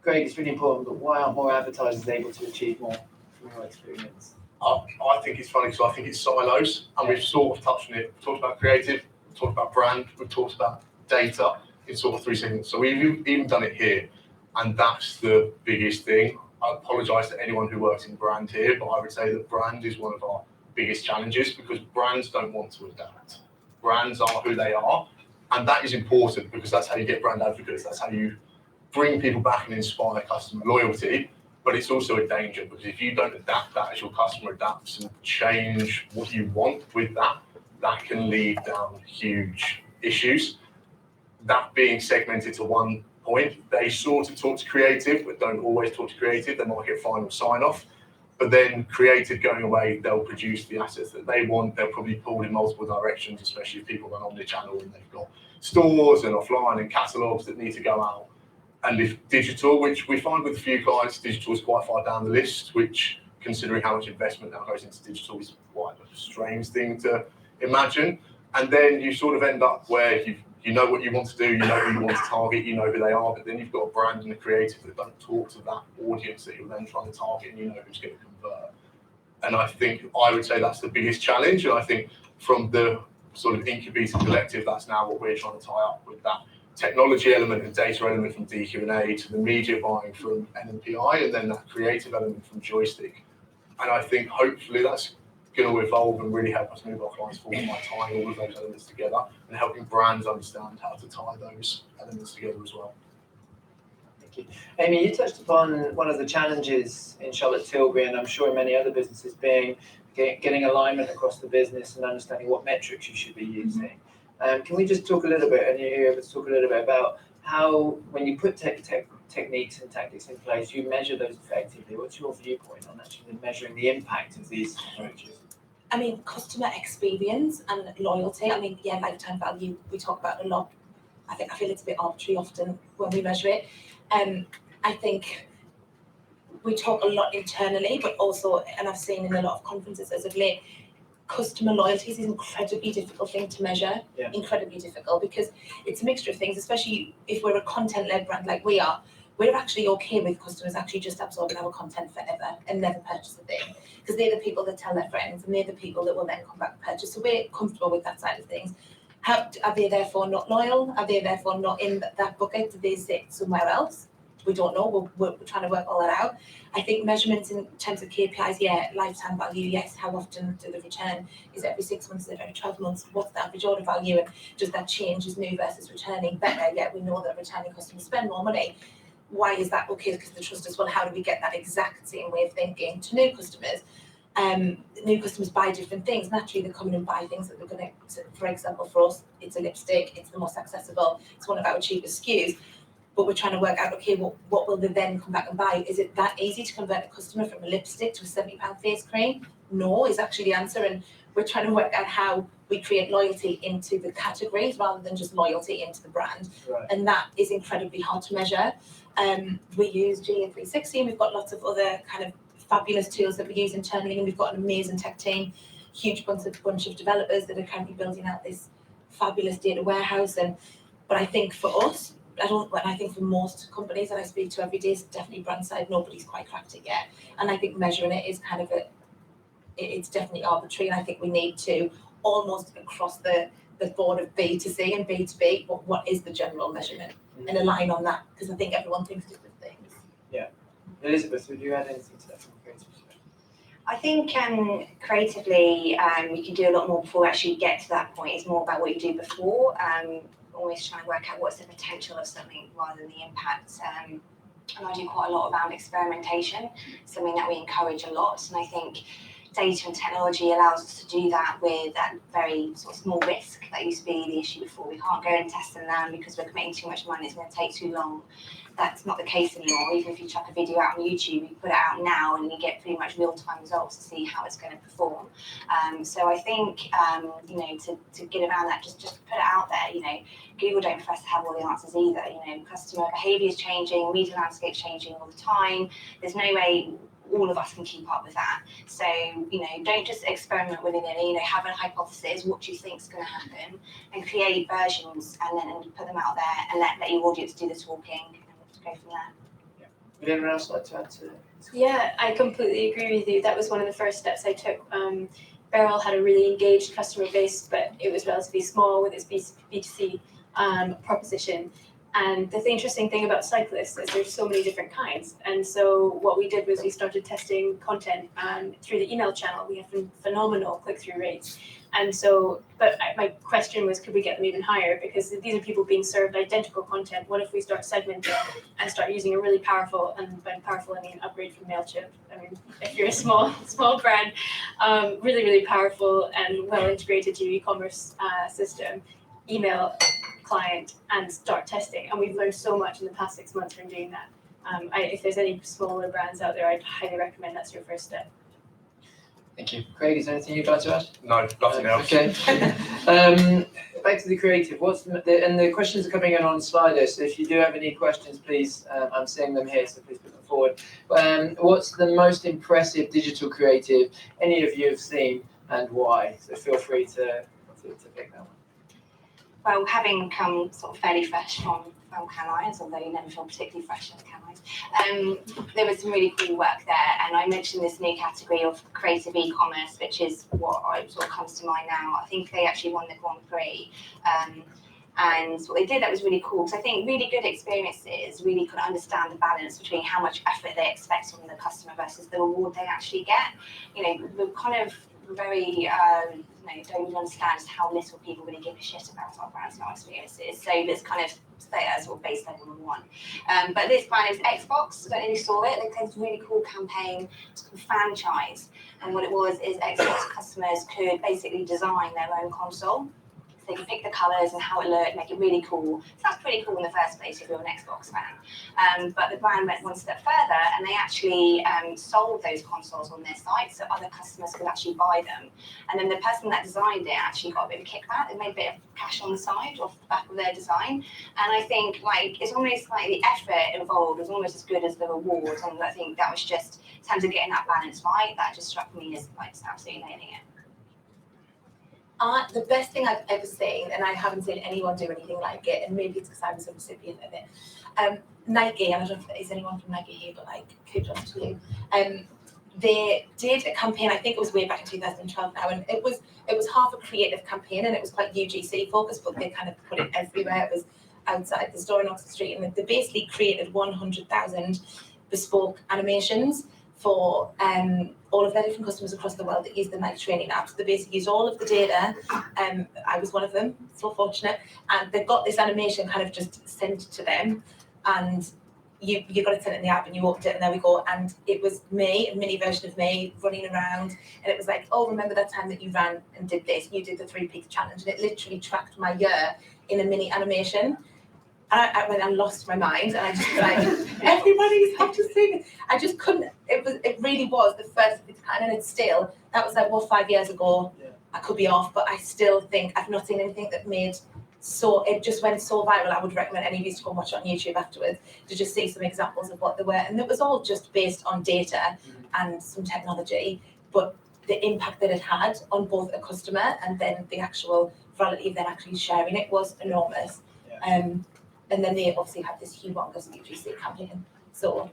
Great, it's really important, but why aren't more advertisers able to achieve more from your experience? I think it's funny because I think it's silos, and we've sort of touched on it. We've talked about creative, we've talked about brand, we've talked about data in sort of 3 segments. So we've even done it here, and that's the biggest thing. I apologise to anyone who works in brand here, but I would say that brand is one of our biggest challenges because brands don't want to adapt. Brands are who they are, and that is important because that's how you get brand advocates. That's how you bring people back and inspire customer loyalty. But it's also a danger because if you don't adapt that as your customer adapts and change what you want with that, that can lead down huge issues. That being segmented to one point, they sort of talk to creative, but don't always talk to creative. They might get final sign off. But then creative going away, they'll produce the assets that they want. They'll probably pull in multiple directions, especially if people run omnichannel and they've got stores and offline and catalogs that need to go out. And if digital, which we find with a few clients, digital is quite far down the list, which considering how much investment now goes into digital is quite a strange thing to imagine. And then you sort of end up where you know what you want to do, you know who you want to target, you know who they are, but then you've got a brand and a creative that don't talk to that audience that you're then trying to target, and you know who's going to convert. And I would say that's the biggest challenge. And I think from the sort of incubator collective, that's now what we're trying to tie up with that technology element and data element from DQ&A to the media buying from NMPi, and then that creative element from Joystick. And I think hopefully that's going to evolve and really help us move our clients forward by tying all of those elements together and helping brands understand how to tie those elements together as well. Thank you. Amy, you touched upon one of the challenges in Charlotte Tilbury, and I'm sure in many other businesses, being getting alignment across the business and understanding what metrics you should be using. Can we just talk a little bit, and you're able to talk a little bit about how, when you put techniques and tactics in place, you measure those effectively? What's your viewpoint on actually measuring the impact of these approaches? I mean, customer experience and loyalty. I mean, yeah, lifetime value, we talk about a lot. I feel it's a bit arbitrary often when we measure it. I think we talk a lot internally, but also, and I've seen in a lot of conferences as of late, customer loyalty is an incredibly difficult thing to measure. Yeah. Incredibly difficult because it's a mixture of things, especially if we're a content-led brand like we are. We're actually okay with customers actually just absorbing our content forever and never purchase a thing, because they're the people that tell their friends and they're the people that will then come back and purchase. So we're comfortable with that side of things. Are they therefore not loyal? Are they therefore not in that bucket? Do they sit somewhere else? We don't know. We're trying to work all that out. I think measurements in terms of KPIs, yeah, lifetime value, yes. How often do they return? Is it every 6 months? Is it every 12 months? What's the average order value? And does that change as new versus returning better? Yeah, we know that returning customers spend more money. Why is that? Okay, because they trust us. Well, how do we get that exact same way of thinking to new customers? New customers buy different things. Naturally, they come in and buy things that they're going to, for example, for us, it's a lipstick, it's the most accessible, it's one of our cheapest SKUs. But we're trying to work out, okay, what will they then come back and buy? Is it that easy to convert a customer from a lipstick to a £70 face cream? No, is actually the answer. And we're trying to work out how we create loyalty into the categories rather than just loyalty into the brand. Right. And that is incredibly hard to measure. We use GA360, and we've got lots of other kind of fabulous tools that we use internally, and we've got an amazing tech team, huge bunch of developers that are currently building out this fabulous data warehouse. But I think for us, I think for most companies that I speak to every day, it's definitely brand side, nobody's quite cracked it yet. And I think measuring it is kind of it's definitely arbitrary, and I think we need to almost across the board of B to C and B to B, what is the general measurement, and align on that, because I think everyone thinks different things. Yeah. Elizabeth, would you add anything to that from a creative perspective? I think creatively, you can do a lot more before we actually get to that point. It's more about what you do before. Always trying to work out what's the potential of something rather than the impact. And I do quite a lot around experimentation, something that we encourage a lot. And I think data and technology allows us to do that with that very sort of small risk that used to be the issue before. We can't go and test and learn because we're committing too much money, it's going to take too long. That's not the case anymore. Even if you chuck a video out on YouTube, you put it out now and you get pretty much real-time results to see how it's going to perform. So I think, to get around that, just put it out there. Google don't profess to have all the answers either. Customer behaviour is changing, media landscape's changing all the time. There's no way all of us can keep up with that. So, don't just experiment willy-nilly, have a hypothesis, what do you think is going to happen, and create versions and then put them out there and let your audience do the talking and go from there. Would anyone else like to add to it? Yeah, I completely agree with you. That was one of the first steps I took. Beryl had a really engaged customer base, but it was relatively small with its B2C proposition. And the interesting thing about cyclists is there's so many different kinds. And so what we did was we started testing content through the email channel. We have phenomenal click-through rates. And so, but my question was, could we get them even higher? Because these are people being served identical content. What if we start segmenting and start using a really powerful, and by powerful I mean upgrade from MailChimp. I mean, if you're a small brand, really, really powerful and well integrated to your e-commerce system, email client, and start testing. And we've learned so much in the past 6 months from doing that. If there's any smaller brands out there, I'd highly recommend that's your first step. Thank you. Craig, is there anything you'd like to add? No, nothing else. Okay. Back to the creative. And the questions are coming in on Slido, so if you do have any questions, please, I'm seeing them here, so please put them forward. What's the most impressive digital creative any of you have seen and why? So feel free to pick that one. Well, having come sort of fairly fresh from Canines, although you never feel particularly fresh at Canines, there was some really cool work there. And I mentioned this new category of creative e-commerce, which is what sort of comes to mind now. I think they actually won the Grand Prix. And what they did that was really cool, because I think really good experiences really could understand the balance between how much effort they expect from the customer versus the reward they actually get. You know, we're kind of very don't really understand how little people really give a shit about our brands and our experiences. So this kind of stay at sort of base level number one. But this brand is Xbox. I don't know if you saw it. They had this really cool campaign called Franchise. And what it was is Xbox customers could basically design their own console. So they could pick the colours and how it looked, make it really cool. So that's pretty cool in the first place if you're an Xbox fan. But the brand went one step further and they actually sold those consoles on their site so other customers could actually buy them. And then the person that designed it actually got a bit of kickback. They made a bit of cash on the side off the back of their design. And I think it's almost like the effort involved was almost as good as the reward. And I think that was just, in terms of getting that balance right, that just struck me as just absolutely nailing it. The best thing I've ever seen, and I haven't seen anyone do anything like it, and maybe it's because I was a recipient of it. Nike, I don't know if there is anyone from Nike here, but kudos to you. They did a campaign, I think it was way back in 2012 now, and it was half a creative campaign, and it was quite UGC focused, but they kind of put it everywhere. It was outside the store in Oxford Street, and they basically created 100,000 bespoke animations for all of their different customers across the world that use the Nike training apps. They basically used all of the data. I was one of them, so fortunate. And they've got this animation kind of just sent to them. And you got it sent in the app and you opened it and there we go. And it was me, a mini version of me running around. And it was like, oh, remember that time that you ran and did this? You did the 3 peaks challenge. And it literally tracked my year in a mini animation. I went and lost my mind, and I just like, everybody's have to see it. I just couldn't. It really was the first of its kind, and it's still. That was like 5 years ago. Yeah. I could be off, but I still think I've not seen anything that made it just went so viral. I would recommend any of you to go and watch it on YouTube afterwards to just see some examples of what they were, and it was all just based on data and some technology, but the impact that it had on both a customer and then the actual virality of them actually sharing it was enormous. Yeah. And then they obviously had this humongous UGC campaign, so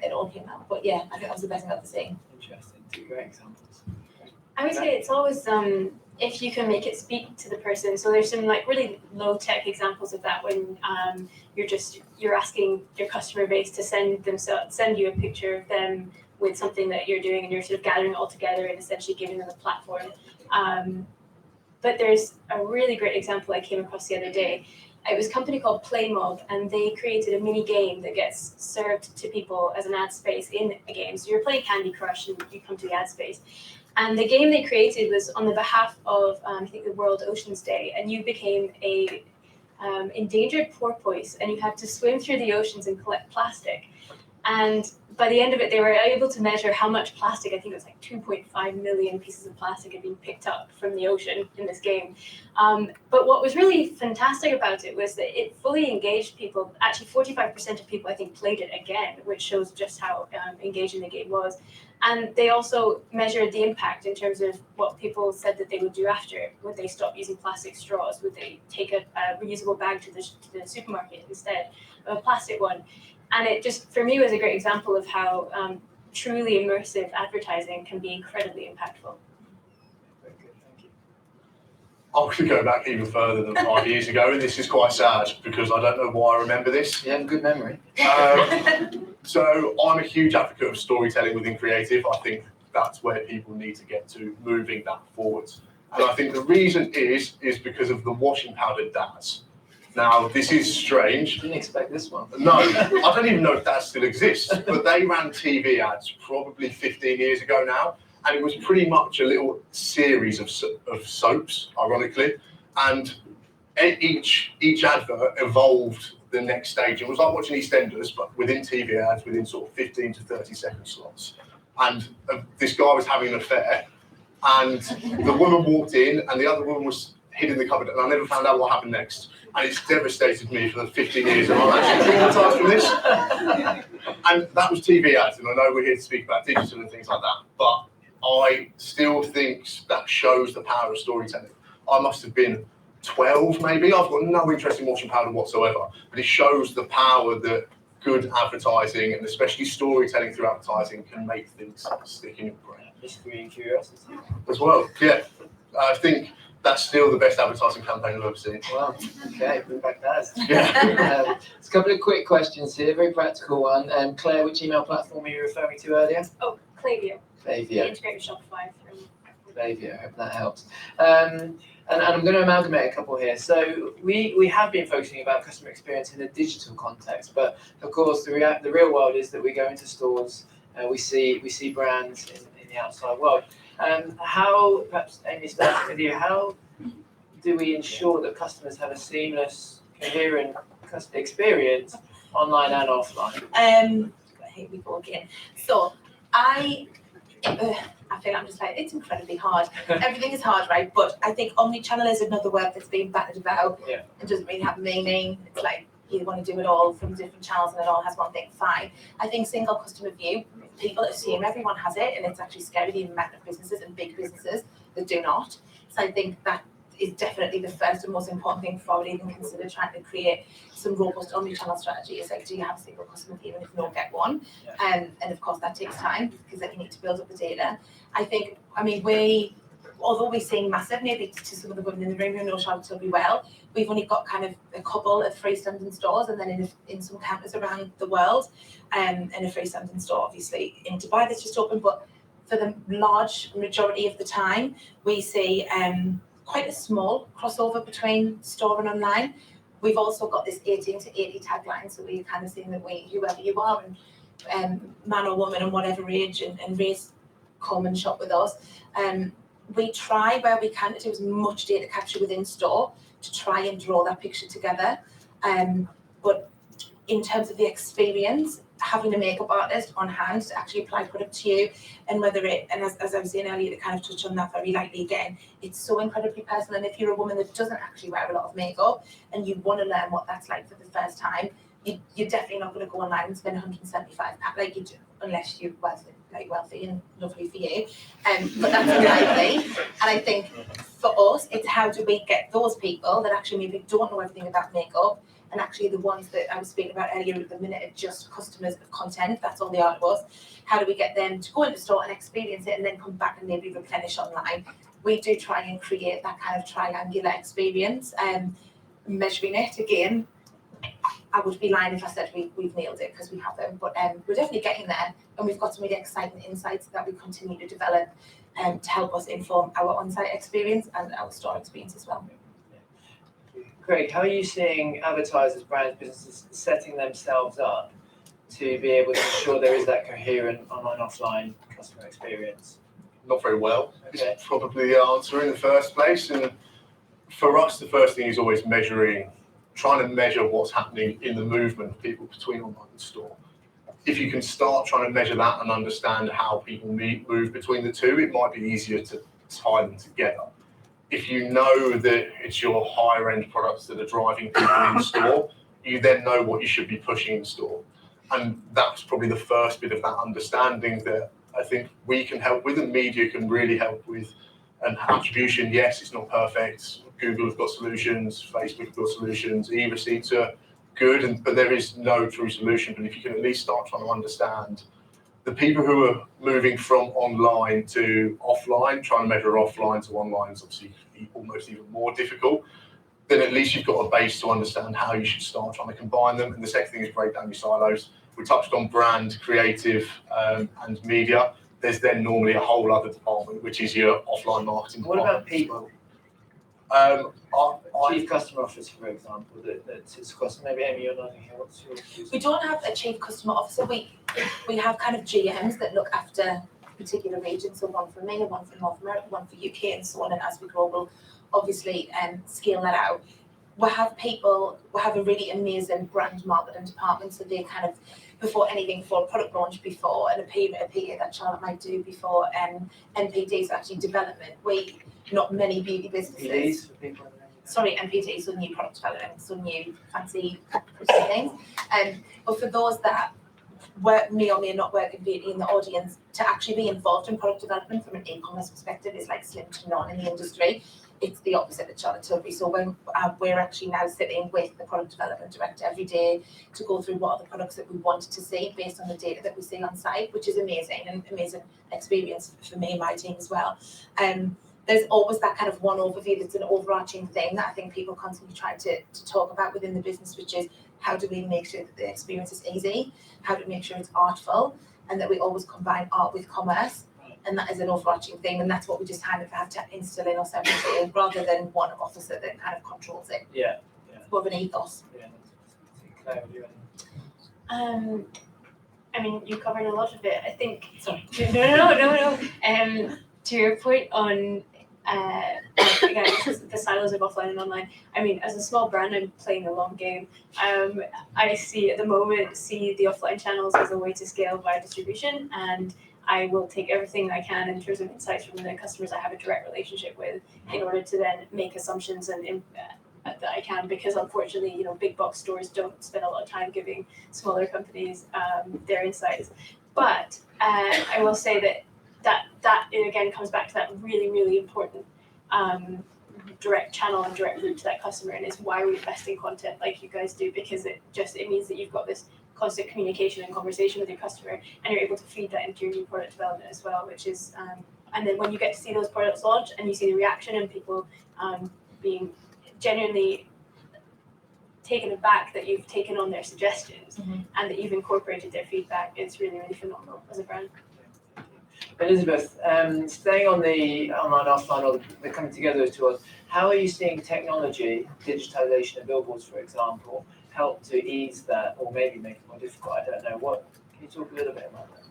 it all came out. But yeah, I think that was the best thing I've ever seen. Interesting, 2 great examples. I would say it's always if you can make it speak to the person. So there's some really low tech examples of that when you're asking your customer base to send you a picture of them with something that you're doing, and you're sort of gathering it all together and essentially giving them a platform. But there's a really great example I came across the other day. It was a company called Playmob, and they created a mini game that gets served to people as an ad space in a game. So you're playing Candy Crush and you come to the ad space. And the game they created was on the behalf of, I think, the World Oceans Day, and you became a endangered porpoise, and you had to swim through the oceans and collect plastic. And by the end of it, they were able to measure how much plastic, I think it was 2.5 million pieces of plastic had been picked up from the ocean in this game. But what was really fantastic about it was that it fully engaged people. Actually, 45% of people, I think, played it again, which shows just how engaging the game was. And they also measured the impact in terms of what people said that they would do after. Would they stop using plastic straws? Would they take a reusable bag to the supermarket instead of a plastic one? And it just, for me, was a great example of how truly immersive advertising can be incredibly impactful. Very good, thank you. I could go back even further than 5 years ago, and this is quite sad because I don't know why I remember this. You have a good memory. So I'm a huge advocate of storytelling within creative. I think that's where people need to get to, moving that forwards. And I think the reason is because of the washing powder dads. Now, this is strange. Didn't expect this one. No, I don't even know if that still exists, but they ran TV ads probably 15 years ago now, and it was pretty much a little series of soaps, ironically, and each advert evolved the next stage. It was like watching EastEnders, but within TV ads, within sort of 15 to 30-second slots. And this guy was having an affair, and the woman walked in, and the other woman was hid in the cupboard, and I never found out what happened next. And it's devastated me for the 15 years, and I'm actually traumatized from this. And that was TV ads, and I know we're here to speak about digital and things like that, but I still think that shows the power of storytelling. I must have been 12 maybe. I've got no interest in washing powder whatsoever, but it shows the power that good advertising, and especially storytelling through advertising, can make things stick in your brain. Mystery and curiosity. As well, yeah. I think that's still the best advertising campaign I've ever seen. Wow, okay, bring back that. Yeah. There's a couple of quick questions here, very practical one. Claire, which email platform were you referring to earlier? Oh, Klaviyo. Klaviyo. The integrated Shopify. Klaviyo, I hope that helps. And I'm going to amalgamate a couple here. So we have been focusing about customer experience in a digital context, but of course the real world is that we go into stores, we see brands in the outside world. How, perhaps Amy, starting with you, how do we ensure that customers have a seamless, coherent customer experience online and offline? I hate we go again. So I feel I'm just like, it's incredibly hard. Everything is hard, right? But I think omnichannel is another word that's being battered about. Yeah. It doesn't really have meaning. It's like you want to do it all from different channels and it all has one thing, fine. I think single customer view, people assume everyone has it, and it's actually scary, the amount of businesses and big businesses that do not. So I think that is definitely the first and most important thing before I would even consider trying to create some robust omnichannel strategy. It's like, do you have a single customer view, and if not, get one. And of course that takes time because then you need to build up the data. Although we're seeing massive, maybe to some of the women in the room who know Charlotte Tilbury well, we've only got kind of a couple of freestanding stores, and then in some counters around the world, and a freestanding store obviously in Dubai that's just opened. But for the large majority of the time, we see quite a small crossover between store and online. We've also got this 18 to 80 tagline, so we're kind of seeing that whoever you are, and man or woman and whatever age and race, come and shop with us. We try where we can to do as much data capture within store to try and draw that picture together. But in terms of the experience, having a makeup artist on hand to actually apply product to you, and as I was saying earlier, to kind of touch on that very lightly again, it's so incredibly personal. And if you're a woman that doesn't actually wear a lot of makeup and you want to learn what that's like for the first time, you're definitely not going to go online and spend £175 like you do, unless you're wealthy and lovely for you. But that's unlikely. And I think for us, it's how do we get those people that actually maybe don't know everything about makeup, and actually the ones that I was speaking about earlier at the minute are just customers of content, that's all they are to us. How do we get them to go into store and experience it and then come back and maybe replenish online? We do try and create that kind of triangular experience. Measuring it again, I would be lying if I said we've nailed it, because we haven't, but we're definitely getting there, and we've got some really exciting insights that we continue to develop to help us inform our on-site experience and our store experience as well. Craig, how are you seeing advertisers, brands, businesses setting themselves up to be able to ensure there is that coherent online-offline customer experience? Not very well. Okay. It's probably the answer in the first place. And for us, the first thing is always trying to measure what's happening in the movement of people between online and store. If you can start trying to measure that and understand how people move between the two, it might be easier to tie them together. If you know that it's your higher end products that are driving people in store, you then know what you should be pushing in store. And that's probably the first bit of that understanding that I think we can help with, and media can really help with. And attribution, yes, it's not perfect. Google have got solutions, Facebook have got solutions, e-receipts are good, but there is no true solution. But if you can at least start trying to understand the people who are moving from online to offline, trying to measure offline to online is obviously almost even more difficult, then at least you've got a base to understand how you should start trying to combine them. And the second thing is break down your silos. We touched on brand, creative, and media. There's then normally a whole other department, which is your offline marketing What department. about people? Chief customer officer, for example, that sits across. Maybe Amy, you're nodding here. What's your views? We don't have a chief customer officer. We have kind of GMs that look after particular regions. So one for EMEA, one for North America, one for UK, and so on. And as we grow, we'll obviously scale that out. We have a really amazing brand marketing department. So they kind of, before anything, before a product launch, before an PA that Charlotte might do, before NPDs, actually development. Not many beauty businesses. PDs for people. Sorry, NPD, so new product development, so new fancy pretty things. But for those that may or may not work in beauty in the audience, to actually be involved in product development from an e-commerce perspective is like slim to none in the industry. It's the opposite at Charlotte Tilbury. So when we're actually now sitting with the product development director every day to go through what are the products that we wanted to see based on the data that we see on site, which is amazing and amazing experience for me and my team as well. There's always that kind of one overview that's an overarching thing that I think people constantly try to talk about within the business, which is how do we make sure that the experience is easy? How do we make sure it's artful? And that we always combine art with commerce. And that is an overarching thing. And that's what we just kind of have to instill in us every day rather than one officer that kind of controls it. Yeah. It's more of an ethos. Yeah. Claire, would you I mean, you covered a lot of it. I think. Sorry. No. To your point on again, the silos of offline and online. I mean, as a small brand, I'm playing the long game. I see the offline channels as a way to scale via distribution, and I will take everything I can in terms of insights from the customers I have a direct relationship with in order to then make assumptions and that I can, because unfortunately, big box stores don't spend a lot of time giving smaller companies their insights. But I will say that it again comes back to that really, really important direct channel and direct route to that customer, and is why we invest in content like you guys do, because it means that you've got this constant communication and conversation with your customer, and you're able to feed that into your new product development as well, which is and then when you get to see those products launch and you see the reaction and people being genuinely taken aback that you've taken on their suggestions and that you've incorporated their feedback, it's really, really phenomenal as a brand. Elizabeth, staying on the online, offline, or the coming together of tools, how are you seeing technology, digitization of billboards, for example, help to ease that, or maybe make it more difficult? I don't know. Can you talk a little bit about that?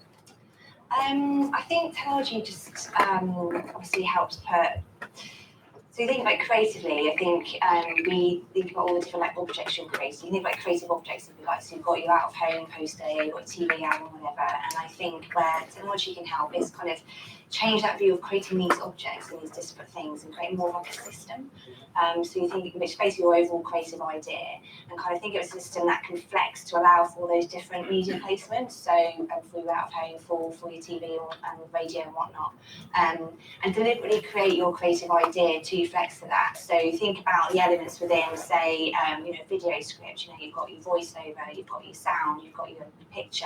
I think technology just obviously helps put. So you think about creatively, I think we think about all the different objects you're creating. You think about creative objects, if you like. So you've got your out of home poster, you've got TV ad or whatever. And I think where technology can help is kind of change that view of creating these objects and these disparate things and create more of like a system. So you think, which is basically your overall creative idea, and kind of think of a system that can flex to allow for those different media placements. So for your out of home, for your TV and radio and whatnot, and deliberately create your creative idea to flex to that. So think about the elements within, say, video script. You've got your voiceover, you've got your sound, you've got your picture.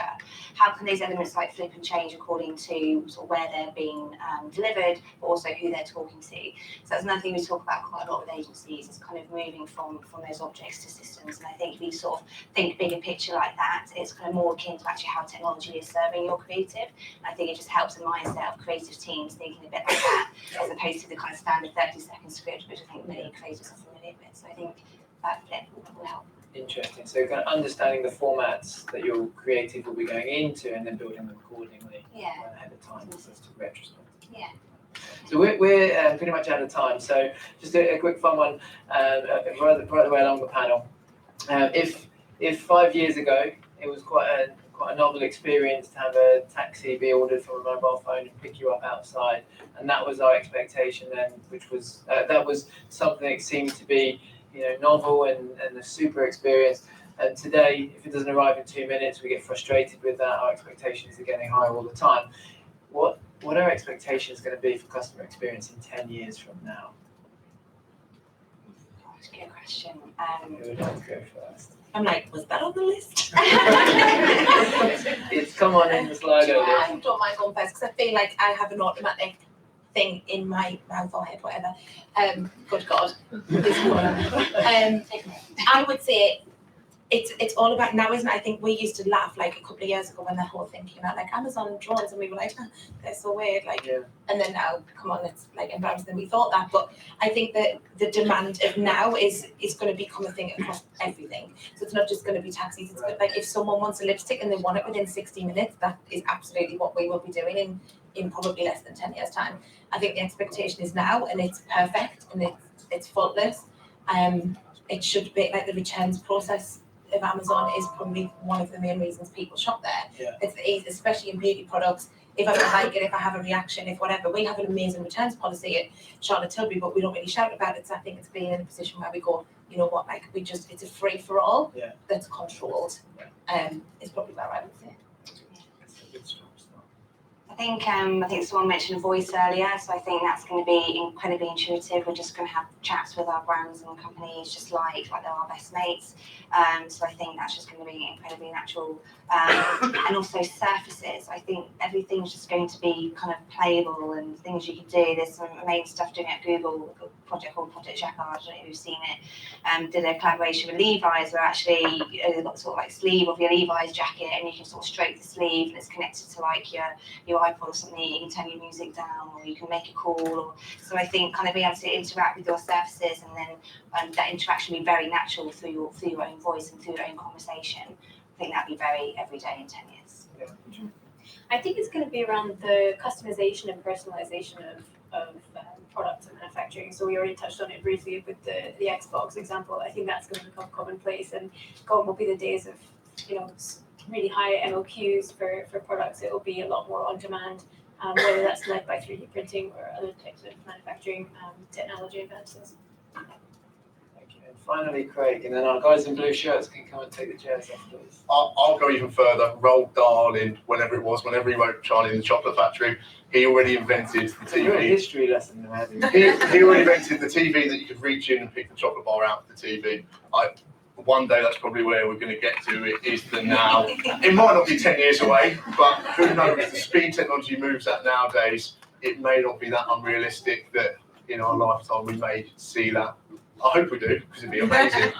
How can those elements like flip and change according to sort of where they're being delivered, but also who they're talking to? So that's another thing we talk about quite a lot with agencies, is kind of moving from those objects to systems. And I think if you sort of think bigger picture like that, it's kind of more akin to actually how technology is serving your creative. And I think it just helps the mindset of creative teams thinking a bit like that, as opposed to the kind of standard 30-second script, which I think many creators are familiar with. So I think that flip will help. Interesting. So kind of understanding the formats that your creative will be going into, and then building them accordingly ahead of time, as to retrospect. Yeah. So we're pretty much out of time. So just a quick fun one, right the way along the panel. If 5 years ago it was quite a novel experience to have a taxi be ordered from a mobile phone and pick you up outside, and that was our expectation then, which was that was something that seemed to be novel and a super experience. And today, if it doesn't arrive in 2 minutes, we get frustrated with that. Our expectations are getting higher all the time. What are expectations going to be for customer experience in 10 years from now? That's a good question. Who would like to go first? I'm like, was that on the list? It's come on in the Slido. I don't mind going first because I feel like I have an automatic thing in my mouth or head, whatever. Good God. I would say it's all about now, isn't it? I think we used to laugh like a couple of years ago when the whole thing came out, like Amazon drones, and we were like, they're so weird, like. Yeah. And then now, come on, it's like embarrassing. We thought that, but I think that the demand of now is going to become a thing across everything. So it's not just going to be taxis. It's like if someone wants a lipstick and they want it within 60 minutes, that is absolutely what we will be doing in probably less than 10 years' time. I think the expectation is now, and it's perfect, and it's faultless. It should be like the returns process of Amazon is probably one of the main reasons people shop there. Yeah. It's easy, especially in beauty products. If I don't like it, if I have a reaction, if whatever, we have an amazing returns policy at Charlotte Tilbury, but we don't really shout about it. So I think it's being in a position where we go, you know what, like it's a free for all that's controlled. Is probably where I would say. I think someone mentioned voice earlier, so I think that's going to be incredibly intuitive. We're just going to have chats with our brands and companies just like they're our best mates. So I think that's just going to be incredibly natural. And also surfaces. I think everything's just going to be kind of playable and things you can do. There's some amazing stuff doing at Google, a project called Project Jacquard, I don't know if you've seen it. Did a collaboration with Levi's where actually they've got sort of like sleeve of your Levi's jacket and you can sort of stroke the sleeve and it's connected to like your iPod or something. You can turn your music down or you can make a call. So I think kind of being able to interact with your surfaces and then that interaction be very natural through your own voice and through your own conversation. I think that'd be very everyday in 10 years. Yeah. I think it's going to be around the customization and personalization of products and manufacturing. So we already touched on it briefly with the Xbox example. I think that's going to become commonplace, and gone will be the days of really high MOQs for products. It will be a lot more on demand, whether that's led by 3D printing or other types of manufacturing technology advances. Finally, Craig, and then our guys in blue shirts can come and take the chairs off, please. I'll go even further. Roald Dahl, whenever he wrote Charlie in the Chocolate Factory, he already invented the You're a TV. history lesson now, haven't you? He already invented the TV that you could reach in and pick the chocolate bar out of the TV. One day that's probably where we're going to get to. It is the now. It might not be 10 years away, but who knows? The speed technology moves at nowadays. It may not be that unrealistic that in our lifetime we may see that. I hope we do, because it'd be amazing.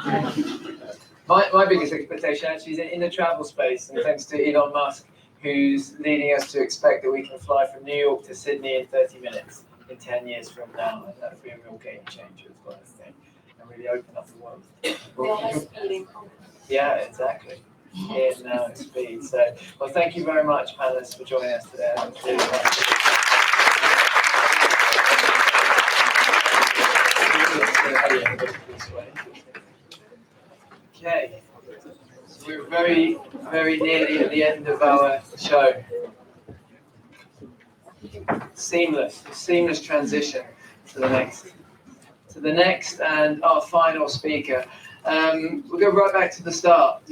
My biggest expectation actually is in the travel space, and thanks to Elon Musk, who's leading us to expect that we can fly from New York to Sydney in 30 minutes in 10 years from now, and that would be a real game changer as well, I think, and really open up the world. Yeah, exactly. In speed. So, well, thank you very much, panelists, for joining us today. That was really fun. Okay, so we're very, very nearly at the end of our show. Seamless transition to the next, and our final speaker. We'll go right back to the start.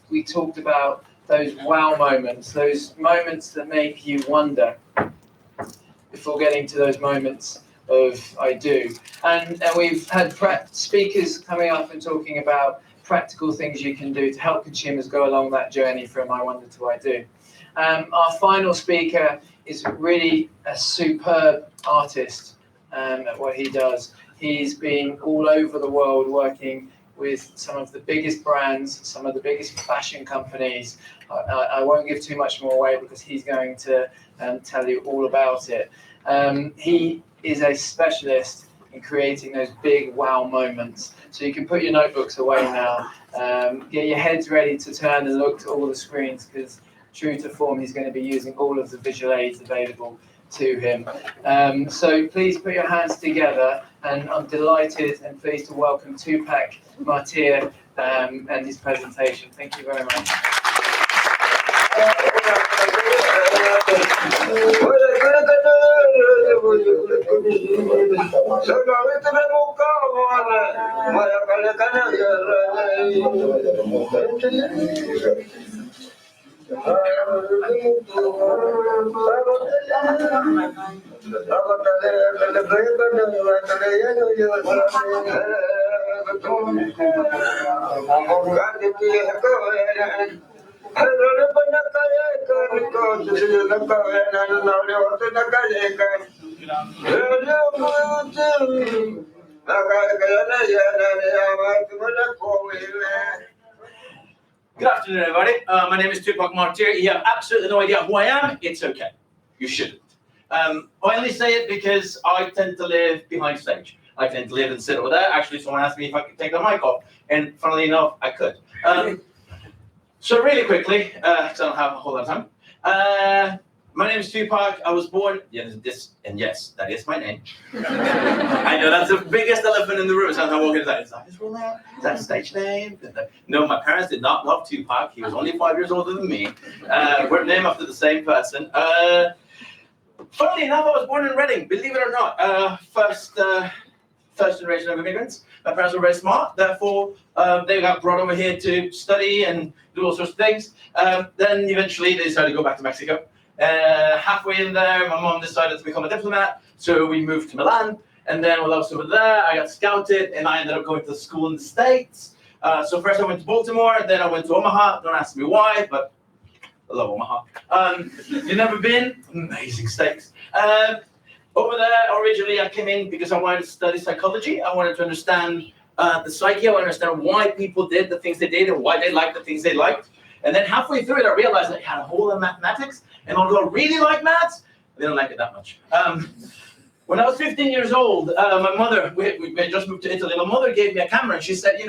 We talked about those wow moments, those moments that make you wonder. Before getting to those moments of I do. And we've had speakers coming up and talking about practical things you can do to help consumers go along that journey from I wonder to I do. Our final speaker is really a superb artist at what he does. He's been all over the world working with some of the biggest brands, some of the biggest fashion companies. I won't give too much more away because he's going to tell you all about it. He is a specialist in creating those big wow moments. So you can put your notebooks away now, get your heads ready to turn and look to all the screens, because true to form, he's going to be using all of the visual aids available to him. So please put your hands together, and I'm delighted and pleased to welcome Tupac Martyr and his presentation. Thank you very much. Good afternoon, everybody. My name is Tupac Martyr. You have absolutely no idea who I am. It's okay. You shouldn't. I only say it because I tend to live behind stage. I tend to live and sit over there. Actually, someone asked me if I could take the mic off, and funnily enough, I could. So really quickly, because I don't have a whole lot of time. My name is Tupac. I was born, yes, that is my name. I know that's the biggest elephant in the room. Sometimes I walk in and is that his real name? Is that a stage name? No, my parents did not love Tupac. He was only 5 years older than me. We're named after the same person. Funnily enough, I was born in Reading, believe it or not. First generation of immigrants. My parents were very smart, therefore they got brought over here to study and do all sorts of things. Then eventually they decided to go back to Mexico. Halfway in there, my mom decided to become a diplomat, so we moved to Milan. And then while I was over there, I got scouted, and I ended up going to school in the States. So first I went to Baltimore, then I went to Omaha. Don't ask me why, but I love Omaha. You've never been? Amazing States. Over there, originally I came in because I wanted to study psychology. I wanted to understand the psyche. I wanted to understand why people did the things they did and why they liked the things they liked. And then halfway through it, I realized I had a whole lot of mathematics. And although I really like maths, I didn't like it that much. When I was 15 years old, my mother, we had just moved to Italy. My mother gave me a camera and she said,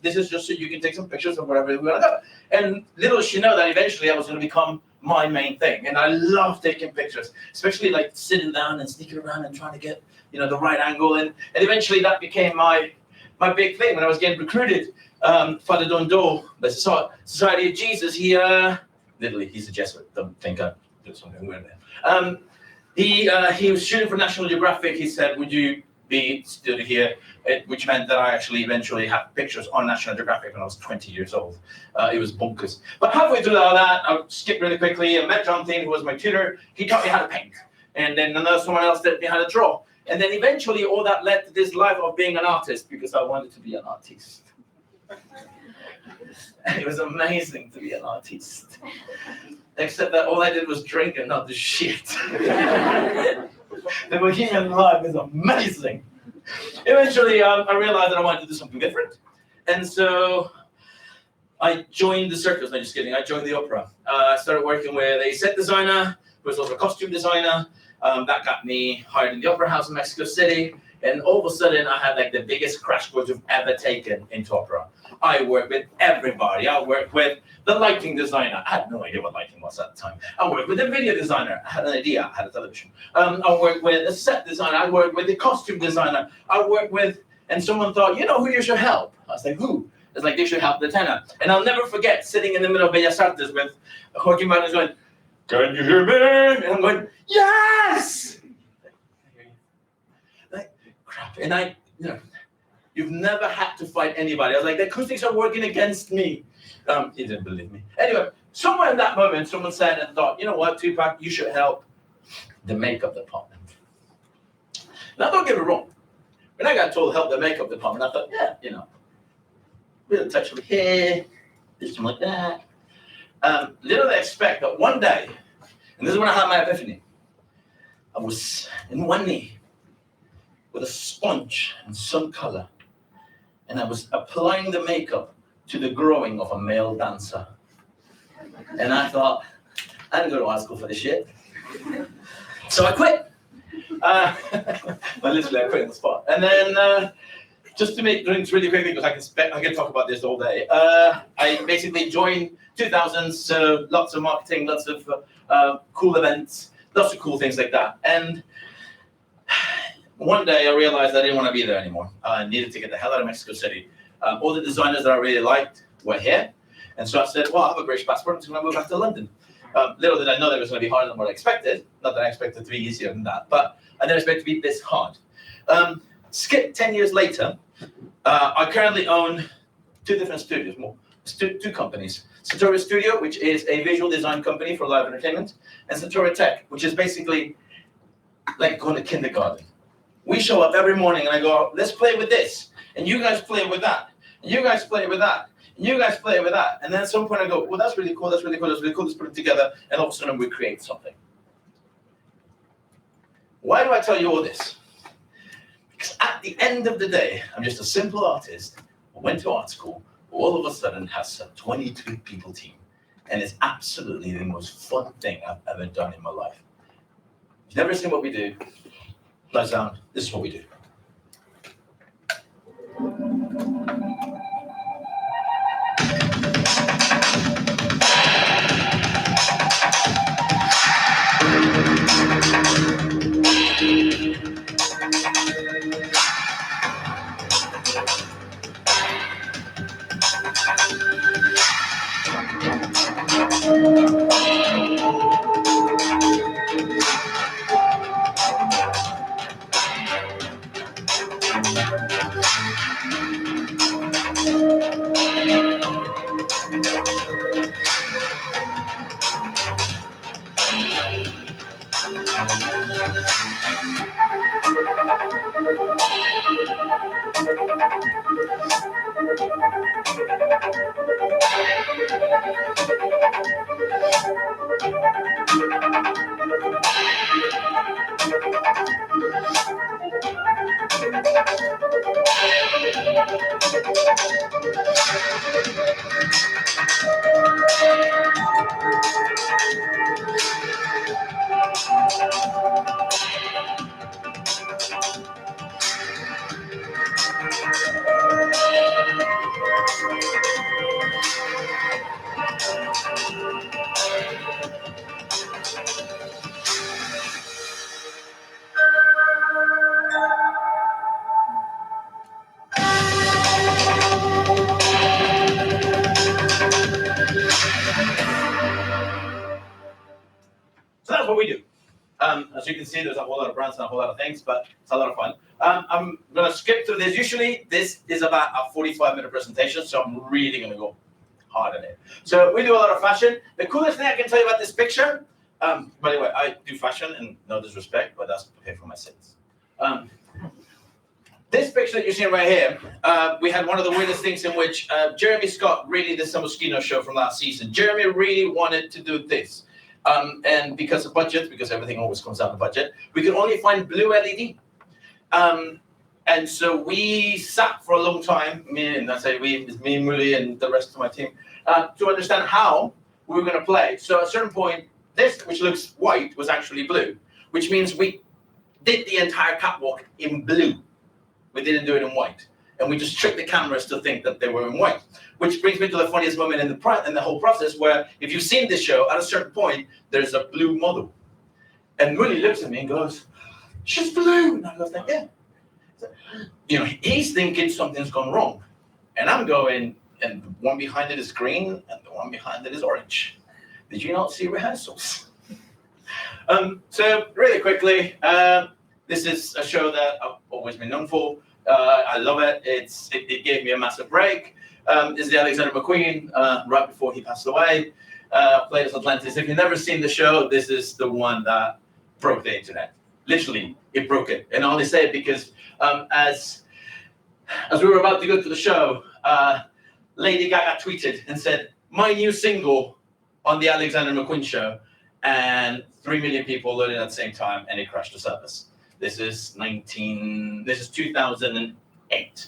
this is just so you can take some pictures of wherever we want to go. And little did she know that eventually I was going to become my main thing. And I love taking pictures, especially like sitting down and sneaking around and trying to get, the right angle. And eventually that became my big thing when I was getting recruited. Father Dondo, the Society of Jesus, he's a Jesuit. Don't think I did something weird there. He was shooting for National Geographic. He said, would you be stood here? Which meant that I actually eventually had pictures on National Geographic when I was 20 years old. It was bonkers. But halfway through all that, I'll skip really quickly. I met John Thien, who was my tutor. He taught me how to paint. And then someone else taught me how to draw. And then eventually all that led to this life of being an artist because I wanted to be an artist. It was amazing to be an artist. Except that all I did was drink and not do shit. The bohemian life is amazing. Eventually, I realized that I wanted to do something different. And so I joined the circus. No, just kidding. I joined the opera. I started working with a set designer, who was also a costume designer. That got me hired in the Opera House in Mexico City. And all of a sudden, I had like the biggest crash course I've ever taken into opera. I worked with everybody. I worked with the lighting designer. I had no idea what lighting was at the time. I worked with the video designer. I had an idea. I had a television. I worked with a set designer. I worked with the costume designer. I worked with, and someone thought, who you should help? I was like, who? It's like, they should help the tenor. And I'll never forget sitting in the middle of Bellas Artes with Joaquin Martinez going, can you hear me? And I'm going, yes! Like, crap. And you've never had to fight anybody. I was like, the acoustics are working against me. He didn't believe me. Anyway, somewhere in that moment, someone said and thought, you know what, Tupac, you should help the makeup department. Now, don't get me wrong. When I got told help the makeup department, I thought, yeah, little touch of hair, this something like that. Little did I expect that one day, and this is when I had my epiphany, I was in one knee with a sponge and some color, and I was applying the makeup to the growing of a male dancer. And I thought, I didn't go to art school for this shit. So I quit. Literally, I quit on the spot. And then, just to make things really quickly, because I can talk about this all day, I basically joined 2000s, so lots of marketing, lots of cool events, lots of cool things like that. And one day I realized I didn't want to be there anymore. I needed to get the hell out of Mexico City. All the designers that I really liked were here. And so I said, well, I have a British passport, I'm just going to move back to London. Little did I know that it was going to be harder than what I expected. Not that I expected it to be easier than that, but I didn't expect it to be this hard. Skip 10 years later, I currently own two different studios, two companies. Satori Studio, which is a visual design company for live entertainment, and Satori Tech, which is basically like going to kindergarten. We show up every morning and I go, let's play with this. and you guys play with that, and you guys play with that, and you guys play with that. And then at some point I go, well, that's really cool, that's really cool, that's really cool, let's put it together, and all of a sudden we create something. Why do I tell you all this? Because at the end of the day, I'm just a simple artist who went to art school, who all of a sudden has a 22 people team. And it's absolutely the most fun thing I've ever done in my life. If you've never seen what we do, lights down, this is what we do. So that's what we do. As you can see, there's a whole lot of brands and a whole lot of things, but it's a lot of fun. I'm going to skip through this. Usually, this is about a 45-minute presentation, so I'm really going to go hard on it. So we do a lot of fashion. The coolest thing I can tell you about this picture, by the way, I do fashion, and no disrespect, but that's to pay for my sins. This picture that you're seeing right here, we had one of the weirdest things in which Jeremy Scott really did some Moschino show from last season. Jeremy really wanted to do this. And because of budget, because everything always comes down to budget, we could only find blue LED. And so we sat for a long time, me, Muli, and the rest of my team, to understand how we were going to play. So at a certain point, this, which looks white, was actually blue, which means we did the entire catwalk in blue. We didn't do it in white. And we just tricked the cameras to think that they were in white. Which brings me to the funniest moment in the whole process, where if you've seen this show, at a certain point, there's a blue model. And Muli looks at me and goes, she's blue. And I go, yeah. You know, he's thinking something's gone wrong. And I'm going, and the one behind it is green, and the one behind it is orange. Did you not see rehearsals? So really quickly, this is a show that I've always been known for. I love it. It gave me a massive break. This is the Alexander McQueen, right before he passed away. Played as Atlantis. If you've never seen the show, this is the one that broke the internet. Literally, it broke it. And I only say it because as we were about to go to the show, Lady Gaga tweeted and said, my new single on the Alexander McQueen show, and 3 million people loaded at the same time, and it crashed the service. This is 2008.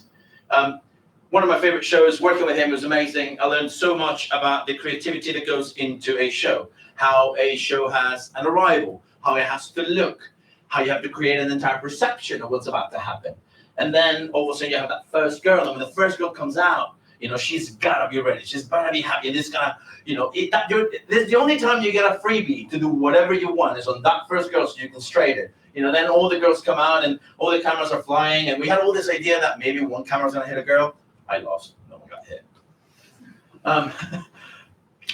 One of my favorite shows, working with him was amazing. I learned so much about the creativity that goes into a show, how a show has an arrival, how it has to look, how you have to create an entire perception of what's about to happen. And then all of a sudden you have that first girl, and when the first girl comes out, you know, she's gotta be ready. She's gotta be happy. This gonna, you know, the only time you get a freebie to do whatever you want is on that first girl, so you can straight it. You know, then all the girls come out and all the cameras are flying, and we had all this idea that maybe one camera's gonna hit a girl. I lost. No one got hit.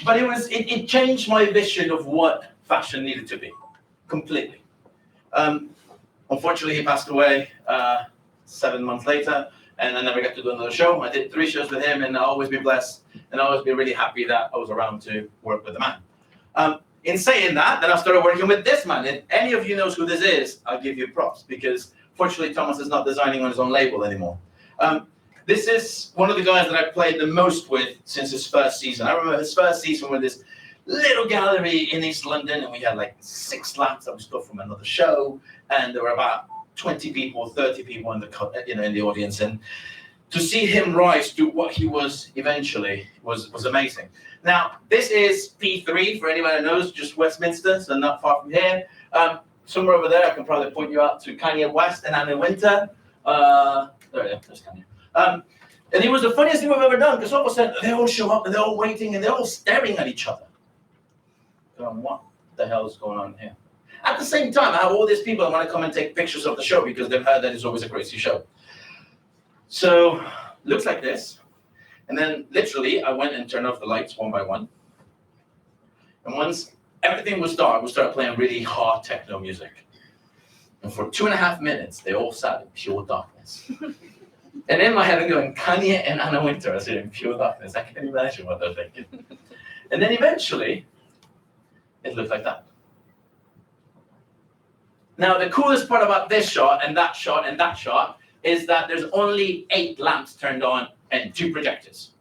But it changed my vision of what fashion needed to be, completely. Unfortunately, he passed away 7 months later, and I never got to do another show. I did 3 shows with him, and I'll always be blessed, and I'll always be really happy that I was around to work with the man. In saying that, then I started working with this man. If any of you knows who this is, I'll give you props, because fortunately, Thomas is not designing on his own label anymore. This is one of the guys that I've played the most with since his first season. I remember his first season with this little gallery in East London, and we had like 6 lamps that we stole from another show, and there were about 20 people, 30 people in the audience, and to see him rise to what he was eventually was amazing. Now, this is P3 for anyone who knows, just Westminster, so not far from here. Somewhere over there, I can probably point you out to Kanye West and Anna Winter. There's Kanye. And it was the funniest thing we've ever done, because all of a sudden they all show up and they're all waiting and they're all staring at each other. Going, what the hell is going on here? At the same time, I have all these people that want to come and take pictures of the show because they've heard that it's always a crazy show. So, looks like this. And then literally, I went and turned off the lights one by one. And once everything was dark, we started playing really hard techno music. And for 2.5 minutes, they all sat in pure darkness. And in my head, I'm going, Kanye and Anna Winter are sitting in pure darkness. I can imagine what they're thinking. And then eventually, it looked like that. Now, the coolest part about this shot and that shot and that shot is that there's only 8 lamps turned on and 2 projectors.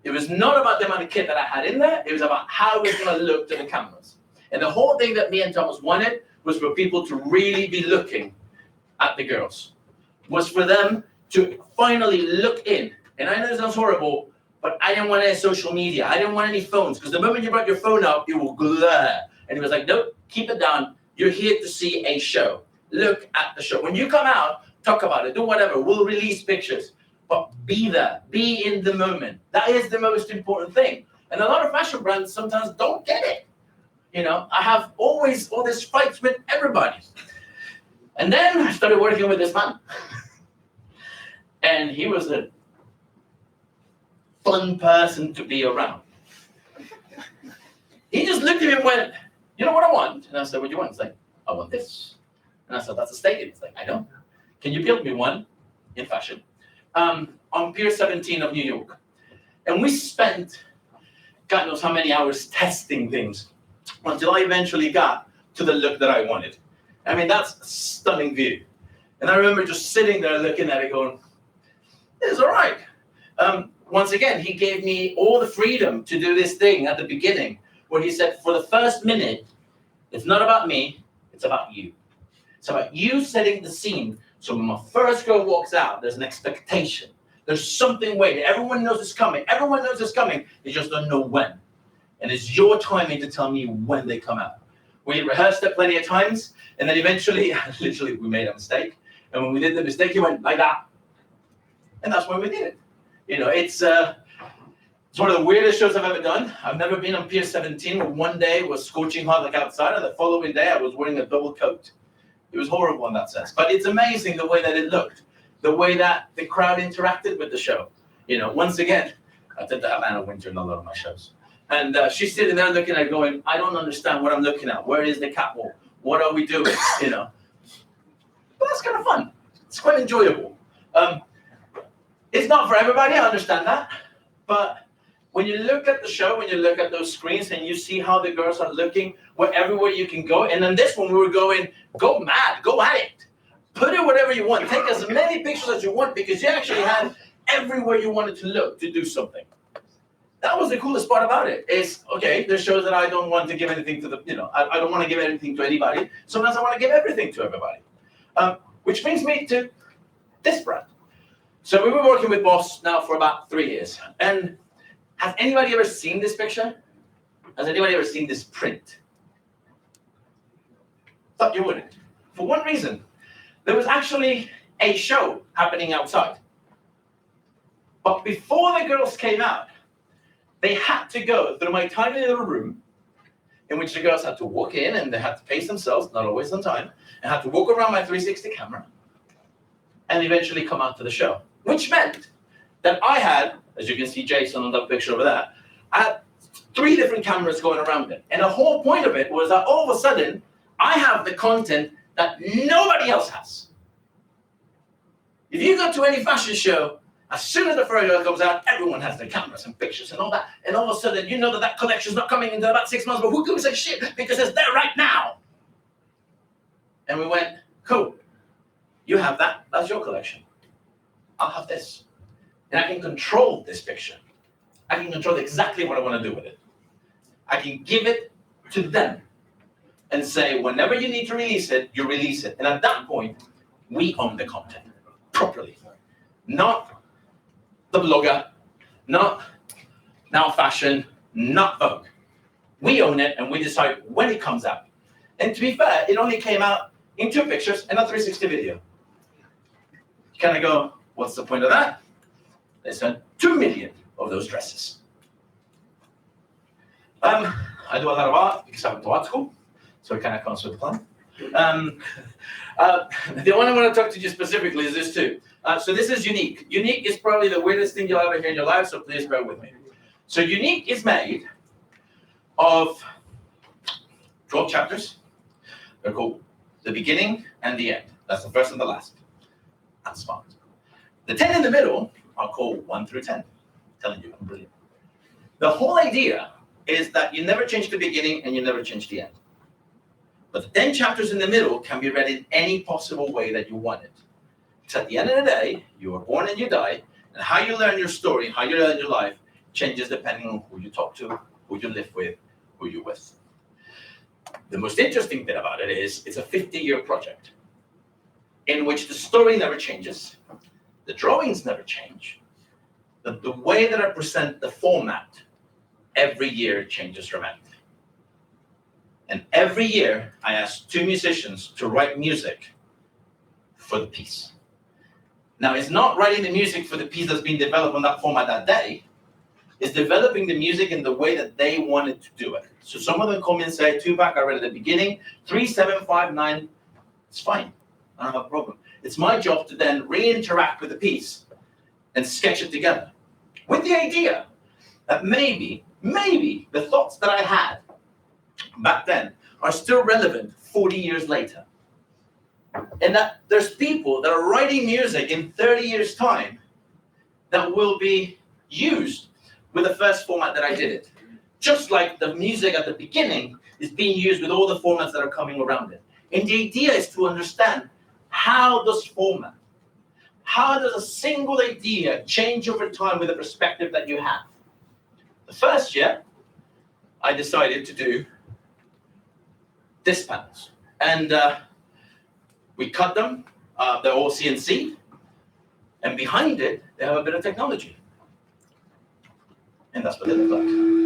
It was not about the amount of kit that I had in there. It was about how it was going to look to the cameras. And the whole thing that me and Thomas wanted was for people to really be looking at the girls. Was for them to finally look in. And I know it sounds horrible, but I didn't want any social media. I didn't want any phones, because the moment you brought your phone up, it will glare. And he was like, nope, keep it down. You're here to see a show. Look at the show. When you come out, talk about it, do whatever. We'll release pictures. But be there. Be in the moment. That is the most important thing. And a lot of fashion brands sometimes don't get it. You know, I have always all these fights with everybody. And then I started working with this man. And he was a fun person to be around. He just looked at me and went, you know what I want? And I said, what do you want? He's like, I want this. And I said, that's a stadium. He's like, I know. Can you build me one in fashion? On Pier 17 of New York. And we spent, God knows how many hours testing things until I eventually got to the look that I wanted. I mean, that's a stunning view. And I remember just sitting there looking at it going, it's all right. Once again, he gave me all the freedom to do this thing at the beginning, where he said, for the first minute, it's not about me, it's about you. It's about you setting the scene. So when my first girl walks out, there's an expectation. There's something waiting. Everyone knows it's coming. Everyone knows it's coming. They just don't know when. And it's your timing to tell me when they come out. We rehearsed it plenty of times, and then eventually, literally, we made a mistake. And when we did the mistake, he went like that. And that's when we did it. You know, it's one of the weirdest shows I've ever done. I've never been on Pier 17 where one day was scorching hot like outside, and the following day I was wearing a double coat. It was horrible in that sense. But it's amazing the way that it looked, the way that the crowd interacted with the show. You know, once again, I did the Atlanta Winter in a lot of my shows. And she's sitting there looking at it going, I don't understand what I'm looking at. Where is the catwalk? What are we doing? You know. But that's kind of fun. It's quite enjoyable. It's not for everybody, I understand that. But when you look at the show, when you look at those screens and you see how the girls are looking, where everywhere you can go, and then this one we were going, go mad, go at it. Put it whatever you want. Take as many pictures as you want, because you actually had everywhere you wanted to look to do something. That was the coolest part about it. Is, okay, there's shows that I don't want to give anything to the, you know, I don't want to give anything to anybody. Sometimes I want to give everything to everybody. Which brings me to this brand. So we've been working with Boss now for about 3 years. And has anybody ever seen this picture? Has anybody ever seen this print? Thought you wouldn't. For one reason. There was actually a show happening outside. But before the girls came out, they had to go through my tiny little room, in which the girls had to walk in and they had to pace themselves, not always on time, and had to walk around my 360 camera and eventually come out to the show. Which meant that I had, as you can see Jason on that picture over there, I had 3 different cameras going around it. And the whole point of it was that all of a sudden, I have the content that nobody else has. If you go to any fashion show, as soon as the first girl comes out, everyone has their cameras and pictures and all that. And all of a sudden, you know that that collection's not coming into about 6 months, but who gives a shit? Because it's there right now. And we went, cool. You have that. That's your collection. I'll have this. and I can control this picture. I can control exactly what I want to do with it. I can give it to them and say, whenever you need to release it, you release it. And at that point, we own the content properly. Not the blogger, not Now Fashion, not Vogue. We own it and we decide when it comes out. And to be fair, it only came out in 2 pictures and a 360 video. You kind of go, what's the point of that? They spent 2 million of those dresses. I do a lot of art because I went to art school, so it kind of comes with the plan. The one I want to talk to you specifically is this too. So this is Unique. Unique is probably the weirdest thing you'll ever hear in your life, so please bear with me. So Unique is made of 12 chapters. They're called the beginning and the end. That's the first and the last. That's smart. The 10 in the middle are called 1 through 10. I'm telling you, I'm brilliant. The whole idea is that you never change the beginning and you never change the end. But the 10 chapters in the middle can be read in any possible way that you want it. Because at the end of the day, you are born and you die, and how you learn your story, how you learn your life, changes depending on who you talk to, who you live with, who you're with. The most interesting bit about it is it's a 50-year project in which the story never changes, the drawings never change, but the way that I present the format every year changes dramatically. And every year I ask 2 musicians to write music for the piece. Now, it's not writing the music for the piece that's being developed on that format that day. It's developing the music in the way that they wanted to do it. So some of them come in and say, Tupac, I read at the beginning, 3, 7, 5, 9. It's fine. I don't have a problem. It's my job to then re-interact with the piece and sketch it together. With the idea that maybe the thoughts that I had back then are still relevant 40 years later. And that there's people that are writing music in 30 years' time that will be used with the first format that I did it. Just like the music at the beginning is being used with all the formats that are coming around it. And the idea is to understand how does format, how does a single idea change over time with the perspective that you have? The first year, I decided to do disc panels. And we cut them, they're all CNC, and behind it, they have a bit of technology. And that's what they look like.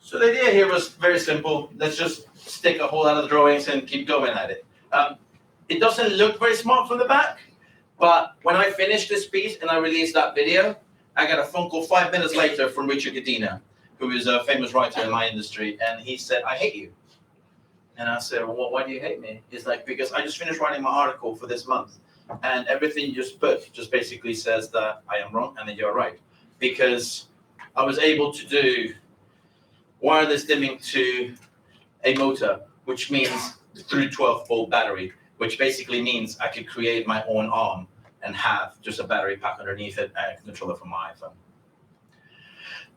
So the idea here was very simple. Let's just stick a whole lot of the drawings and keep going at it. It doesn't look very smart from the back, but when I finished this piece and I released that video, I got a phone call 5 minutes later from Richard Gadina, who is a famous writer in my industry, and he said, I hate you. And I said, well, why do you hate me? He's like, because I just finished writing my article for this month. And everything you just put just basically says that I am wrong and that you're right. Because I was able to do wireless dimming to a motor, which means through 12-volt battery, which basically means I could create my own arm and have just a battery pack underneath it and a controller from my iPhone.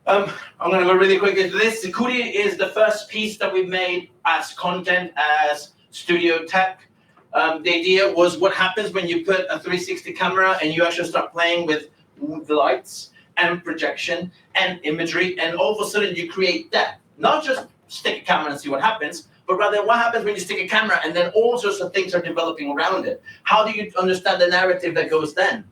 I'm going to go really quick into this. Security is the first piece that we've made as content, as studio tech. The idea was what happens when you put a 360 camera and you actually start playing with the lights and projection and imagery, and all of a sudden you create that. Not just stick a camera and see what happens, but rather what happens when you stick a camera and then all sorts of things are developing around it. How do you understand the narrative that goes then?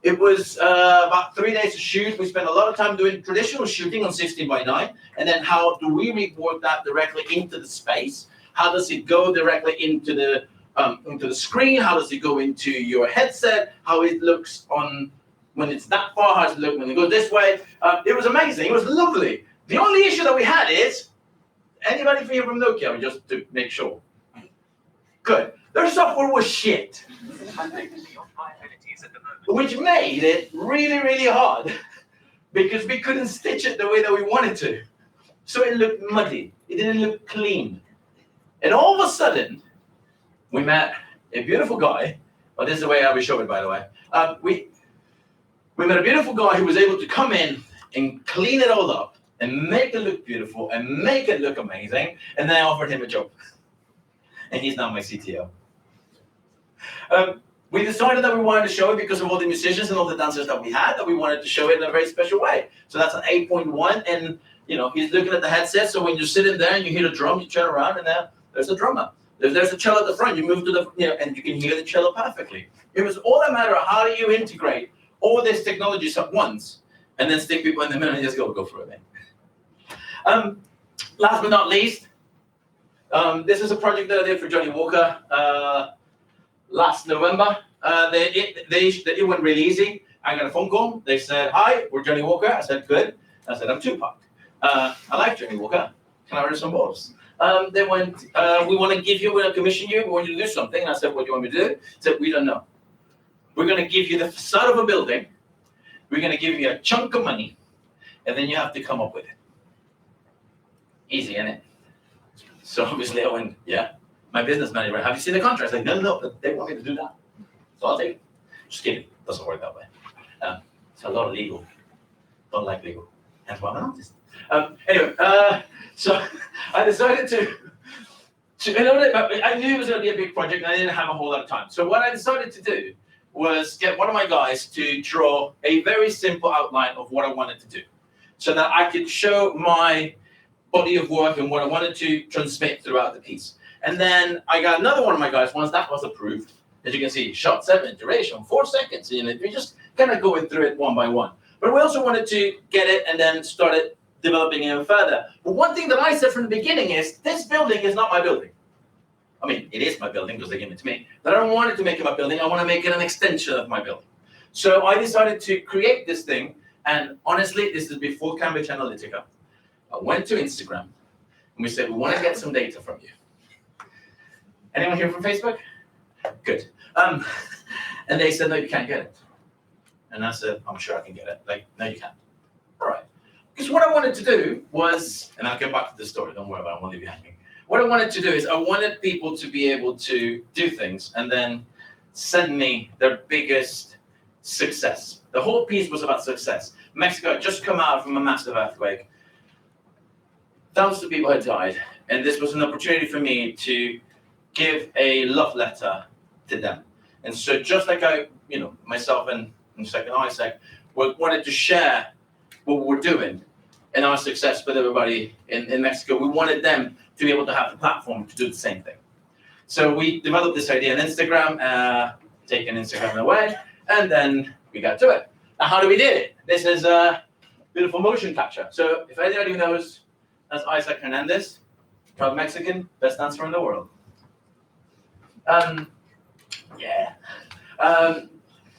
It was about 3 days of shoot. We spent a lot of time doing traditional shooting on 16:9, and then how do we report that directly into the space? How does it go directly into the screen? How does it go into your headset? How it looks on when it's that far? How does it look when it goes this way? It was amazing. It was lovely. The only issue that we had is, anybody here from Nokia, just to make sure? Good. Their software was shit. Which made it really, really hard because we couldn't stitch it the way that we wanted to. So it looked muddy. It didn't look clean. And all of a sudden, we met a beautiful guy. Well, this is the way I will show it, by the way. We met a beautiful guy who was able to come in and clean it all up and make it look beautiful and make it look amazing. And then I offered him a job. And he's now my CTO. We decided that we wanted to show it because of all the musicians and all the dancers that we had, that we wanted to show it in a very special way. So that's an 8.1, and he's looking at the headset. So when you're sitting there and you hear the drum, you turn around and there's a drummer. There's a cello at the front. You move to and you can hear the cello perfectly. It was all a matter of how do you integrate all these technologies at once, and then stick people in the middle and just go for it. Last but not least, this is a project that I did for Johnny Walker. Last November, it went really easy. I got a phone call. They said, "Hi, we're Johnny Walker." I said, "Good." I said, "I'm Tupac. I like Johnny Walker. Can I order some balls?" They went, "We want to give you, we're going to commission you. We want you to do something." And I said, "What do you want me to do?" They said, "We don't know. We're going to give you the facade of a building. We're going to give you a chunk of money, and then you have to come up with it." Easy, isn't it? So obviously I went, "Yeah." My business manager went, "Have you seen the contract?" I was like, no, they want me to do that. So I'll take it. Just kidding. Doesn't work that way. It's a lot of legal. Don't like legal. That's why I'm an artist. Anyway, so I decided I knew it was going to be a big project and I didn't have a whole lot of time. So what I decided to do was get one of my guys to draw a very simple outline of what I wanted to do so that I could show my body of work and what I wanted to transmit throughout the piece. And then I got another one of my guys, once that was approved, as you can see, shot 7, duration 4 seconds. We just kind of going through it one by one. But we also wanted to get it and then started developing it even further. But one thing that I said from the beginning is, this building is not my building. I mean, it is my building because they gave it to me. But I don't want it to make it my building. I want to make it an extension of my building. So I decided to create this thing. And honestly, this is before Cambridge Analytica. I went to Instagram and we said, "We want to get some data from you." Anyone here from Facebook? Good. And they said, "No, you can't get it." And I said, "I'm sure I can get it." Like, "No, you can't." All right. Because what I wanted to do was, and I'll get back to the story, don't worry about it, I won't leave you hanging. What I wanted to do is I wanted people to be able to do things and then send me their biggest success. The whole piece was about success. Mexico had just come out from a massive earthquake. Thousands of people had died. And this was an opportunity for me to give a love letter to them. And so just like myself and second Isaac, we wanted to share what we're doing and our success with everybody in Mexico. We wanted them to be able to have the platform to do the same thing. So we developed this idea on Instagram, taking Instagram away, and then we got to it. Now, how do we do it? This is a beautiful motion capture. So if anybody knows, that's Isaac Hernandez, proud Mexican, best dancer in the world.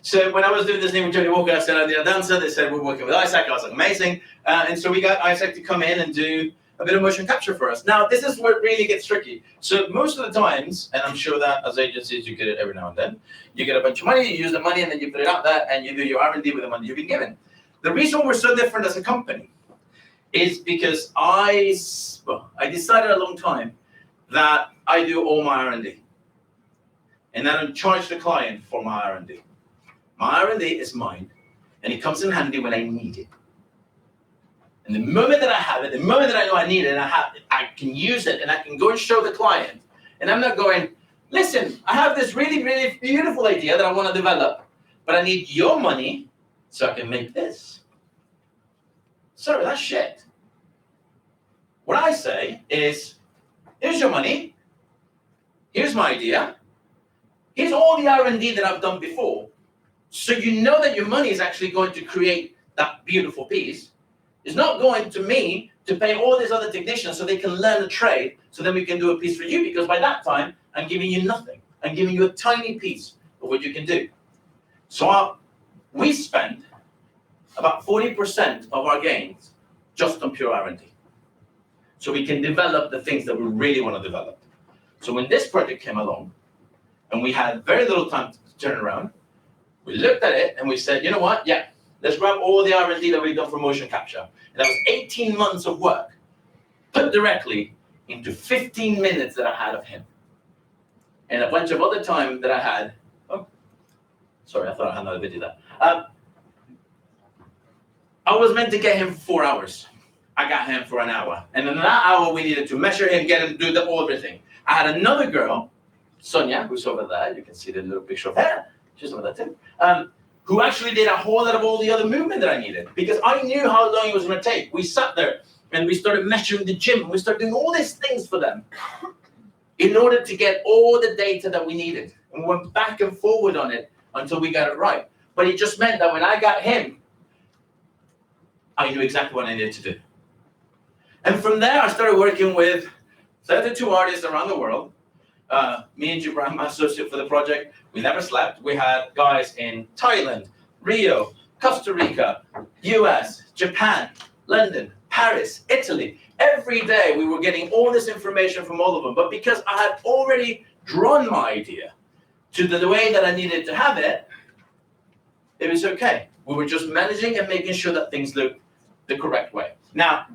So when I was doing this thing with Johnny Walker, I said I need a dancer. They said we're working with Isaac. I was like, amazing. And so we got Isaac to come in and do a bit of motion capture for us. Now, this is where it really gets tricky. So most of the times, and I'm sure that as agencies, you get it every now and then, you get a bunch of money, you use the money, and then you put it out there, and you do your R&D with the money you've been given. The reason we're so different as a company is because I decided a long time that I do all my R&D. And I don't charge the client for my R&D. My R&D is mine, and it comes in handy when I need it. And the moment that I have it, the moment that I know I need it, and I can use it, and I can go and show the client, and I'm not going, listen, I have this really, really beautiful idea that I want to develop, but I need your money so I can make this. Sorry, that's shit. What I say is, here's your money, here's my idea, here's all the R&D that I've done before, so you know that your money is actually going to create that beautiful piece. It's not going to me to pay all these other technicians so they can learn a trade, so then we can do a piece for you, because by that time, I'm giving you nothing. I'm giving you a tiny piece of what you can do. So we spend about 40% of our gains just on pure R&D. So we can develop the things that we really want to develop. So when this project came along, and we had very little time to turn around, we looked at it and we said, you know what? Yeah, let's grab all the R&D that we've done for motion capture. And that was 18 months of work put directly into 15 minutes that I had of him. And a bunch of other time that I had. Oh, sorry, I thought I had another video there. I was meant to get him for 4 hours. I got him for an hour. And in that hour, we needed to measure him, get him to do everything. I had another girl, Sonia, who's over there. You can see the little picture of her. She's over there too. Who actually did a whole lot of all the other movement that I needed, because I knew how long it was going to take. We sat there and we started measuring the gym. We started doing all these things for them in order to get all the data that we needed. And we went back and forward on it until we got it right. But it just meant that when I got him, I knew exactly what I needed to do. And from there, I started working with 32 artists around the world. Me and Gibran, my associate for the project, we never slept. We had guys in Thailand, Rio, Costa Rica, US, Japan, London, Paris, Italy. Every day we were getting all this information from all of them. But because I had already drawn my idea to the way that I needed to have it, it was okay. We were just managing and making sure that things looked the correct way. Now,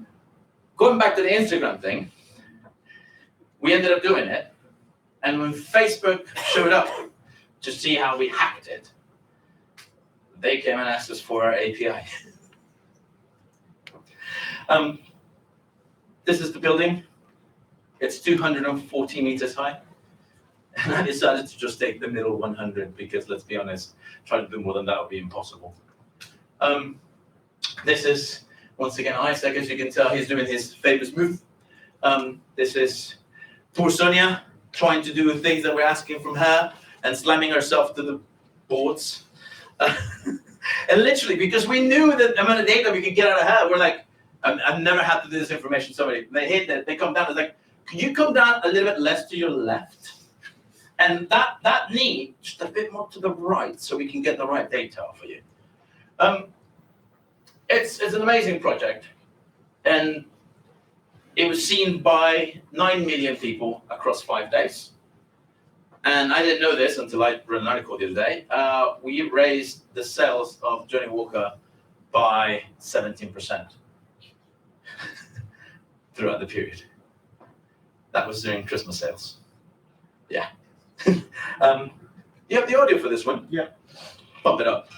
going back to the Instagram thing, we ended up doing it. And when Facebook showed up to see how we hacked it, they came and asked us for our API. This is the building. It's 240 meters high. And I decided to just take the middle 100 because, let's be honest, trying to do more than that would be impossible. This is, once again, Isaac. As you can tell, he's doing his famous move. This is poor Sonia trying to do things that we're asking from her and slamming herself to the boards. And literally, because we knew the amount of data we could get out of her, we're like, I've never had to do this information. Somebody, they hit that, they come down, it's like, can you come down a little bit less to your left? And that knee, just a bit more to the right, so we can get the right data for you. It's an amazing project. And it was seen by 9 million people across 5 days. And I didn't know this until I read an article the other day. We raised the sales of Johnny Walker by 17% throughout the period. That was during Christmas sales. Yeah. You have the audio for this one? Yeah. Pump it up.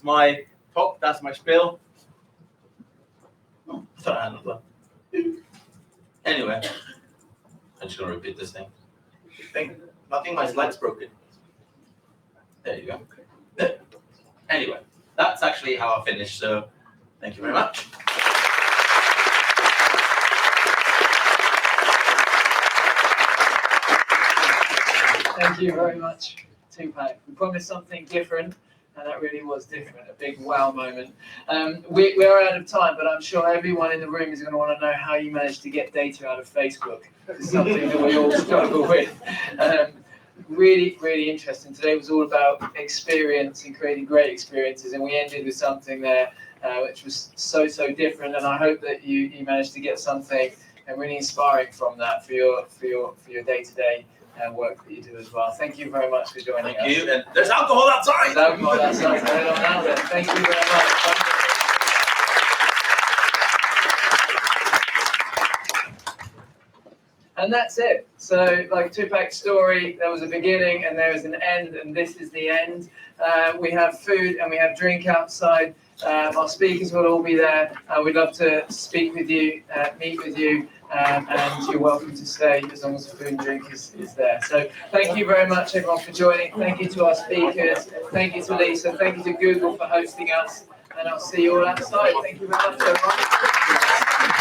my talk, that's my spiel. Oh, I thought I had another one. Anyway, I'm just going to repeat this thing. I think my slide's broken. There you go. There. Anyway, that's actually how I finished, so thank you very much. Thank you very much, Tupac. We promised something different, and that really was different, a big wow moment. We're out of time, but I'm sure everyone in the room is going to want to know how you managed to get data out of Facebook. It's something that we all struggle with. Really, really interesting. Today was all about experience and creating great experiences, and we ended with something there which was so different. And I hope that you managed to get something really inspiring from that for your day-to-day work that you do as well. Thank you very much for joining us. Thank you. And there's alcohol outside. There's alcohol outside. So head on out there. Thank you very much. And that's it. So, like Tupac's story, there was a beginning and there is an end, and this is the end. We have food and we have drink outside. Our speakers will all be there. We'd love to speak with you, meet with you, and you're welcome to stay as long as the food and drink is there. So thank you very much, everyone, for joining. Thank you to our speakers. Thank you to Lisa. Thank you to Google for hosting us. And I'll see you all outside. Thank you very much, everyone.